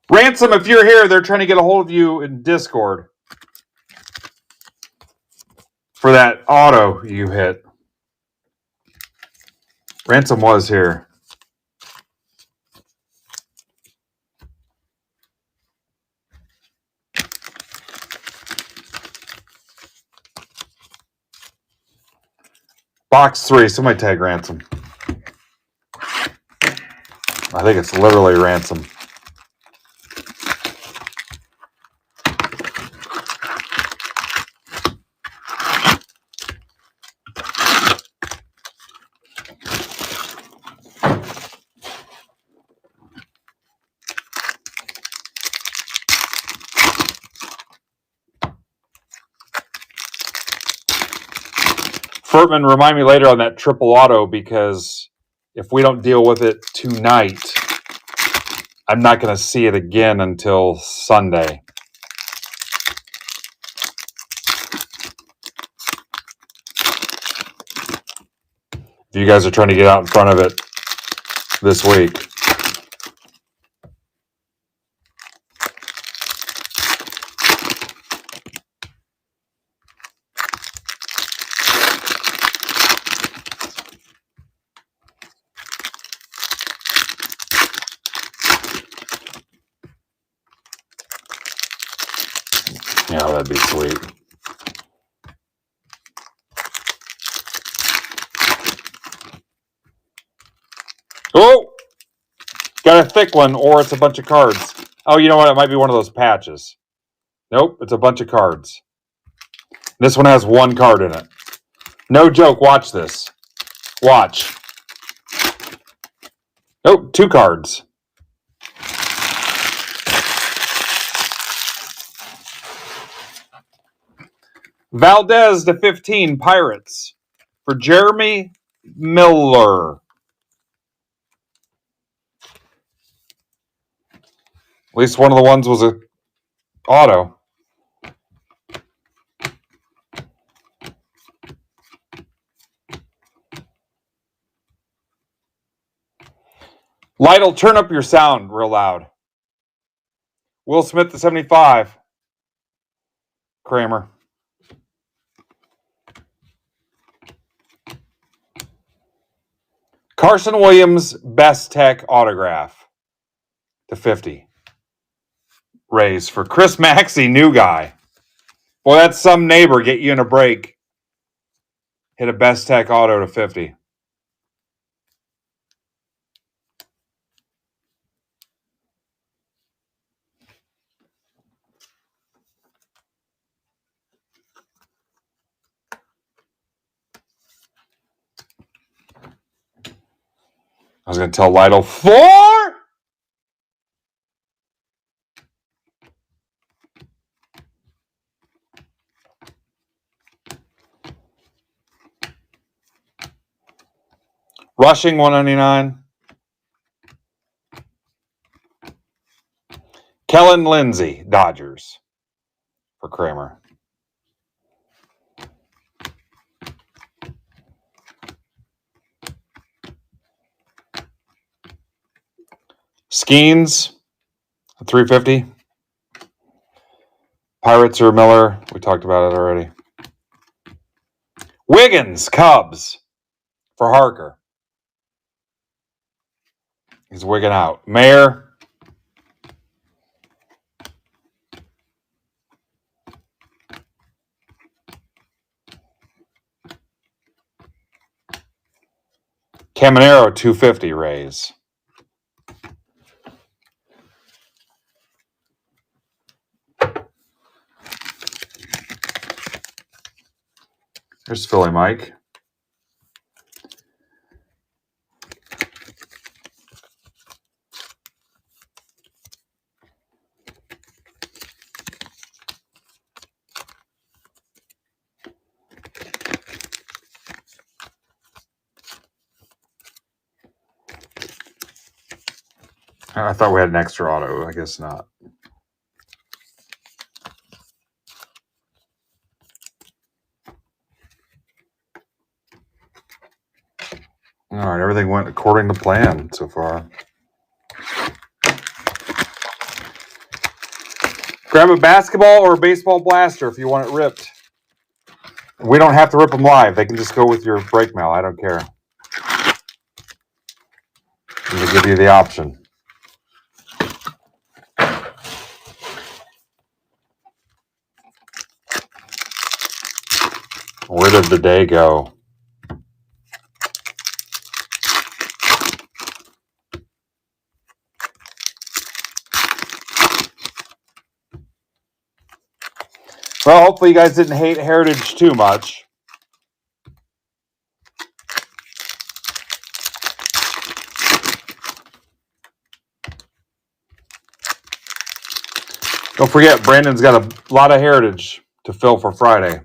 Ransom, if you're here, they're trying to get a hold of you in Discord for that auto you hit. Ransom was here. Box 3. Somebody tag Ransom. I think it's literally Ransom. Furtman, remind me later on that triple auto, because if we don't deal with it tonight, I'm not going to see it again until Sunday. If you guys are trying to get out in front of it this week. Yeah, that'd be sweet. Oh! Got a thick one, or it's a bunch of cards. Oh, you know what? It might be one of those patches. Nope, it's a bunch of cards. This one has one card in it. No joke, watch this. Watch. Nope, 2 cards. Valdez to 15, Pirates. For Jeremy Miller. At least one of the ones was a auto. Lytle, turn up your sound real loud. Will Smith to 75. Kramer. Carson Williams, Best Tech autograph to 50. Rays for Chris Maxey, new guy. Boy, that's some neighbor. Get you in a break. Hit a Best Tech auto to 50. I was going to tell Lytle 4. Rushing 199. Kellen Lindsey, Dodgers for Kramer. Skeens, 350. Pirates or Miller. We talked about it already. Wiggins, Cubs for Harker. He's wigging out. Mayer. Caminero, 250 Rays. There's Philly Mike. I thought we had an extra auto. I guess not. All right, everything went according to plan so far. Grab a basketball or a baseball blaster if you want it ripped. We don't have to rip them live. They can just go with your break mail. I don't care. They give you the option. Where did the day go? Well, hopefully you guys didn't hate Heritage too much. Don't forget, Brandon's got a lot of Heritage to fill for Friday.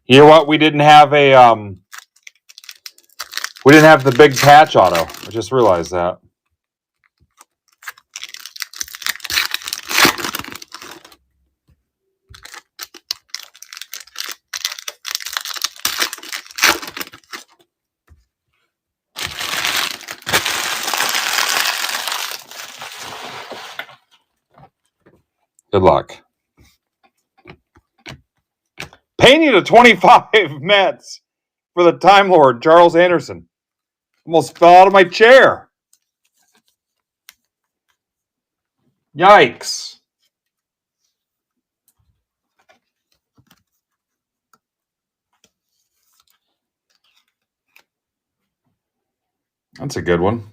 You know what? We didn't have the big patch auto. I just realized that. Good luck. Painting to 25 Mets for the Time Lord, Charles Anderson. Almost fell out of my chair. Yikes. That's a good one.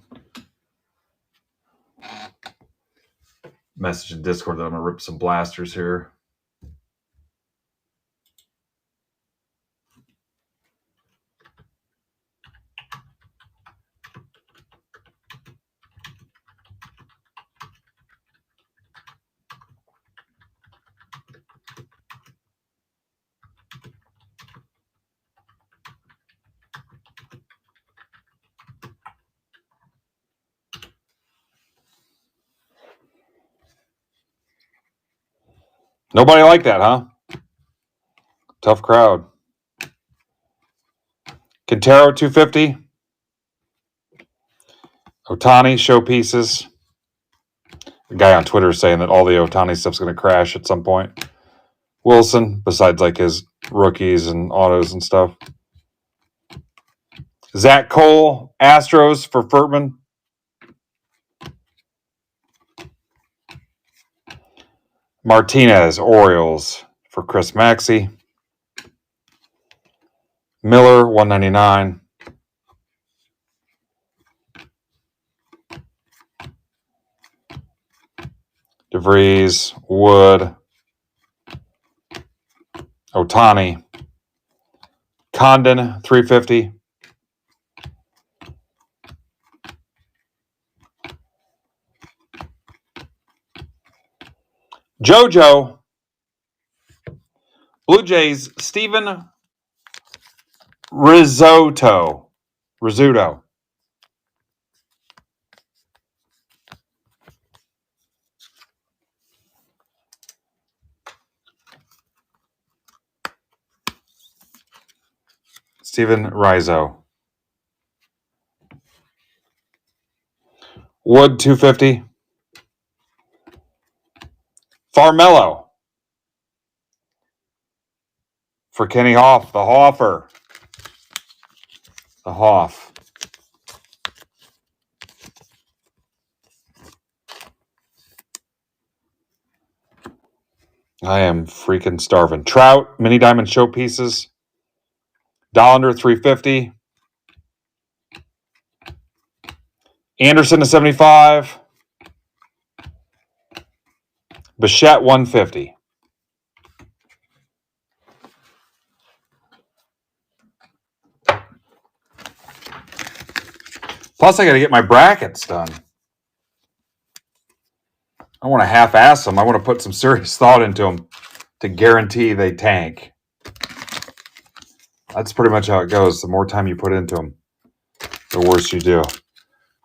Message in Discord that I'm going to rip some blasters here. Nobody like that, huh? Tough crowd. Quintero 250. Ohtani showpieces. A guy on Twitter is saying that all the Ohtani stuff's going to crash at some point. Wilson, besides like his rookies and autos and stuff. Zach Cole, Astros for Furtman. Martinez, Orioles for Chris Maxey. Miller, 199. DeVries, Wood, Ohtani, Condon, 350. JoJo, Blue Jays, Steven Rizzuto. Steven Rizzo. Wood, 250. Farmello for Kenny Hoff, the Hoffer. The Hoff. I am freaking starving. Trout, mini diamond showpieces. Dollander, 350. Anderson to 75. Bichette, 150. Plus, I got to get my brackets done. I want to half-ass them. I want to put some serious thought into them to guarantee they tank. That's pretty much how it goes. The more time you put into them, the worse you do.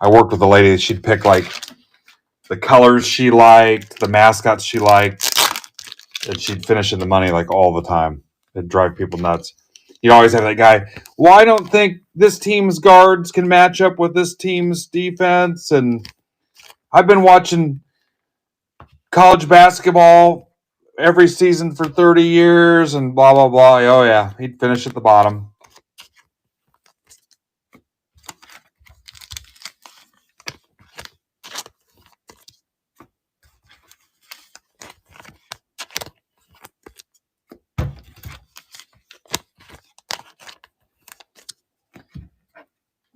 I worked with a lady that she'd pick like the colors she liked, the mascots she liked, and she'd finish in the money like all the time. It'd drive people nuts. You always have that guy, well, I don't think this team's guards can match up with this team's defense. And I've been watching college basketball every season for 30 years and blah, blah, blah. Oh, yeah, he'd finish at the bottom.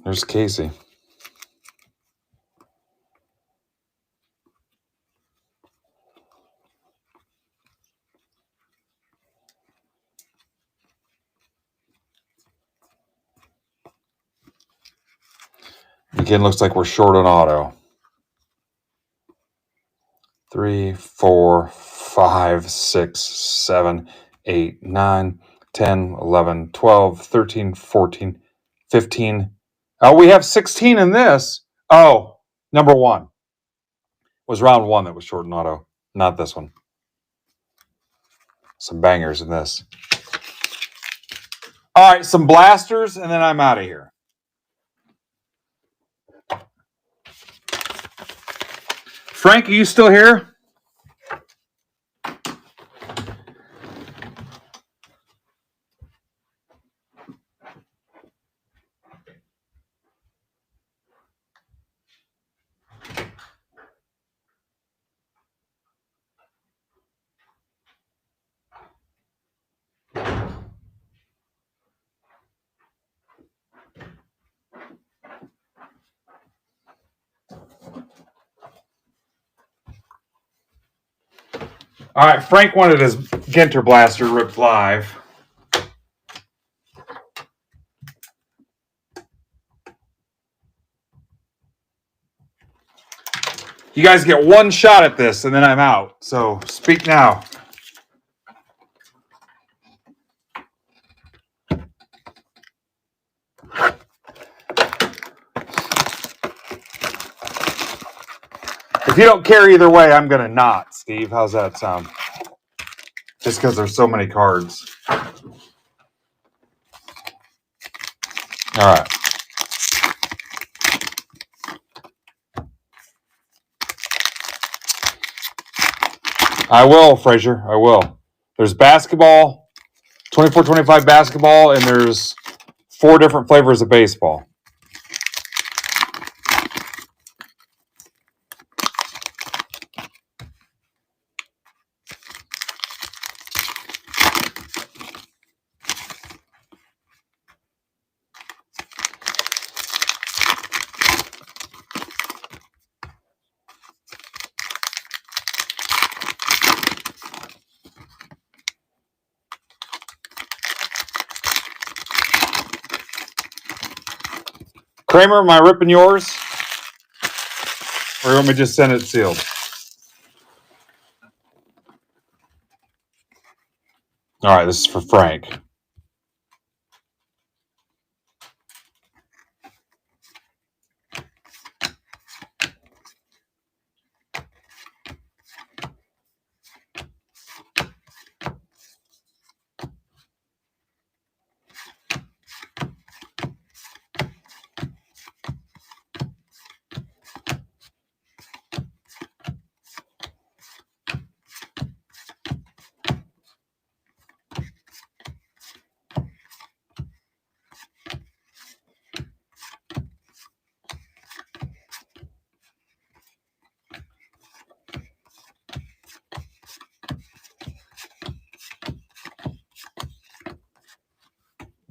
There's Casey. Again, looks like we're short on auto. 3, 4, 5, 6, 7, 8, 9, 10, 11, 12, 13, 14, 15. Oh, we have 16 in this. Oh, number 1 was round 1 that was short on auto, not this one. Some bangers in this. All right, some blasters, and then I'm out of here. Frank, are you still here? All right, Frank wanted his Ginter Blaster ripped live. You guys get one shot at this, and then I'm out. So speak now. If you don't care either way, I'm going to not, Steve. How's that sound? Just because there's so many cards. All right. I will, Frazier. I will. There's basketball, 24-25 basketball, and there's 4 different flavors of baseball. Kramer, am I ripping yours? Or you want me to just send it sealed? All right, this is for Frank.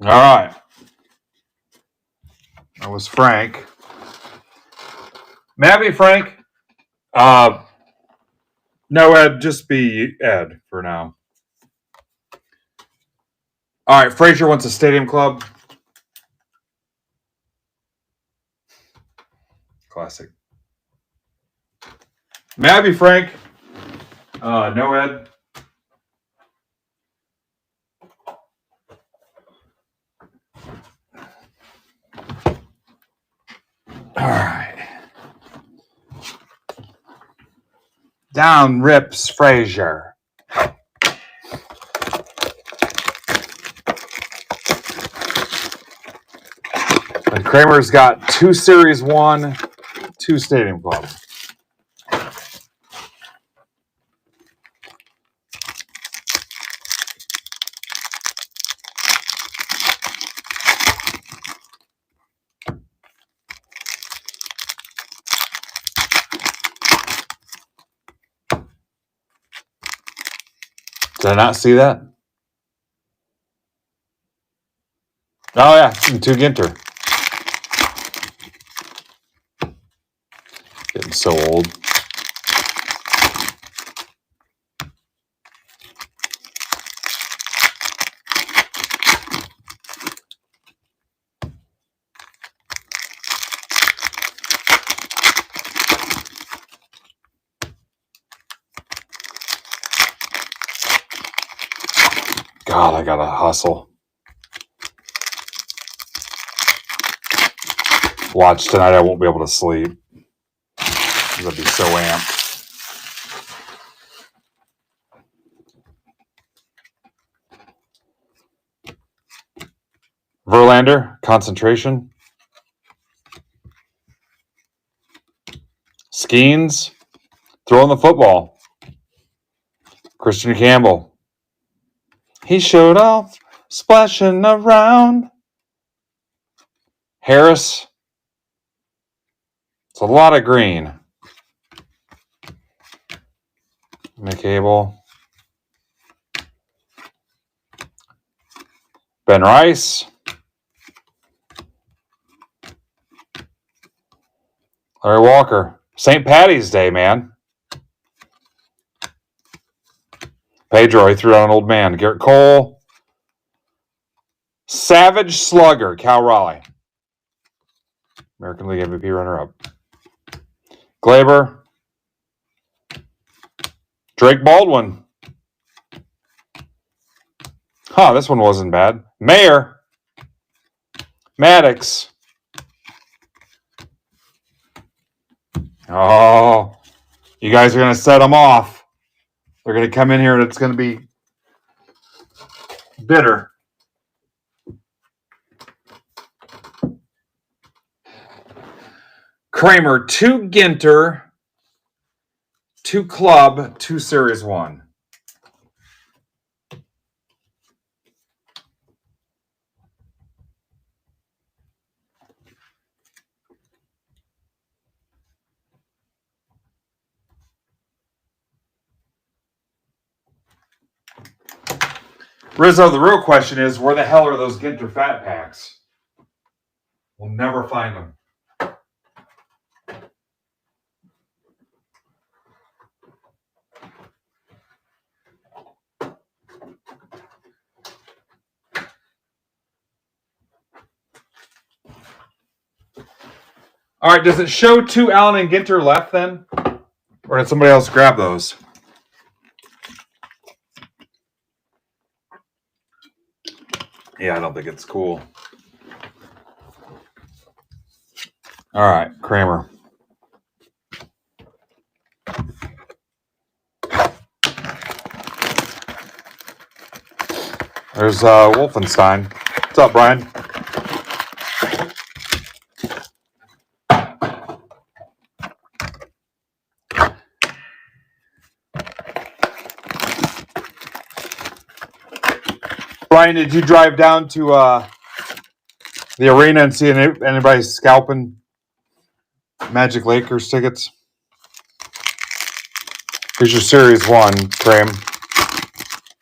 All right. That was Frank. May I be Frank? No, Ed. Just be Ed for now. All right. Frazier wants a stadium club. Classic. May I be Frank? No, Ed. All right. Down rips Frazier. And Kramer's got 2 Series 1, 2 Stadium Club. Did I not see that? Oh, yeah. 2 Ginter. Getting so old. God, I gotta hustle. Watch tonight. I won't be able to sleep. I'll be so amped. Verlander, concentration. Skeens, throwing the football. Christian Campbell. He showed off, splashing around. Harris. It's a lot of green. McCable. Ben Rice. Larry Walker. St. Patty's Day, man. Pedro, he threw out an old man. Garrett Cole. Savage Slugger, Cal Raleigh. American League MVP runner-up. Glaber. Drake Baldwin. Huh, this one wasn't bad. Mayer. Maddox. Oh, you guys are going to set them off. They're going to come in here and it's going to be bitter. Kramer, 2 Ginter, 2 Club, 2 Series 1. Rizzo, the real question is, where the hell are those Ginter Fat Packs? We'll never find them. All right, does it show 2 Allen and Ginter left then? Or did somebody else grab those? Yeah, I don't think it's cool. All right, Kramer. There's Wolfenstein. What's up, Brian? Brian, did you drive down to the arena and see anybody scalping Magic Lakers tickets? Here's your Series 1,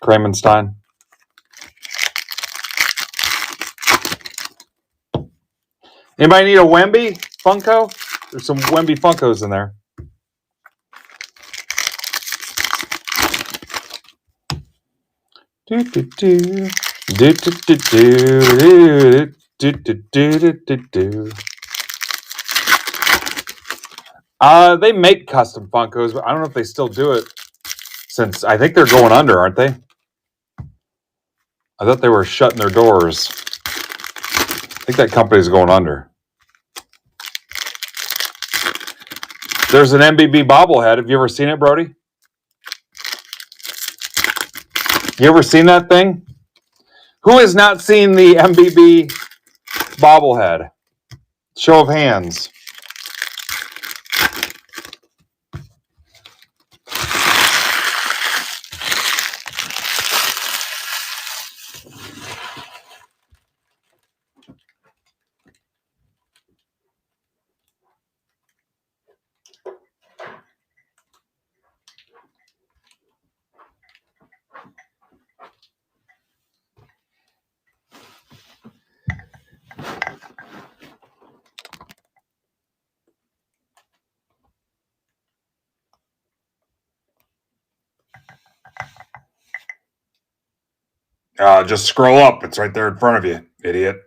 Kramenstein. Anybody need a Wemby Funko? There's some Wemby Funkos in there. They make custom Funkos, but I don't know if they still do it. Since I think they're going under, aren't they? I thought they were shutting their doors. I think that company's going under. There's an MBB bobblehead. Have you ever seen it, Brody? You ever seen that thing? Who has not seen the MBB bobblehead? Show of hands. Just scroll up. It's right there in front of you, idiot.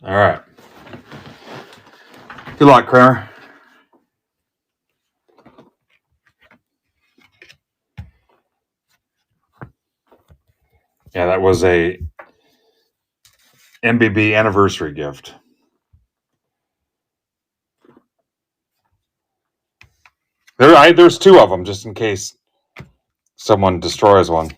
All right. Good luck, Kramer. Yeah, that was a MBB anniversary gift. There's 2 of them, just in case someone destroys one.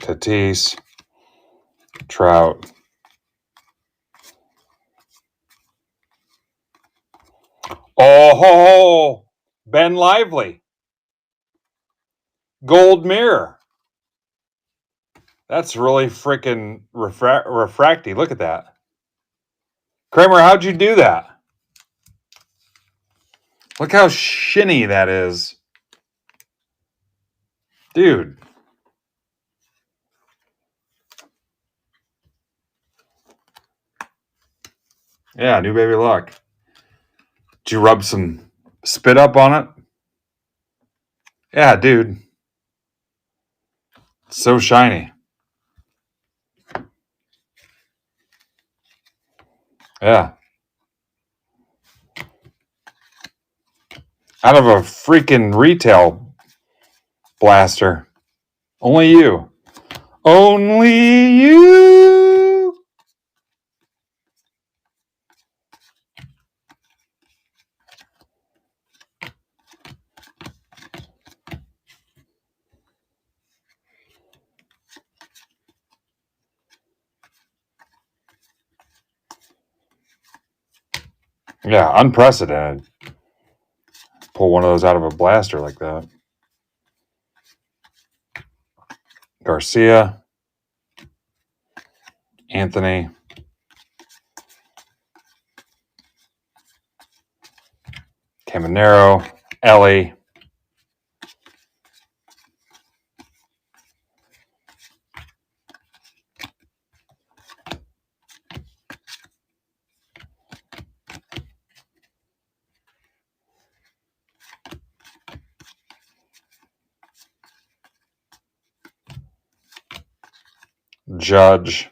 Tatis, Trout. Oh, Ben Lively. Gold mirror. That's really freaking refracty. Look at that. Kramer, how'd you do that? Look how shinny that is. Dude. Yeah, new baby luck. Did you rub some spit up on it? Yeah, dude. It's so shiny. Yeah. Out of a freaking retail blaster. Only you. Only you. Yeah, unprecedented. Pull one of those out of a blaster like that. Garcia. Anthony. Caminero. Ellie. Judge.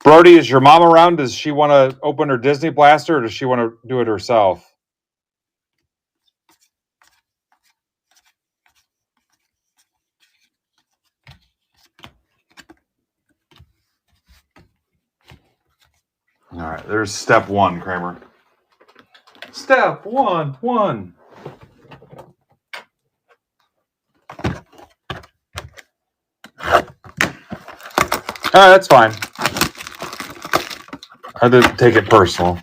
Brody, is your mom around? Does she want to open her Disney blaster or does she want to do it herself? All right, there's step one, Kramer. Step one. All right, that's fine. I didn't take it personal.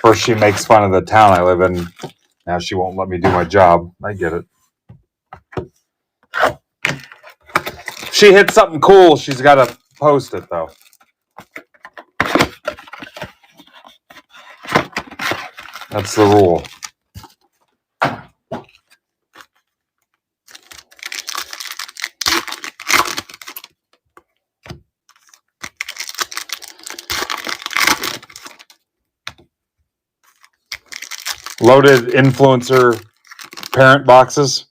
First, she makes fun of the town I live in. Now she won't let me do my job. I get it. If she hits something cool, she's got to post it, though. That's the rule. Loaded influencer parent boxes.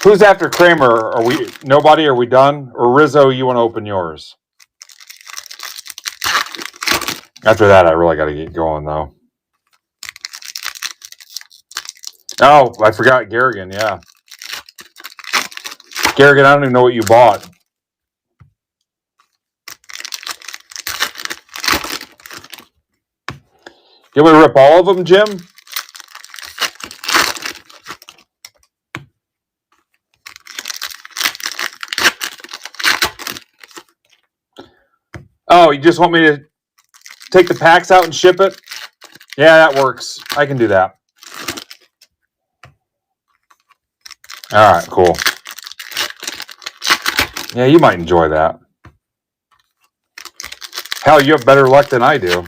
Who's after Kramer? Are we nobody? Are we done? Or Rizzo, you want to open yours? After that, I really got to get going, though. Oh, I forgot Garrigan. Yeah, Garrigan. I don't even know what you bought. You want me to rip all of them, Jim? Oh, you just want me to take the packs out and ship it? Yeah, that works. I can do that. All right, cool. Yeah, you might enjoy that. Hell, you have better luck than I do.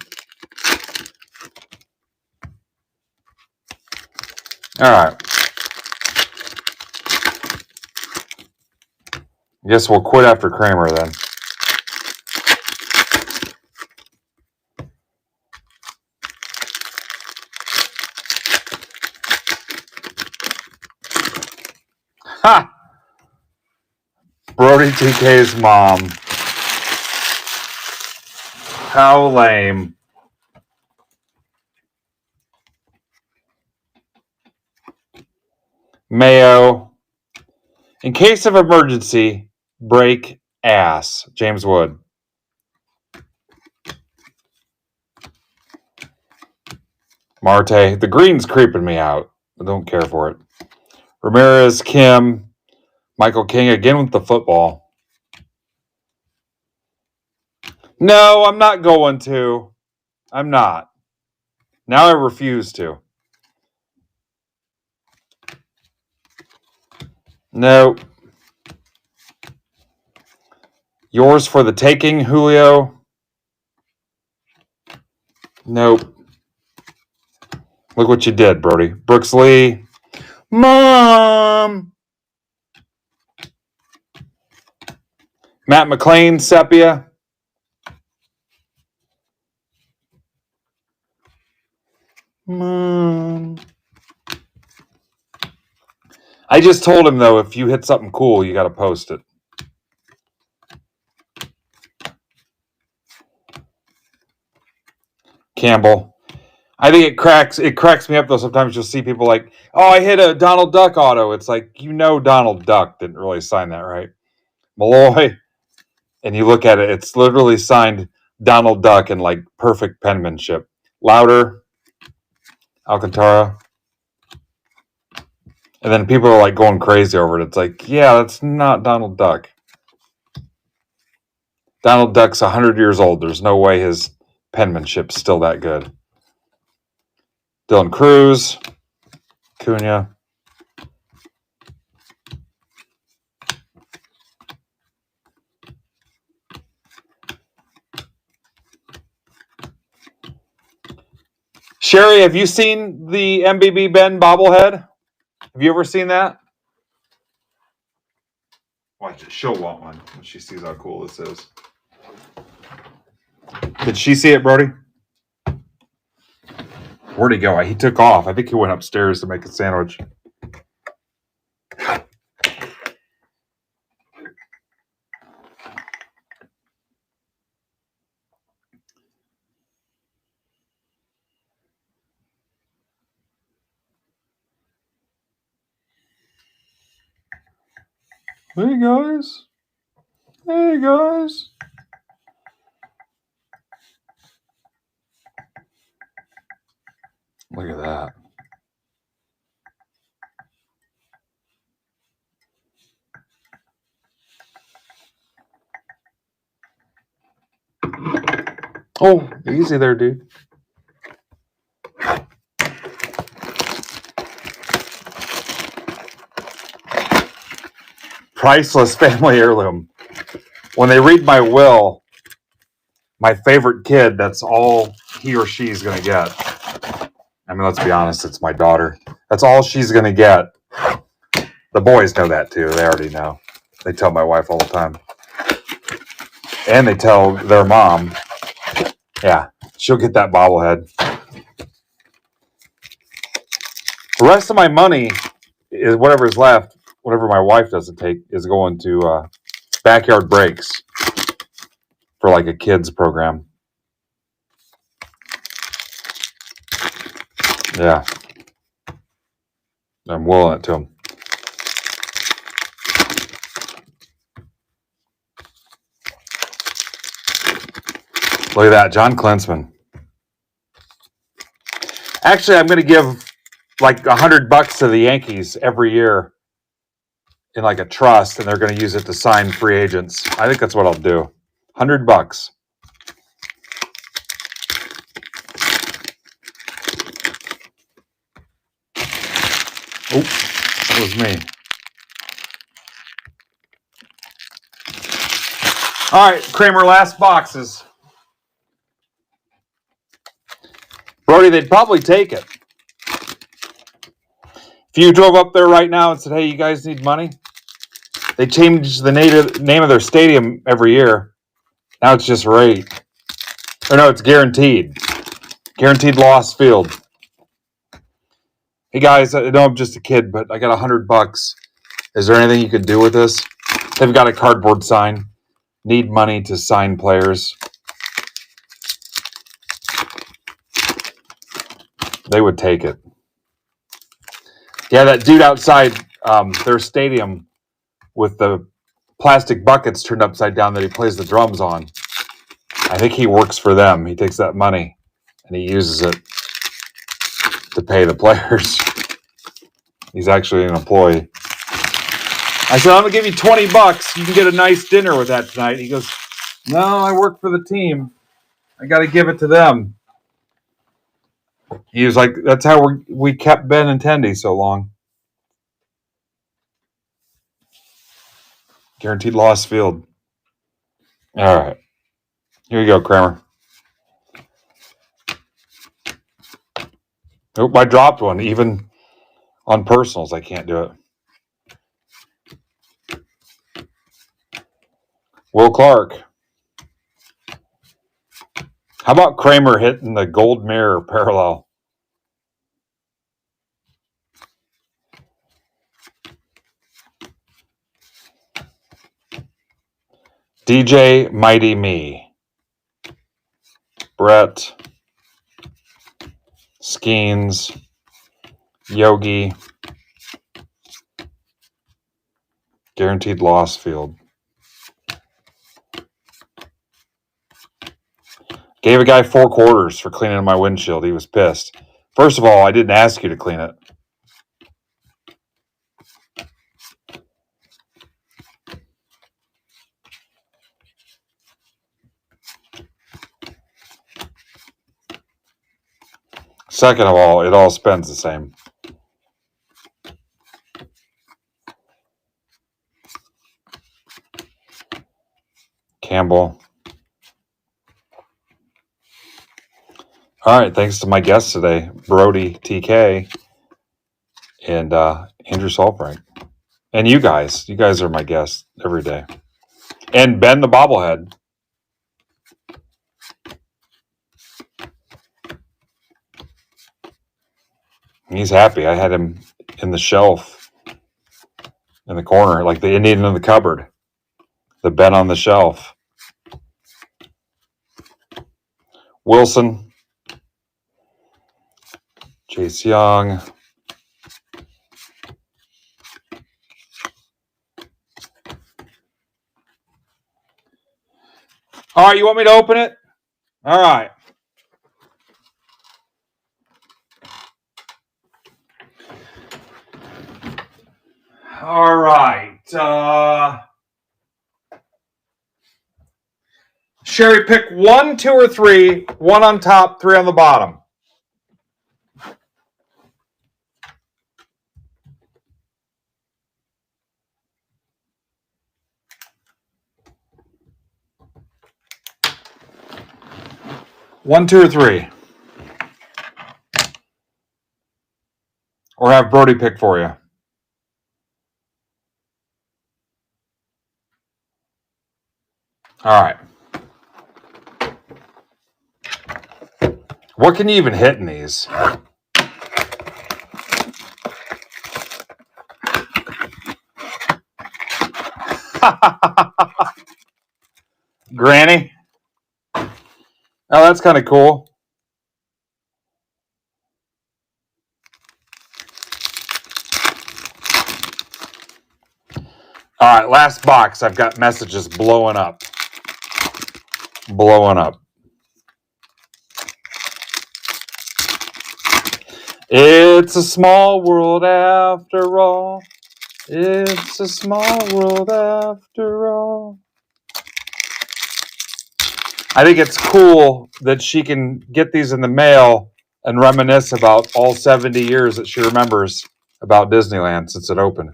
All right. Guess we'll quit after Kramer then. Ha! Brody TK's mom. How lame. Mayo. In case of emergency, break ass. James Wood. Marte. The green's creeping me out. I don't care for it. Ramirez, Kim, Michael King again with the football. No, I'm not going to. I'm not. Now I refuse to. No. Yours for the taking, Julio. Nope. Look what you did, Brody. Brooks Lee. Mom. Matt McLean, Sepia. Mom. I just told him, though, if you hit something cool, you got to post it. Campbell. I think it cracks me up, though. Sometimes you'll see people like, oh, I hit a Donald Duck auto. It's like, Donald Duck didn't really sign that, right? Malloy. And you look at it, it's literally signed Donald Duck in like perfect penmanship. Louder. Alcantara. And then people are like going crazy over it. It's like, yeah, that's not Donald Duck. Donald Duck's 100 years old. There's no way his penmanship's still that good. Dylan Cruz, Cunha. Sherry, have you seen the MBB Ben bobblehead? Have you ever seen that? Watch it. She'll want one when she sees how cool this is. Did she see it, Brody? Where'd he go? He took off. I think he went upstairs to make a sandwich. Hey, guys. Hey, guys. Look at that. Oh, easy there, dude. Priceless family heirloom. When they read my will, my favorite kid, that's all he or she's going to get. I mean, let's be honest, it's my daughter. That's all she's going to get. The boys know that too. They already know. They tell my wife all the time. And they tell their mom, yeah, she'll get that bobblehead. The rest of my money is whatever's left, whatever my wife doesn't take, is going to Backyard Breaks for like a kids program. Yeah. I'm willing it to them. Look at that, John Klinsman. Actually, I'm going to give like $100 to the Yankees every year in like a trust, and they're going to use it to sign free agents. I think that's what I'll do. $100. Oh, that was me. All right, Kramer, last boxes. Brody, they'd probably take it. If you drove up there right now and said, hey, you guys need money, they change the name of their stadium every year. Now it's just rate. Or no, it's guaranteed. Guaranteed loss field. Hey guys, I know I'm just a kid, but I got $100. Is there anything you could do with this? They've got a cardboard sign. Need money to sign players. They would take it. Yeah, that dude outside their stadium with the plastic buckets turned upside down that he plays the drums on. I think he works for them. He takes that money and he uses it to pay the players. He's actually an employee. I said, I'm going to give you $20. You can get a nice dinner with that tonight. He goes, no, I work for the team. I got to give it to them. He was like, that's how we kept Ben and Tendy so long. Guaranteed loss field. All right. Here you go, Kramer. Oh, I dropped one. Even on personals, I can't do it. Will Clark. How about Kramer hitting the gold mirror parallel? DJ Mighty Me. Brett. Skeens. Yogi. Guaranteed loss field. Gave a guy 4 quarters for cleaning my windshield. He was pissed. First of all, I didn't ask you to clean it. Second of all, it all spends the same. Campbell. All right, thanks to my guests today, Brody TK and Andrew Saltbrink. And you guys. You guys are my guests every day. And Ben the bobblehead. He's happy. I had him in the shelf in the corner, like the Indian in the cupboard. The Ben on the shelf. Wilson. Chase Young. All right, you want me to open it? All right. All right. Sherry, pick 1, 2, or 3. 1 on top, 3 on the bottom. One, 2, or 3. Or have Brody pick for you. All right. What can you even hit in these? Granny. Oh, that's kind of cool. All right, last box. I've got messages blowing up. Blowing up. It's a small world after all. It's a small world after all. I think it's cool that she can get these in the mail and reminisce about all 70 years that she remembers about Disneyland since it opened.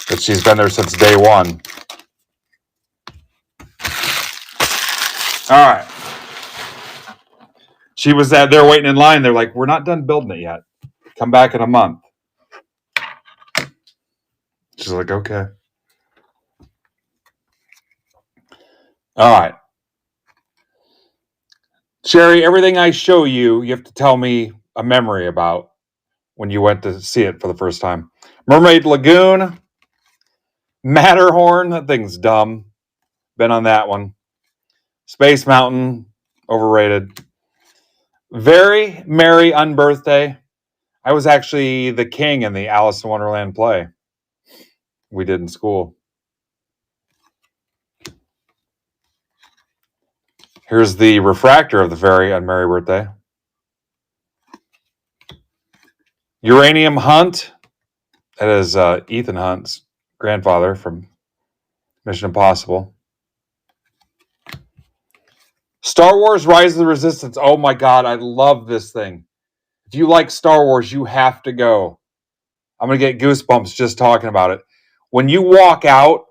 That she's been there since day one. All right. She was there waiting in line. They're like, we're not done building it yet. Come back in a month. She's like, okay. All right. Sherry, everything I show you, you have to tell me a memory about when you went to see it for the first time. Mermaid Lagoon, Matterhorn, that thing's dumb. Been on that one. Space Mountain, overrated. Very Merry Unbirthday. I was actually the king in the Alice in Wonderland play we did in school. Here's the refractor of the Very Unmerry Birthday. Uranium Hunt. That is Ethan Hunt's grandfather from Mission Impossible. Star Wars Rise of the Resistance. Oh my God, I love this thing. If you like Star Wars, you have to go. I'm going to get goosebumps just talking about it. When you walk out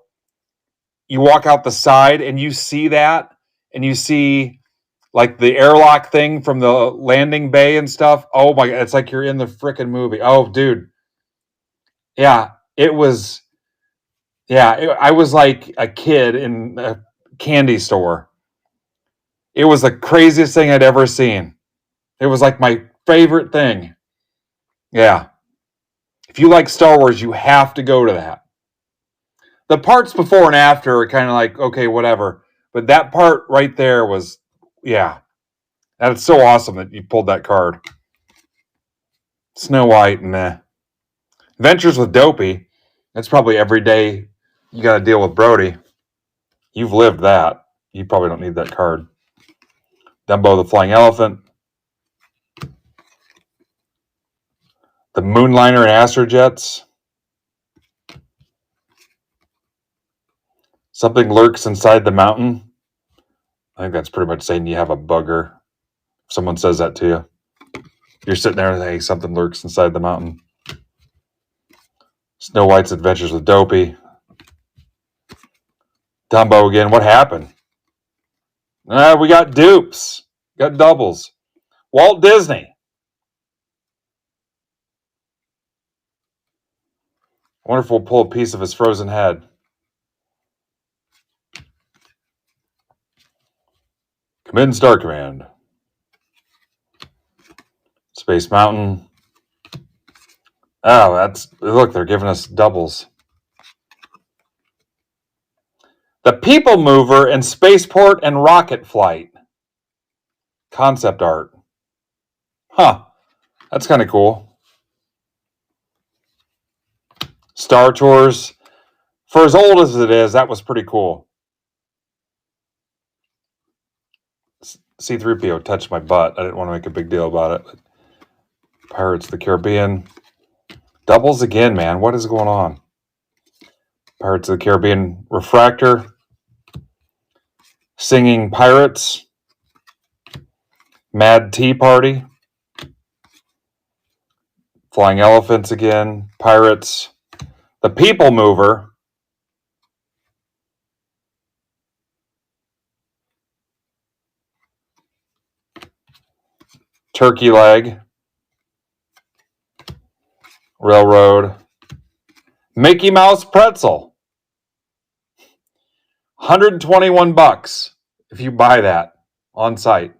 the side and you see that, and you see like the airlock thing from the landing bay and stuff. Oh my God, it's like you're in the freaking movie. Oh, dude. Yeah, it was. Yeah, I was like a kid in a candy store. It was the craziest thing I'd ever seen. It was like my favorite thing. Yeah. If you like Star Wars, you have to go to that. The parts before and after are kind of like, okay, whatever. But that part right there was, yeah. That's so awesome that you pulled that card. Snow White, meh. Adventures with Dopey. That's probably every day you got to deal with Brody. You've lived that. You probably don't need that card. Dumbo the Flying Elephant. The Moonliner and Astrojets. Something lurks inside the mountain. I think that's pretty much saying you have a bugger. If someone says that to you, you're sitting there and hey, something lurks inside the mountain. Snow White's Adventures with Dopey. Dumbo again. What happened? We got dupes. Got doubles. Walt Disney. I wonder if we'll pull a piece of his frozen head. Come in, Star Command. Space Mountain. Oh, look, they're giving us doubles. The People Mover and Spaceport and Rocket Flight. Concept art. Huh. That's kind of cool. Star Tours. For as old as it is, that was pretty cool. C-3PO touched my butt. I didn't want to make a big deal about it. Pirates of the Caribbean. Doubles again, man. What is going on? Pirates of the Caribbean Refractor. Singing Pirates. Mad Tea Party. Flying Elephants again. Pirates. The People Mover. Turkey Leg. Railroad. Mickey Mouse Pretzel. $121 if you buy that on site.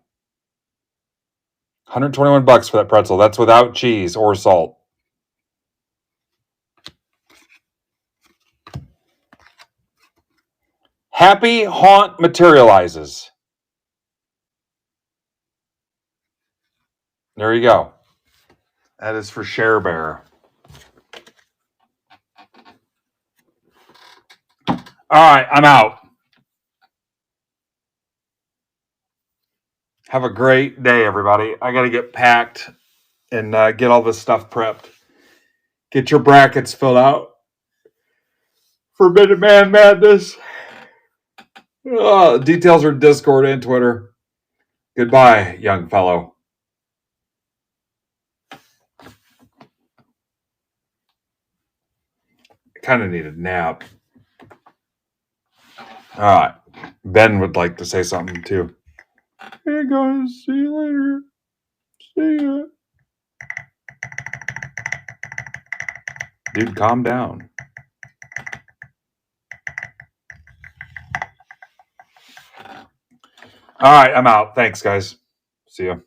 $121 for that pretzel. That's without cheese or salt. Happy Haunt materializes. There you go. That is for Share Bear. All right, I'm out. Have a great day, everybody. I got to get packed and get all this stuff prepped. Get your brackets filled out for Minuteman Madness. Details are Discord and Twitter. Goodbye, young fellow. I kind of need a nap. All right. Ben would like to say something too. Hey guys, see you later. See ya. Dude, calm down. All right, I'm out. Thanks, guys. See ya.